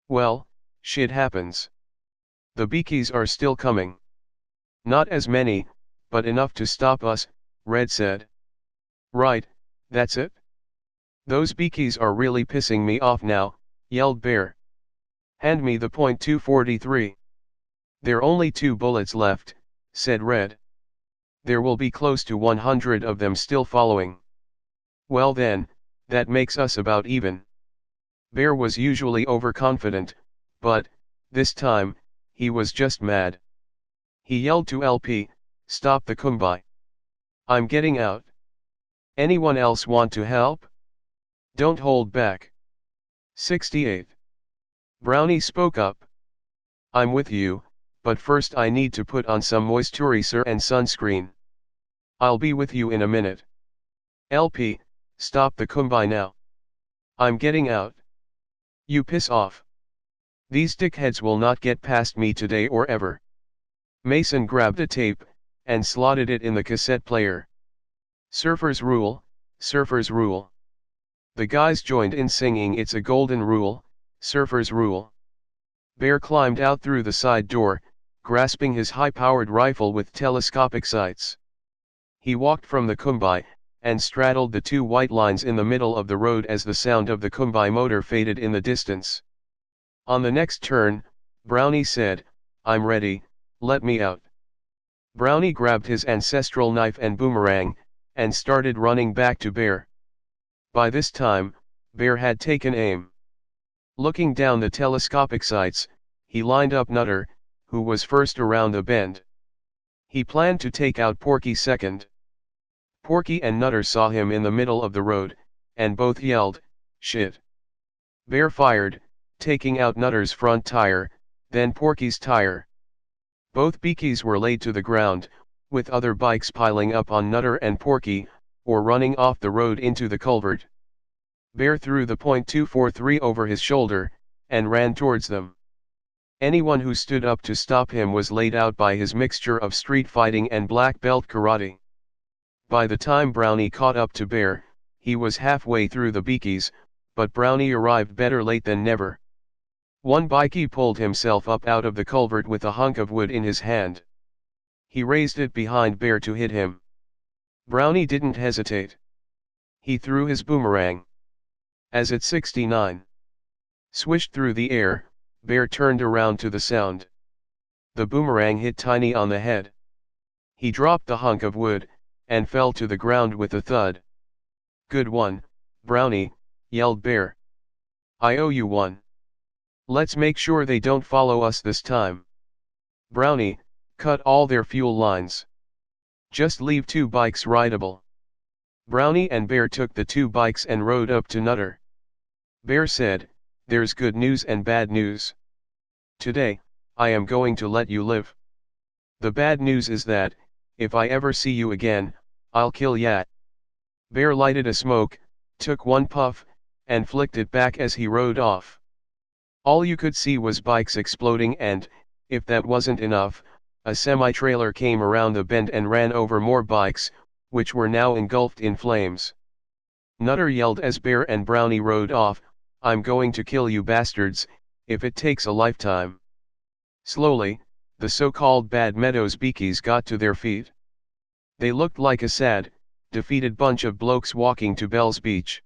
Well, shit happens. The bikies are still coming. Not as many, but enough to stop us, Red said. Right, that's it. Those bikies are really pissing me off now, yelled Bear. Hand me the .243. There only 2 bullets left, said Red. There will be close to 100 of them still following. Well then, that makes us about even. Bear was usually overconfident, but, this time, he was just mad. He yelled to LP, stop the Kumbai. I'm getting out. Anyone else want to help? Don't hold back. 68. Brownie spoke up. I'm with you, but first I need to put on some moisturizer and sunscreen. I'll be with you in a minute. LP, stop the Kumbai now. I'm getting out. You piss off. These dickheads will not get past me today or ever. Mason grabbed a tape, and slotted it in the cassette player. Surfers rule, surfers rule. The guys joined in singing It's a Golden Rule, Surfers Rule. Bear climbed out through the side door, grasping his high-powered rifle with telescopic sights. He walked from the Kumbai, and straddled the 2 white lines in the middle of the road as the sound of the Kumbai motor faded in the distance. On the next turn, Brownie said, "I'm ready, let me out." Brownie grabbed his ancestral knife and boomerang, and started running back to Bear. By this time, Bear had taken aim. Looking down the telescopic sights, he lined up Nutter, who was first around the bend. He planned to take out Porky second. Porky and Nutter saw him in the middle of the road, and both yelled, "Shit!" Bear fired, taking out Nutter's front tire, then Porky's tire. Both bikies were laid to the ground, with other bikes piling up on Nutter and Porky, or running off the road into the culvert. Bear threw the .243 over his shoulder, and ran towards them. Anyone who stood up to stop him was laid out by his mixture of street fighting and black belt karate. By the time Brownie caught up to Bear, he was halfway through the bikies, but Brownie arrived better late than never. One bikie pulled himself up out of the culvert with a hunk of wood in his hand. He raised it behind Bear to hit him. Brownie didn't hesitate. He threw his boomerang. As it 69 swished through the air, Bear turned around to the sound. The boomerang hit Tiny on the head. He dropped the hunk of wood, and fell to the ground with a thud. "Good one, Brownie," yelled Bear. "I owe you one. Let's make sure they don't follow us this time. Brownie, cut all their fuel lines. Just leave 2 bikes rideable." Brownie and Bear took the 2 bikes and rode up to Nutter. Bear said, "There's good news and bad news. Today, I am going to let you live. The bad news is that, if I ever see you again, I'll kill ya." Bear lighted a smoke, took one puff, and flicked it back as he rode off. All you could see was bikes exploding and, if that wasn't enough, a semi-trailer came around the bend and ran over more bikes, which were now engulfed in flames. Nutter yelled as Bear and Brownie rode off, "I'm going to kill you bastards, if it takes a lifetime." Slowly, the so-called Bad Meadows bikies got to their feet. They looked like a sad, defeated bunch of blokes walking to Bell's Beach.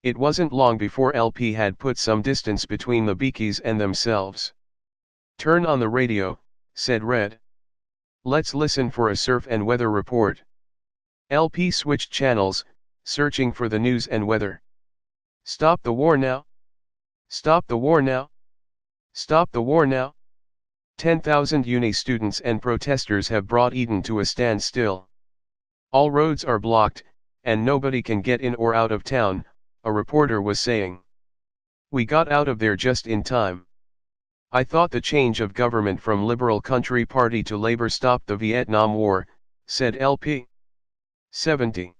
It wasn't long before LP had put some distance between the bikies and themselves. "Turn on the radio," said Red. "Let's listen for a surf and weather report." LP switched channels, searching for the news and weather. "Stop the war now! Stop the war now! Stop the war now! 10,000 uni students and protesters have brought Eden to a standstill. All roads are blocked, and nobody can get in or out of town," a reporter was saying. "We got out of there just in time. I thought the change of government from Liberal Country Party to Labour stopped the Vietnam War," said LP. 70.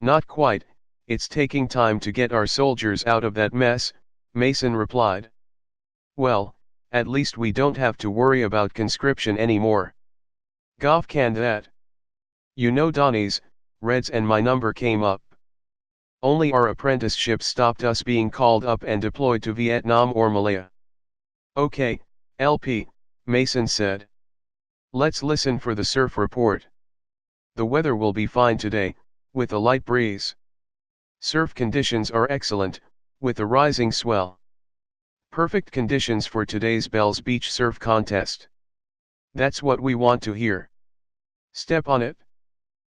"Not quite, it's taking time to get our soldiers out of that mess," Mason replied. "Well, at least we don't have to worry about conscription anymore. Goff can that. You know Donnie's, Reds and my number came up. Only our apprenticeship stopped us being called up and deployed to Vietnam or Malaya." "Okay, LP," Mason said. "Let's listen for the surf report. The weather will be fine today, with a light breeze. Surf conditions are excellent, with a rising swell. Perfect conditions for today's Bell's Beach surf contest. That's what we want to hear. Step on it."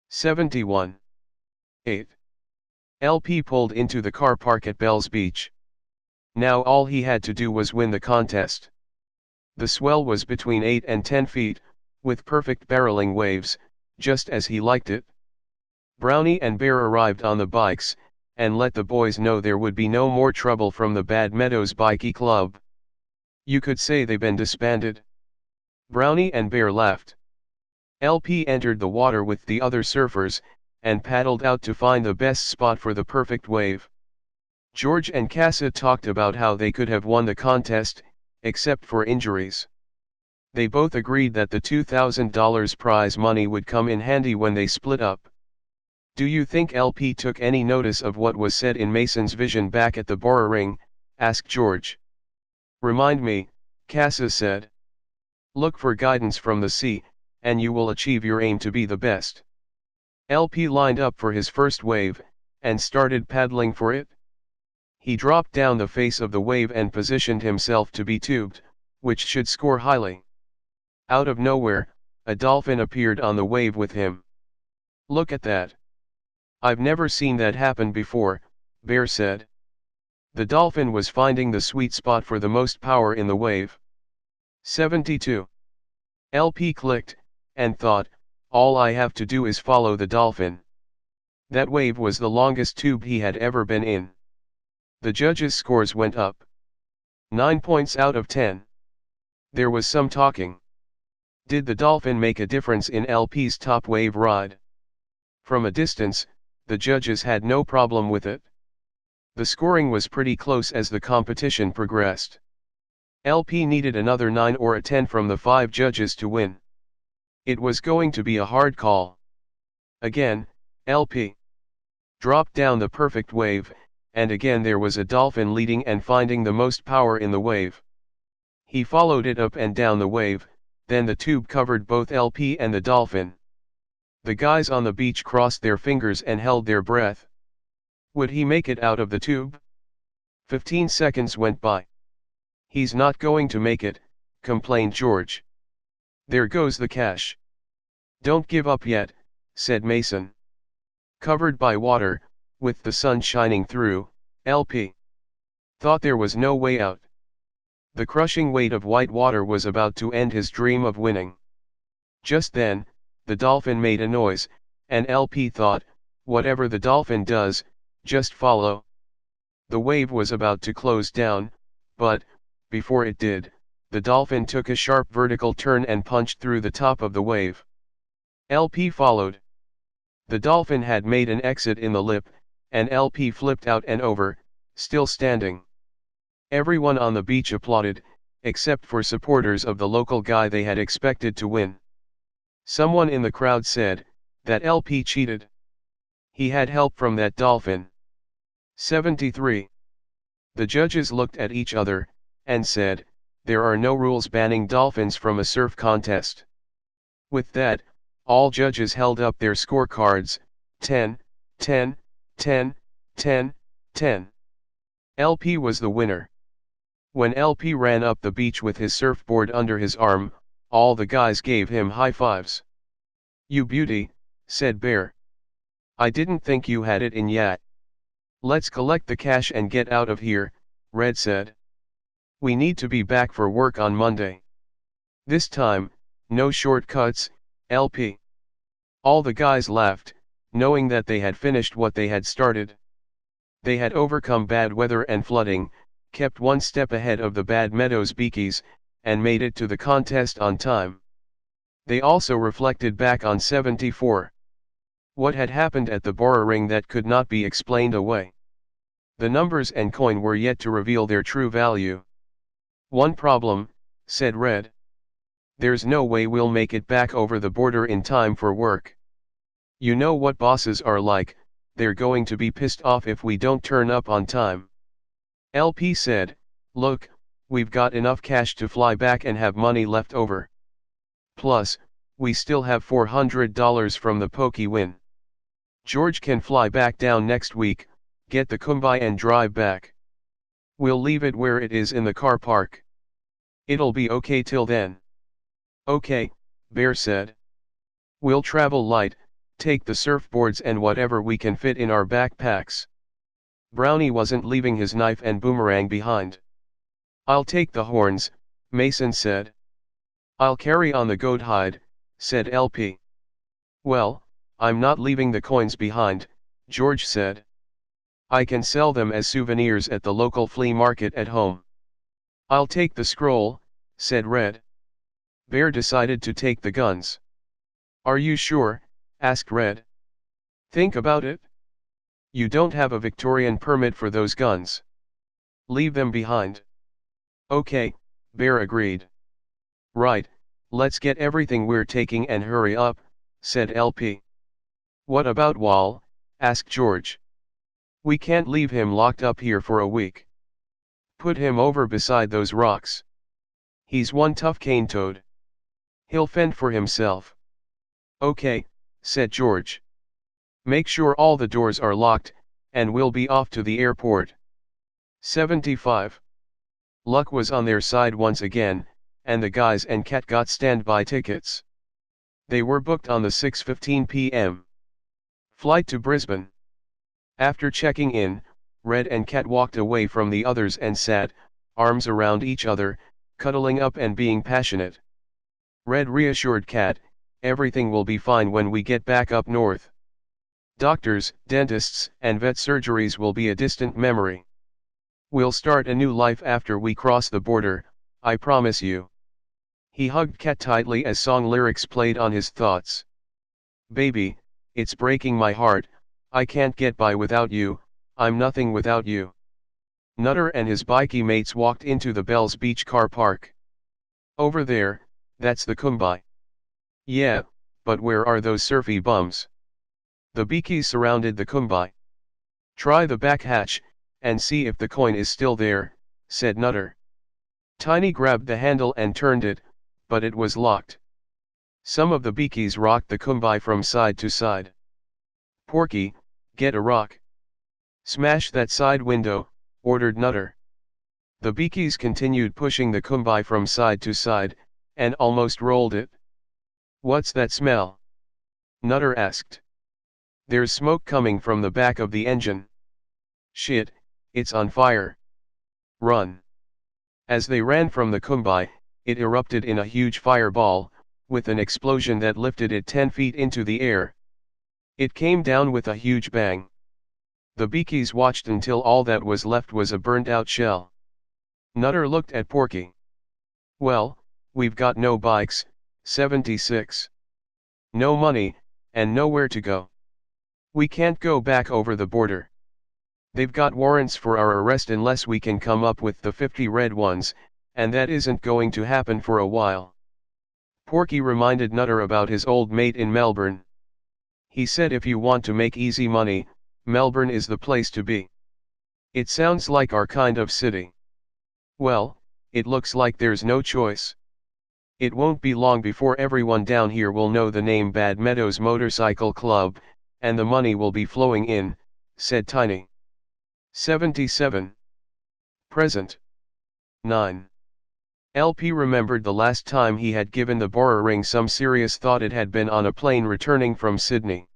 71. 8. LP pulled into the car park at Bell's Beach. Now all he had to do was win the contest. The swell was between 8 and 10 feet, with perfect barreling waves, just as he liked it. Brownie and Bear arrived on the bikes, and let the boys know there would be no more trouble from the Bad Meadows Bikie Club. You could say they've been disbanded. Brownie and Bear laughed. LP entered the water with the other surfers, and paddled out to find the best spot for the perfect wave. George and Casa talked about how they could have won the contest, except for injuries. They both agreed that the $2,000 prize money would come in handy when they split up. "Do you think LP took any notice of what was said in Mason's vision back at the Bora Ring?" asked George. "Remind me," Casa said. "Look for guidance from the sea, and you will achieve your aim to be the best." LP lined up for his first wave, and started paddling for it. He dropped down the face of the wave and positioned himself to be tubed, which should score highly. Out of nowhere, a dolphin appeared on the wave with him. "Look at that. I've never seen that happen before," Bear said. The dolphin was finding the sweet spot for the most power in the wave. 72. LP clicked, and thought, all I have to do is follow the dolphin. That wave was the longest tube he had ever been in. The judges' scores went up. 9 points out of 10. There was some talking. Did the dolphin make a difference in LP's top wave ride? From a distance, the judges had no problem with it. The scoring was pretty close as the competition progressed. LP needed another 9 or a 10 from the 5 judges to win. It was going to be a hard call. Again, LP dropped down the perfect wave, and again there was a dolphin leading and finding the most power in the wave. He followed it up and down the wave, then the tube covered both LP and the dolphin. The guys on the beach crossed their fingers and held their breath. Would he make it out of the tube? 15 seconds went by. "He's not going to make it," complained George. "There goes the cash." "Don't give up yet," said Mason. Covered by water, with the sun shining through, LP thought there was no way out. The crushing weight of white water was about to end his dream of winning. Just then, the dolphin made a noise, and LP thought, whatever the dolphin does, just follow. The wave was about to close down, but, before it did, the dolphin took a sharp vertical turn and punched through the top of the wave. LP followed. The dolphin had made an exit in the lip, and LP flipped out and over, still standing. Everyone on the beach applauded, except for supporters of the local guy they had expected to win. Someone in the crowd said, that LP cheated. He had help from that dolphin. 73. The judges looked at each other, and said, there are no rules banning dolphins from a surf contest. With that, all judges held up their scorecards, 10, 10, 10, 10, 10. LP was the winner. When LP ran up the beach with his surfboard under his arm, all the guys gave him high fives. "You beauty," said Bear. "I didn't think you had it in yet." "Let's collect the cash and get out of here," Red said. "We need to be back for work on Monday. This time, no shortcuts, LP." All the guys laughed, knowing that they had finished what they had started. They had overcome bad weather and flooding, kept one step ahead of the Bad Meadows Bikies, and made it to the contest on time. They also reflected back on 74. What had happened at the Bora Ring that could not be explained away? The numbers and coin were yet to reveal their true value. "One problem," said Red. "There's no way we'll make it back over the border in time for work. You know what bosses are like, they're going to be pissed off if we don't turn up on time." LP said, "Look, we've got enough cash to fly back and have money left over. Plus, we still have $400 from the pokey win. George can fly back down next week, get the Kumbai and drive back. We'll leave it where it is in the car park. It'll be okay till then." "Okay," Bear said. "We'll travel light, take the surfboards and whatever we can fit in our backpacks." Brownie wasn't leaving his knife and boomerang behind. "I'll take the horns," Mason said. "I'll carry on the goat hide," said LP. "Well, I'm not leaving the coins behind," George said. "I can sell them as souvenirs at the local flea market at home." "I'll take the scroll," said Red. Bear decided to take the guns. "Are you sure?" asked Red. "Think about it. You don't have a Victorian permit for those guns. Leave them behind." "Okay," Bear agreed. "Right, let's get everything we're taking and hurry up," said LP. "What about Wall?" asked George. "We can't leave him locked up here for a week. Put him over beside those rocks. He's one tough cane toad. He'll fend for himself." "Okay," said George. "Make sure all the doors are locked, and we'll be off to the airport." 75. Luck was on their side once again, and the guys and Cat got standby tickets. They were booked on the 6:15 p.m. flight to Brisbane. After checking in, Red and Cat walked away from the others and sat, arms around each other, cuddling up and being passionate. Red reassured Cat, "Everything will be fine when we get back up north. Doctors, dentists, and vet surgeries will be a distant memory. We'll start a new life after we cross the border, I promise you." He hugged Cat tightly as song lyrics played on his thoughts. "Baby, it's breaking my heart, I can't get by without you, I'm nothing without you." Nutter and his bikie mates walked into the Bells Beach car park. "Over there, that's the Kumbai." "Yeah, but where are those surfy bums?" The bikies surrounded the Kumbai. "Try the back hatch, and see if the coin is still there," said Nutter. Tiny grabbed the handle and turned it, but it was locked. Some of the bikies rocked the Kumbai from side to side. "Porky, get a rock. Smash that side window," ordered Nutter. The bikies continued pushing the Kumbai from side to side, and almost rolled it. "What's that smell?" Nutter asked. "There's smoke coming from the back of the engine." "Shit, it's on fire. Run." As they ran from the Kumbai, it erupted in a huge fireball, with an explosion that lifted it 10 feet into the air. It came down with a huge bang. The bikies watched until all that was left was a burnt-out shell. Nutter looked at Porky. "Well, we've got no bikes, 76. No money, and nowhere to go. We can't go back over the border. They've got warrants for our arrest unless we can come up with the 50 red ones, and that isn't going to happen for a while." Porky reminded Nutter about his old mate in Melbourne. He said, "If you want to make easy money, Melbourne is the place to be. It sounds like our kind of city." "Well, it looks like there's no choice. It won't be long before everyone down here will know the name Bad Meadows Motorcycle Club, and the money will be flowing in," said Tiny. 77. Present. 9. LP remembered the last time he had given the Bora ring some serious thought. It had been on a plane returning from Sydney.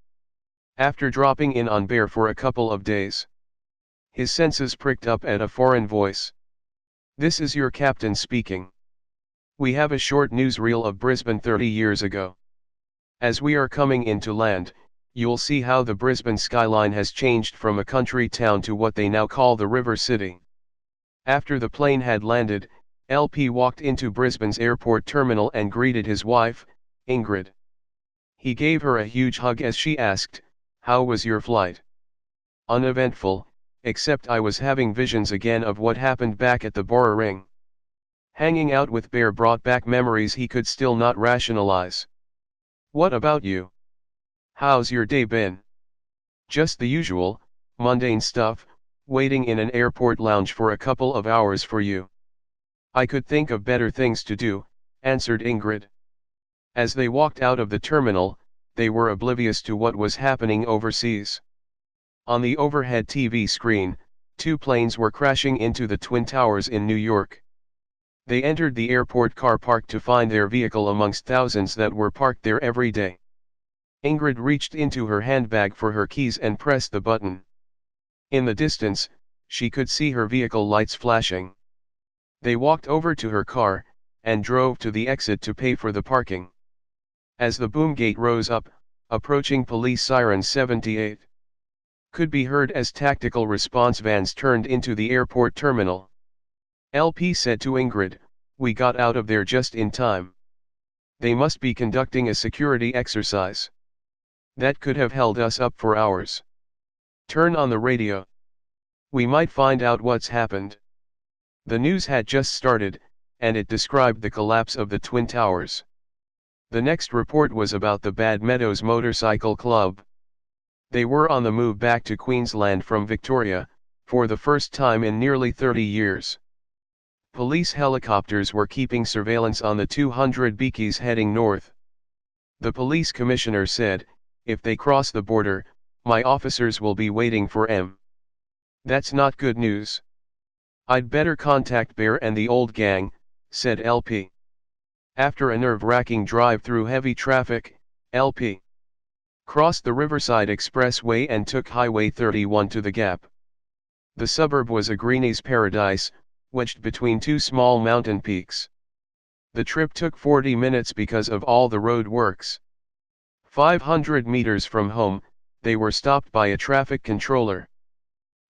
After dropping in on Bear for a couple of days, his senses pricked up at a foreign voice. "This is your captain speaking. We have a short newsreel of Brisbane 30 years ago. As we are coming into land, you'll see how the Brisbane skyline has changed from a country town to what they now call the River City." After the plane had landed, LP walked into Brisbane's airport terminal and greeted his wife, Ingrid. He gave her a huge hug as she asked, "How was your flight?" "Uneventful, except I was having visions again of what happened back at the Bora ring. Hanging out with Bear brought back memories he could still not rationalize." "What about you? How's your day been?" "Just the usual, mundane stuff, waiting in an airport lounge for a couple of hours for you." "I could think of better things to do," answered Ingrid. As they walked out of the terminal, they were oblivious to what was happening overseas. On the overhead TV screen, 2 planes were crashing into the Twin Towers in New York. They entered the airport car park to find their vehicle amongst thousands that were parked there every day. Ingrid reached into her handbag for her keys and pressed the button. In the distance, she could see her vehicle lights flashing. They walked over to her car, and drove to the exit to pay for the parking. As the boom gate rose up, approaching police sirens 78 could be heard as tactical response vans turned into the airport terminal. LP said to Ingrid, "We got out of there just in time. They must be conducting a security exercise. That could have held us up for hours. Turn on the radio. We might find out what's happened." The news had just started, and it described the collapse of the Twin Towers. The next report was about the Bad Meadows Motorcycle Club. They were on the move back to Queensland from Victoria, for the first time in nearly 30 years. Police helicopters were keeping surveillance on the 200 bikies heading north. The police commissioner said, "If they cross the border, my officers will be waiting for 'em. That's not good news. I'd better contact Bear and the old gang, said LP. After a nerve-wracking drive through heavy traffic, LP crossed the Riverside Expressway and took Highway 31 to the Gap. The suburb was a greenie's paradise, wedged between two small mountain peaks. The trip took 40 minutes because of all the road works. 500 meters from home, they were stopped by a traffic controller.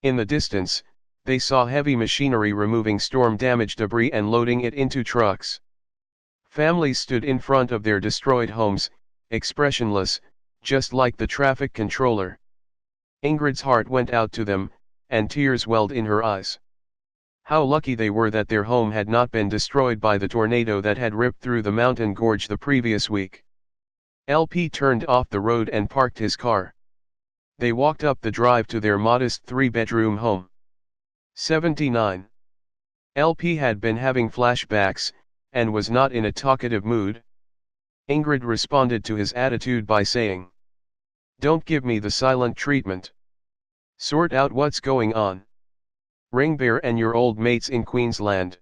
In the distance, they saw heavy machinery removing storm-damaged debris and loading it into trucks. Families stood in front of their destroyed homes, expressionless, just like the traffic controller. Ingrid's heart went out to them, and tears welled in her eyes. How lucky they were that their home had not been destroyed by the tornado that had ripped through the mountain gorge the previous week. LP turned off the road and parked his car. They walked up the drive to their modest three-bedroom home. 79. LP had been having flashbacks, and was not in a talkative mood. Ingrid responded to his attitude by saying, "Don't give me the silent treatment. Sort out what's going on. Ring Bear and your old mates in Queensland.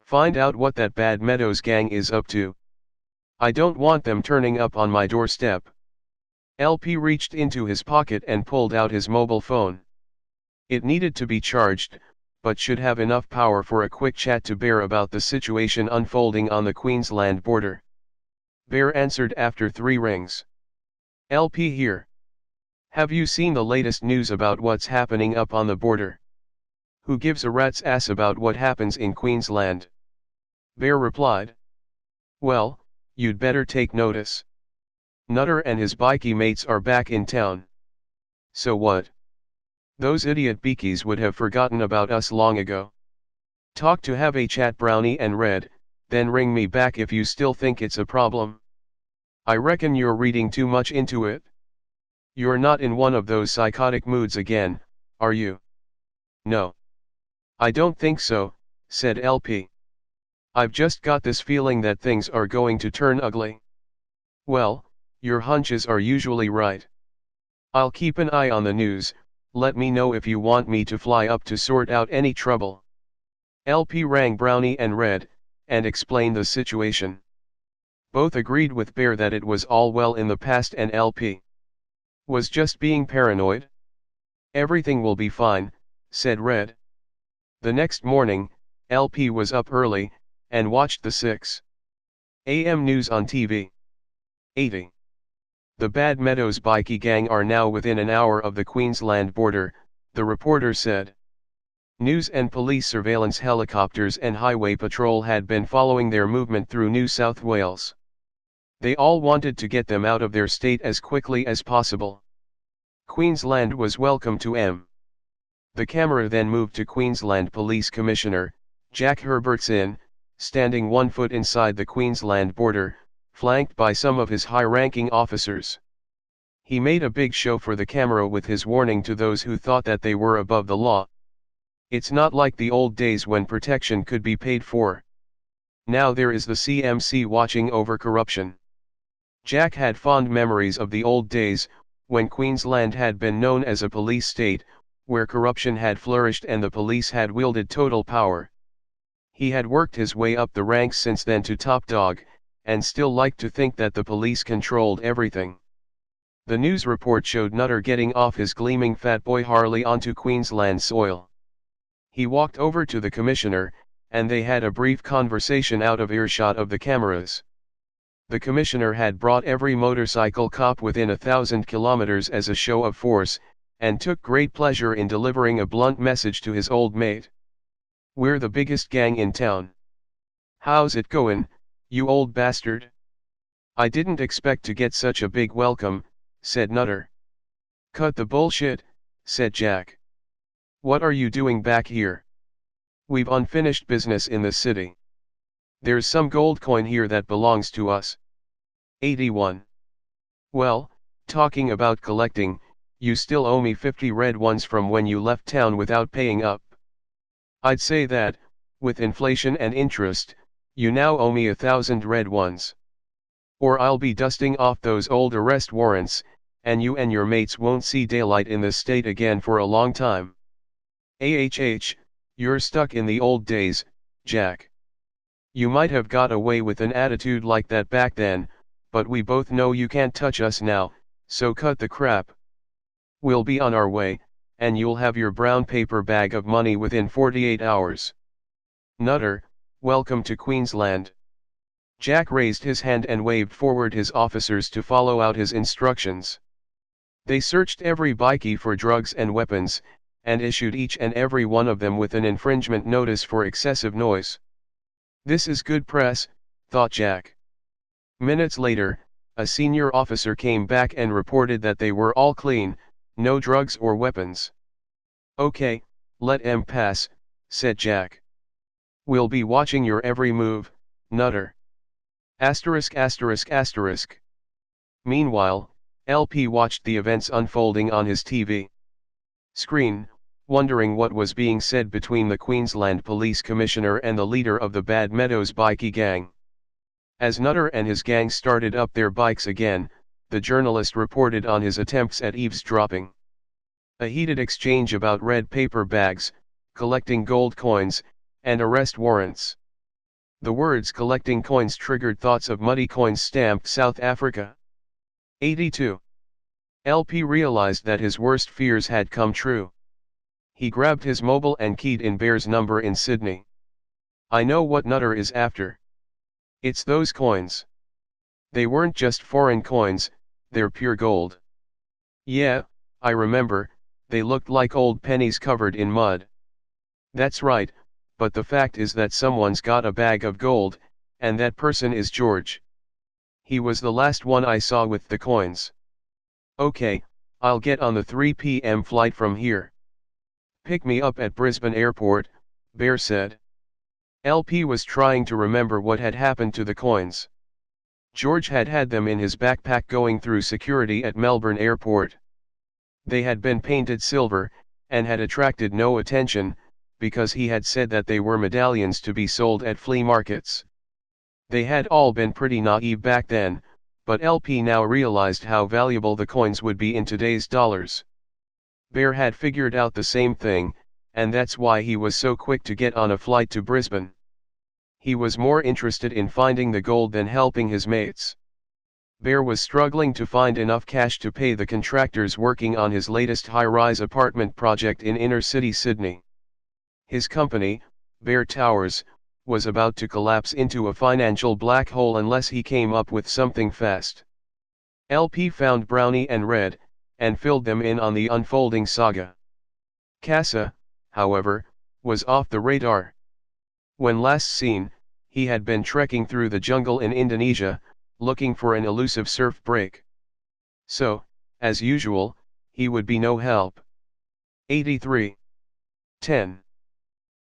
Find out what that Bad Meadows gang is up to. I don't want them turning up on my doorstep." LP reached into his pocket and pulled out his mobile phone. It needed to be charged, but should have enough power for a quick chat to Bear about the situation unfolding on the Queensland border. Bear answered after 3 rings. "LP here. Have you seen the latest news about what's happening up on the border? Who gives a rat's ass about what happens in Queensland?" Bear replied. "Well, you'd better take notice. Nutter and his bikie mates are back in town." "So what? Those idiot bikies would have forgotten about us long ago. Talk to have a chat Brownie and Red, then ring me back if you still think it's a problem. I reckon you're reading too much into it. You're not in one of those psychotic moods again, are you?" "No. I don't think so," said LP. "I've just got this feeling that things are going to turn ugly." "Well, your hunches are usually right. I'll keep an eye on the news. Let me know if you want me to fly up to sort out any trouble." LP rang Brownie and Red, and explained the situation. Both agreed with Bear that it was all well in the past and LP was just being paranoid. "Everything will be fine," said Red. The next morning, LP was up early, and watched the 6 a.m. news on TV. 80. The Bad Meadows bikie gang are now within an hour of the Queensland border, the reporter said. News and police surveillance helicopters and highway patrol had been following their movement through New South Wales. They all wanted to get them out of their state as quickly as possible. Queensland was welcome to M. The camera then moved to Queensland Police Commissioner, Jack Herbertson, standing 1 foot inside the Queensland border, flanked by some of his high-ranking officers. He made a big show for the camera with his warning to those who thought that they were above the law. "It's not like the old days when protection could be paid for. Now there is the CMC watching over corruption." Jack had fond memories of the old days, when Queensland had been known as a police state, where corruption had flourished and the police had wielded total power. He had worked his way up the ranks since then to top dog, and still liked to think that the police controlled everything. The news report showed Nutter getting off his gleaming fat boy Harley onto Queensland soil. He walked over to the commissioner, and they had a brief conversation out of earshot of the cameras. The commissioner had brought every motorcycle cop within 1,000 kilometers as a show of force, and took great pleasure in delivering a blunt message to his old mate. "We're the biggest gang in town. How's it goin', you old bastard?" "I didn't expect to get such a big welcome," said Nutter. "Cut the bullshit," said Jack. "What are you doing back here? We've unfinished business in the city. There's some gold coin here that belongs to us." 81. "Well, talking about collecting, you still owe me 50 red ones from when you left town without paying up. I'd say that, with inflation and interest, you now owe me 1,000 red ones. Or I'll be dusting off those old arrest warrants, and you and your mates won't see daylight in this state again for a long time." You're stuck in the old days, Jack. You might have got away with an attitude like that back then, but we both know you can't touch us now, so cut the crap. We'll be on our way, and you'll have your brown paper bag of money within 48 hours. Nutter, welcome to Queensland. Jack raised his hand and waved forward his officers to follow out his instructions. They searched every bikie for drugs and weapons, and issued each and every one of them with an infringement notice for excessive noise. This is good press, thought Jack. Minutes later, a senior officer came back and reported that they were all clean, no drugs or weapons. Okay, let 'em pass, said Jack. We'll be watching your every move, Nutter. ******. Meanwhile, LP watched the events unfolding on his TV screen, wondering what was being said between the Queensland Police Commissioner and the leader of the Bad Meadows bikie gang. As Nutter and his gang started up their bikes again, the journalist reported on his attempts at eavesdropping. A heated exchange about red paper bags, collecting gold coins, and arrest warrants. The words collecting coins triggered thoughts of muddy coins stamped South Africa. 82. LP realized that his worst fears had come true. He grabbed his mobile and keyed in Bear's number in Sydney. I know what Nutter is after. It's those coins. They weren't just foreign coins, they're pure gold. Yeah, I remember, they looked like old pennies covered in mud. That's right, but the fact is that someone's got a bag of gold, and that person is George. He was the last one I saw with the coins. Okay, I'll get on the 3 p.m. flight from here. Pick me up at Brisbane Airport, Bear said. LP was trying to remember what had happened to the coins. George had had them in his backpack going through security at Melbourne Airport. They had been painted silver, and had attracted no attention, because he had said that they were medallions to be sold at flea markets. They had all been pretty naive back then, but LP now realized how valuable the coins would be in today's dollars. Bear had figured out the same thing, and that's why he was so quick to get on a flight to Brisbane. He was more interested in finding the gold than helping his mates. Bear was struggling to find enough cash to pay the contractors working on his latest high-rise apartment project in inner-city Sydney. His company, Bear Towers, was about to collapse into a financial black hole unless he came up with something fast. LP found Brownie and Red, and filled them in on the unfolding saga. Casa, however, was off the radar. When last seen, he had been trekking through the jungle in Indonesia, looking for an elusive surf break. So, as usual, he would be no help. 83. 10.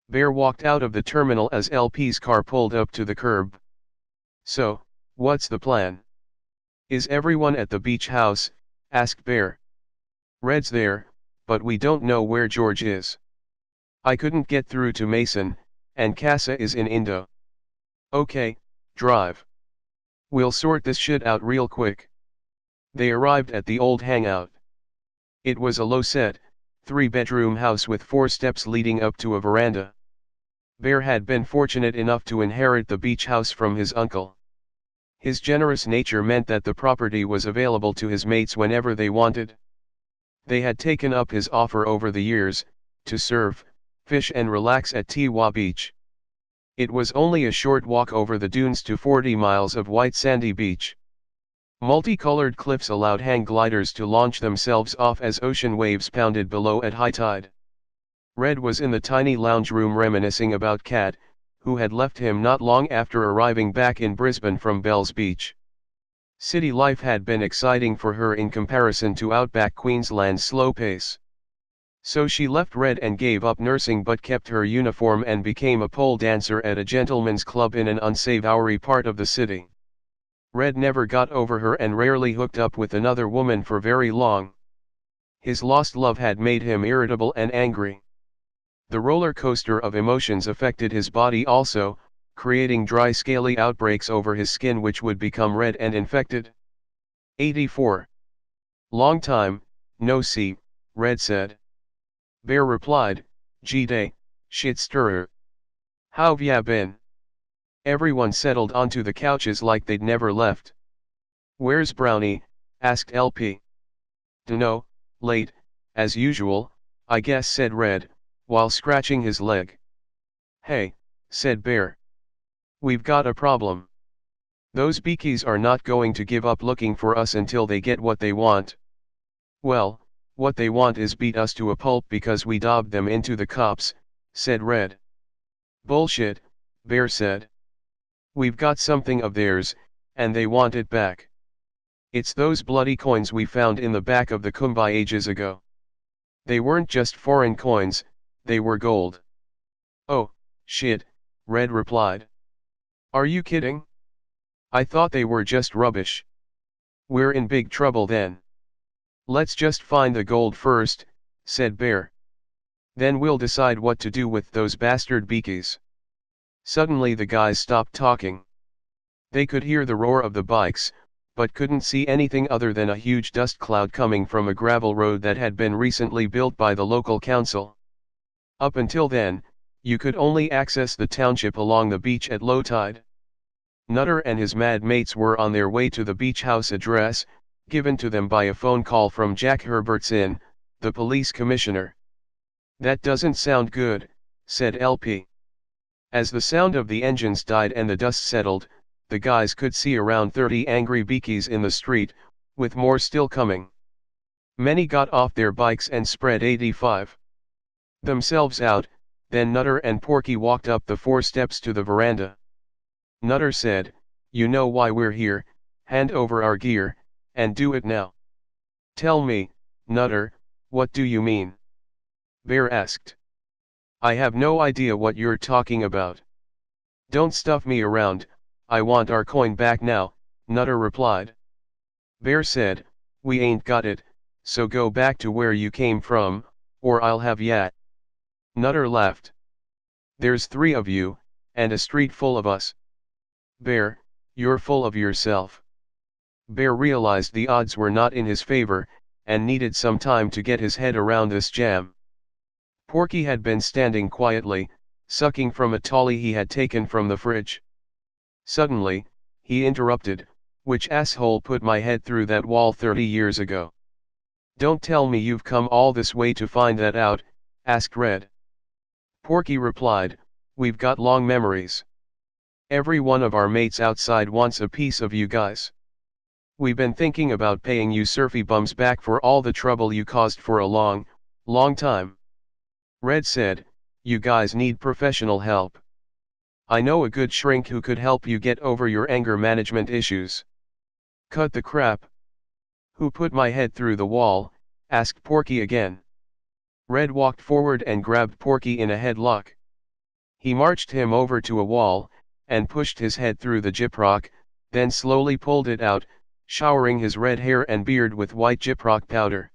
Bear walked out of the terminal as LP's car pulled up to the curb. So, what's the plan? Is everyone at the beach house? Asked Bear. Red's there, but we don't know where George is. I couldn't get through to Mason, and Casa is in Indo. Okay, drive. We'll sort this shit out real quick. They arrived at the old hangout. It was a low-set, 3-bedroom house with 4 steps leading up to a veranda. Bear had been fortunate enough to inherit the beach house from his uncle. His generous nature meant that the property was available to his mates whenever they wanted. They had taken up his offer over the years, to surf, fish and relax at Tiwa Beach. It was only a short walk over the dunes to 40 miles of white sandy beach. Multicolored cliffs allowed hang gliders to launch themselves off as ocean waves pounded below at high tide. Red was in the tiny lounge room reminiscing about Kat, who had left him not long after arriving back in Brisbane from Bells Beach. City life had been exciting for her in comparison to outback Queensland's slow pace. So she left Red and gave up nursing but kept her uniform and became a pole dancer at a gentleman's club in an unsavory part of the city. Red never got over her and rarely hooked up with another woman for very long. His lost love had made him irritable and angry. The roller coaster of emotions affected his body also, creating dry scaly outbreaks over his skin which would become red and infected. 84. Long time, no see, Red said. Bear replied, G'day, Shit stirrer. How've ya been? Everyone settled onto the couches like they'd never left. Where's Brownie? Asked LP. Dunno, late, as usual, I guess, said Red, while scratching his leg. Hey, said Bear. We've got a problem. Those bikies are not going to give up looking for us until they get what they want. Well, what they want is beat us to a pulp because we dobbed them into the cops, said Red. Bullshit, Bear said. We've got something of theirs, and they want it back. It's those bloody coins we found in the back of the Kumbai ages ago. They weren't just foreign coins, they were gold. Oh, shit, Red replied. Are you kidding? I thought they were just rubbish. We're in big trouble then. Let's just find the gold first, said Bear. Then we'll decide what to do with those bastard bikies. Suddenly the guys stopped talking. They could hear the roar of the bikes, but couldn't see anything other than a huge dust cloud coming from a gravel road that had been recently built by the local council. Up until then, you could only access the township along the beach at low tide. Nutter and his mad mates were on their way to the beach house address, given to them by a phone call from Jack Herbertson, the police commissioner. That doesn't sound good, said LP. As the sound of the engines died and the dust settled, the guys could see around 30 angry bikies in the street, with more still coming. Many got off their bikes and spread 85 themselves out, then Nutter and Porky walked up the 4 steps to the veranda. Nutter said, "You know why we're here, hand over our gear, and do it now." "Tell me, Nutter, what do you mean?" Bear asked. "I have no idea what you're talking about." "Don't stuff me around, I want our coin back now," Nutter replied. Bear said, "We ain't got it, so go back to where you came from, or I'll have ya." Nutter laughed. "There's 3 of you, and a street full of us." "Bear, you're full of yourself." Bear realized the odds were not in his favor, and needed some time to get his head around this jam. Porky had been standing quietly, sucking from a tolly he had taken from the fridge. Suddenly, he interrupted, "Which asshole put my head through that wall 30 years ago?" "Don't tell me you've come all this way to find that out," asked Red. Porky replied, "We've got long memories. Every one of our mates outside wants a piece of you guys. We've been thinking about paying you surfy bums back for all the trouble you caused for a long, long time." Red said, "You guys need professional help. I know a good shrink who could help you get over your anger management issues." "Cut the crap. Who put my head through the wall?" asked Porky again. Red walked forward and grabbed Porky in a headlock. He marched him over to a wall, and pushed his head through the gyprock, then slowly pulled it out, showering his red hair and beard with white gyprock powder.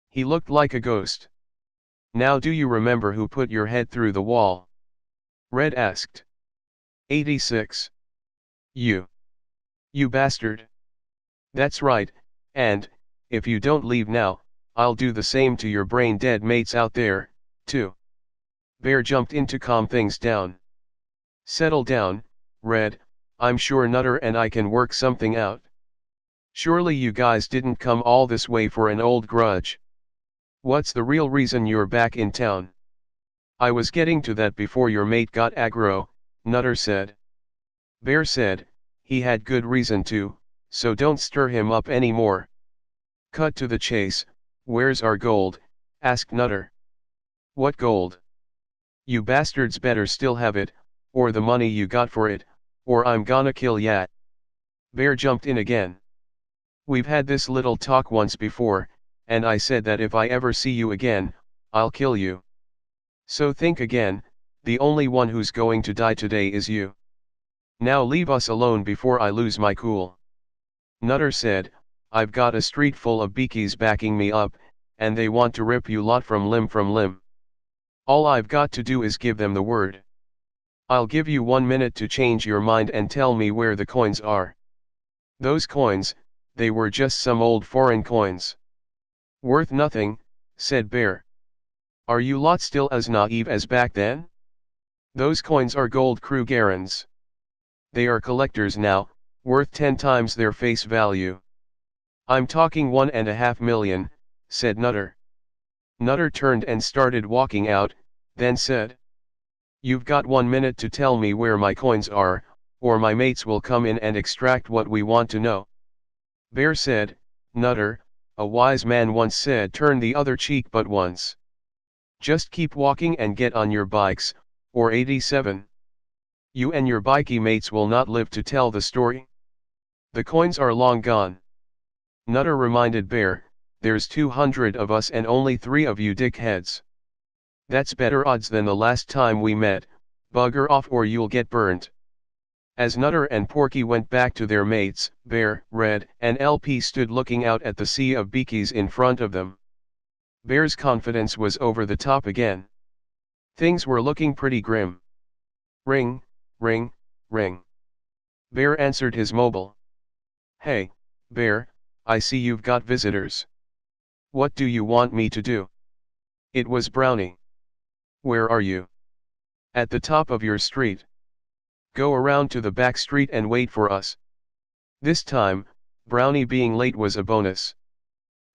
He looked like a ghost. "Now do you remember who put your head through the wall?" Red asked. 86. You. You bastard. That's right, and, if you don't leave now, I'll do the same to your brain dead mates out there, too. Bear jumped in to calm things down. "Settle down, Red, I'm sure Nutter and I can work something out. Surely you guys didn't come all this way for an old grudge. What's the real reason you're back in town?" "I was getting to that before your mate got aggro," Nutter said. Bear said, "He had good reason to, so don't stir him up anymore." Cut to the chase, "Where's our gold?" asked Nutter. "What gold? You bastards better still have it, or the money you got for it, or I'm gonna kill ya." Bear jumped in again. "We've had this little talk once before, and I said that if I ever see you again, I'll kill you. So think again, the only one who's going to die today is you. Now leave us alone before I lose my cool." Nutter said, "I've got a street full of bikies backing me up, and they want to rip you lot from limb. All I've got to do is give them the word. I'll give you 1 minute to change your mind and tell me where the coins are." "Those coins, they were just some old foreign coins. Worth nothing," said Bear. Are you lot still as naive as back then? Those coins are gold Krugerrands. They are collectors now, worth 10 times their face value. I'm talking 1.5 million, said Nutter. Nutter turned and started walking out, then said, "You've got 1 minute to tell me where my coins are, or my mates will come in and extract what we want to know." Bear said, "Nutter, a wise man once said, turn the other cheek but once. Just keep walking and get on your bikes, or 87. You and your bikie mates will not live to tell the story. The coins are long gone." Nutter reminded Bear, "There's 200 of us and only 3 of you dickheads. That's better odds than the last time we met, bugger off or you'll get burnt." As Nutter and Porky went back to their mates, Bear, Red, and LP stood looking out at the sea of bikies in front of them. Bear's confidence was over the top again. Things were looking pretty grim. Ring, ring, ring. Bear answered his mobile. "Hey, Bear, I see you've got visitors. What do you want me to do?" It was Brownie. "Where are you?" "At the top of your street. Go around to the back street and wait for us." This time, Brownie being late was a bonus.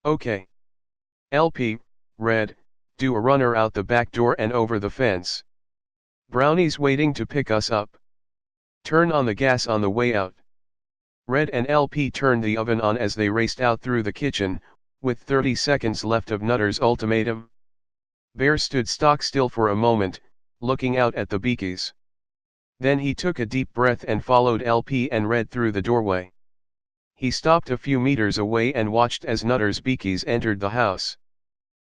"Okay. LP, Red, do a runner out the back door and over the fence. Brownie's waiting to pick us up. Turn on the gas on the way out." Red and LP turned the oven on as they raced out through the kitchen, with 30 seconds left of Nutter's ultimatum. Bear stood stock still for a moment, looking out at the bikies. Then he took a deep breath and followed LP and Red through the doorway. He stopped a few meters away and watched as Nutter's bikies entered the house.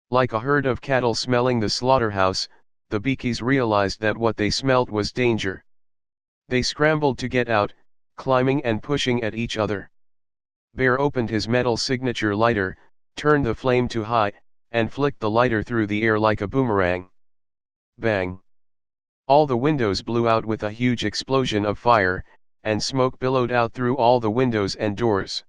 Like a herd of cattle smelling the slaughterhouse, the bikies realized that what they smelt was danger. They scrambled to get out, climbing and pushing at each other. Bear opened his metal signature lighter, turned the flame to high, and flicked the lighter through the air like a boomerang. Bang! All the windows blew out with a huge explosion of fire, and smoke billowed out through all the windows and doors.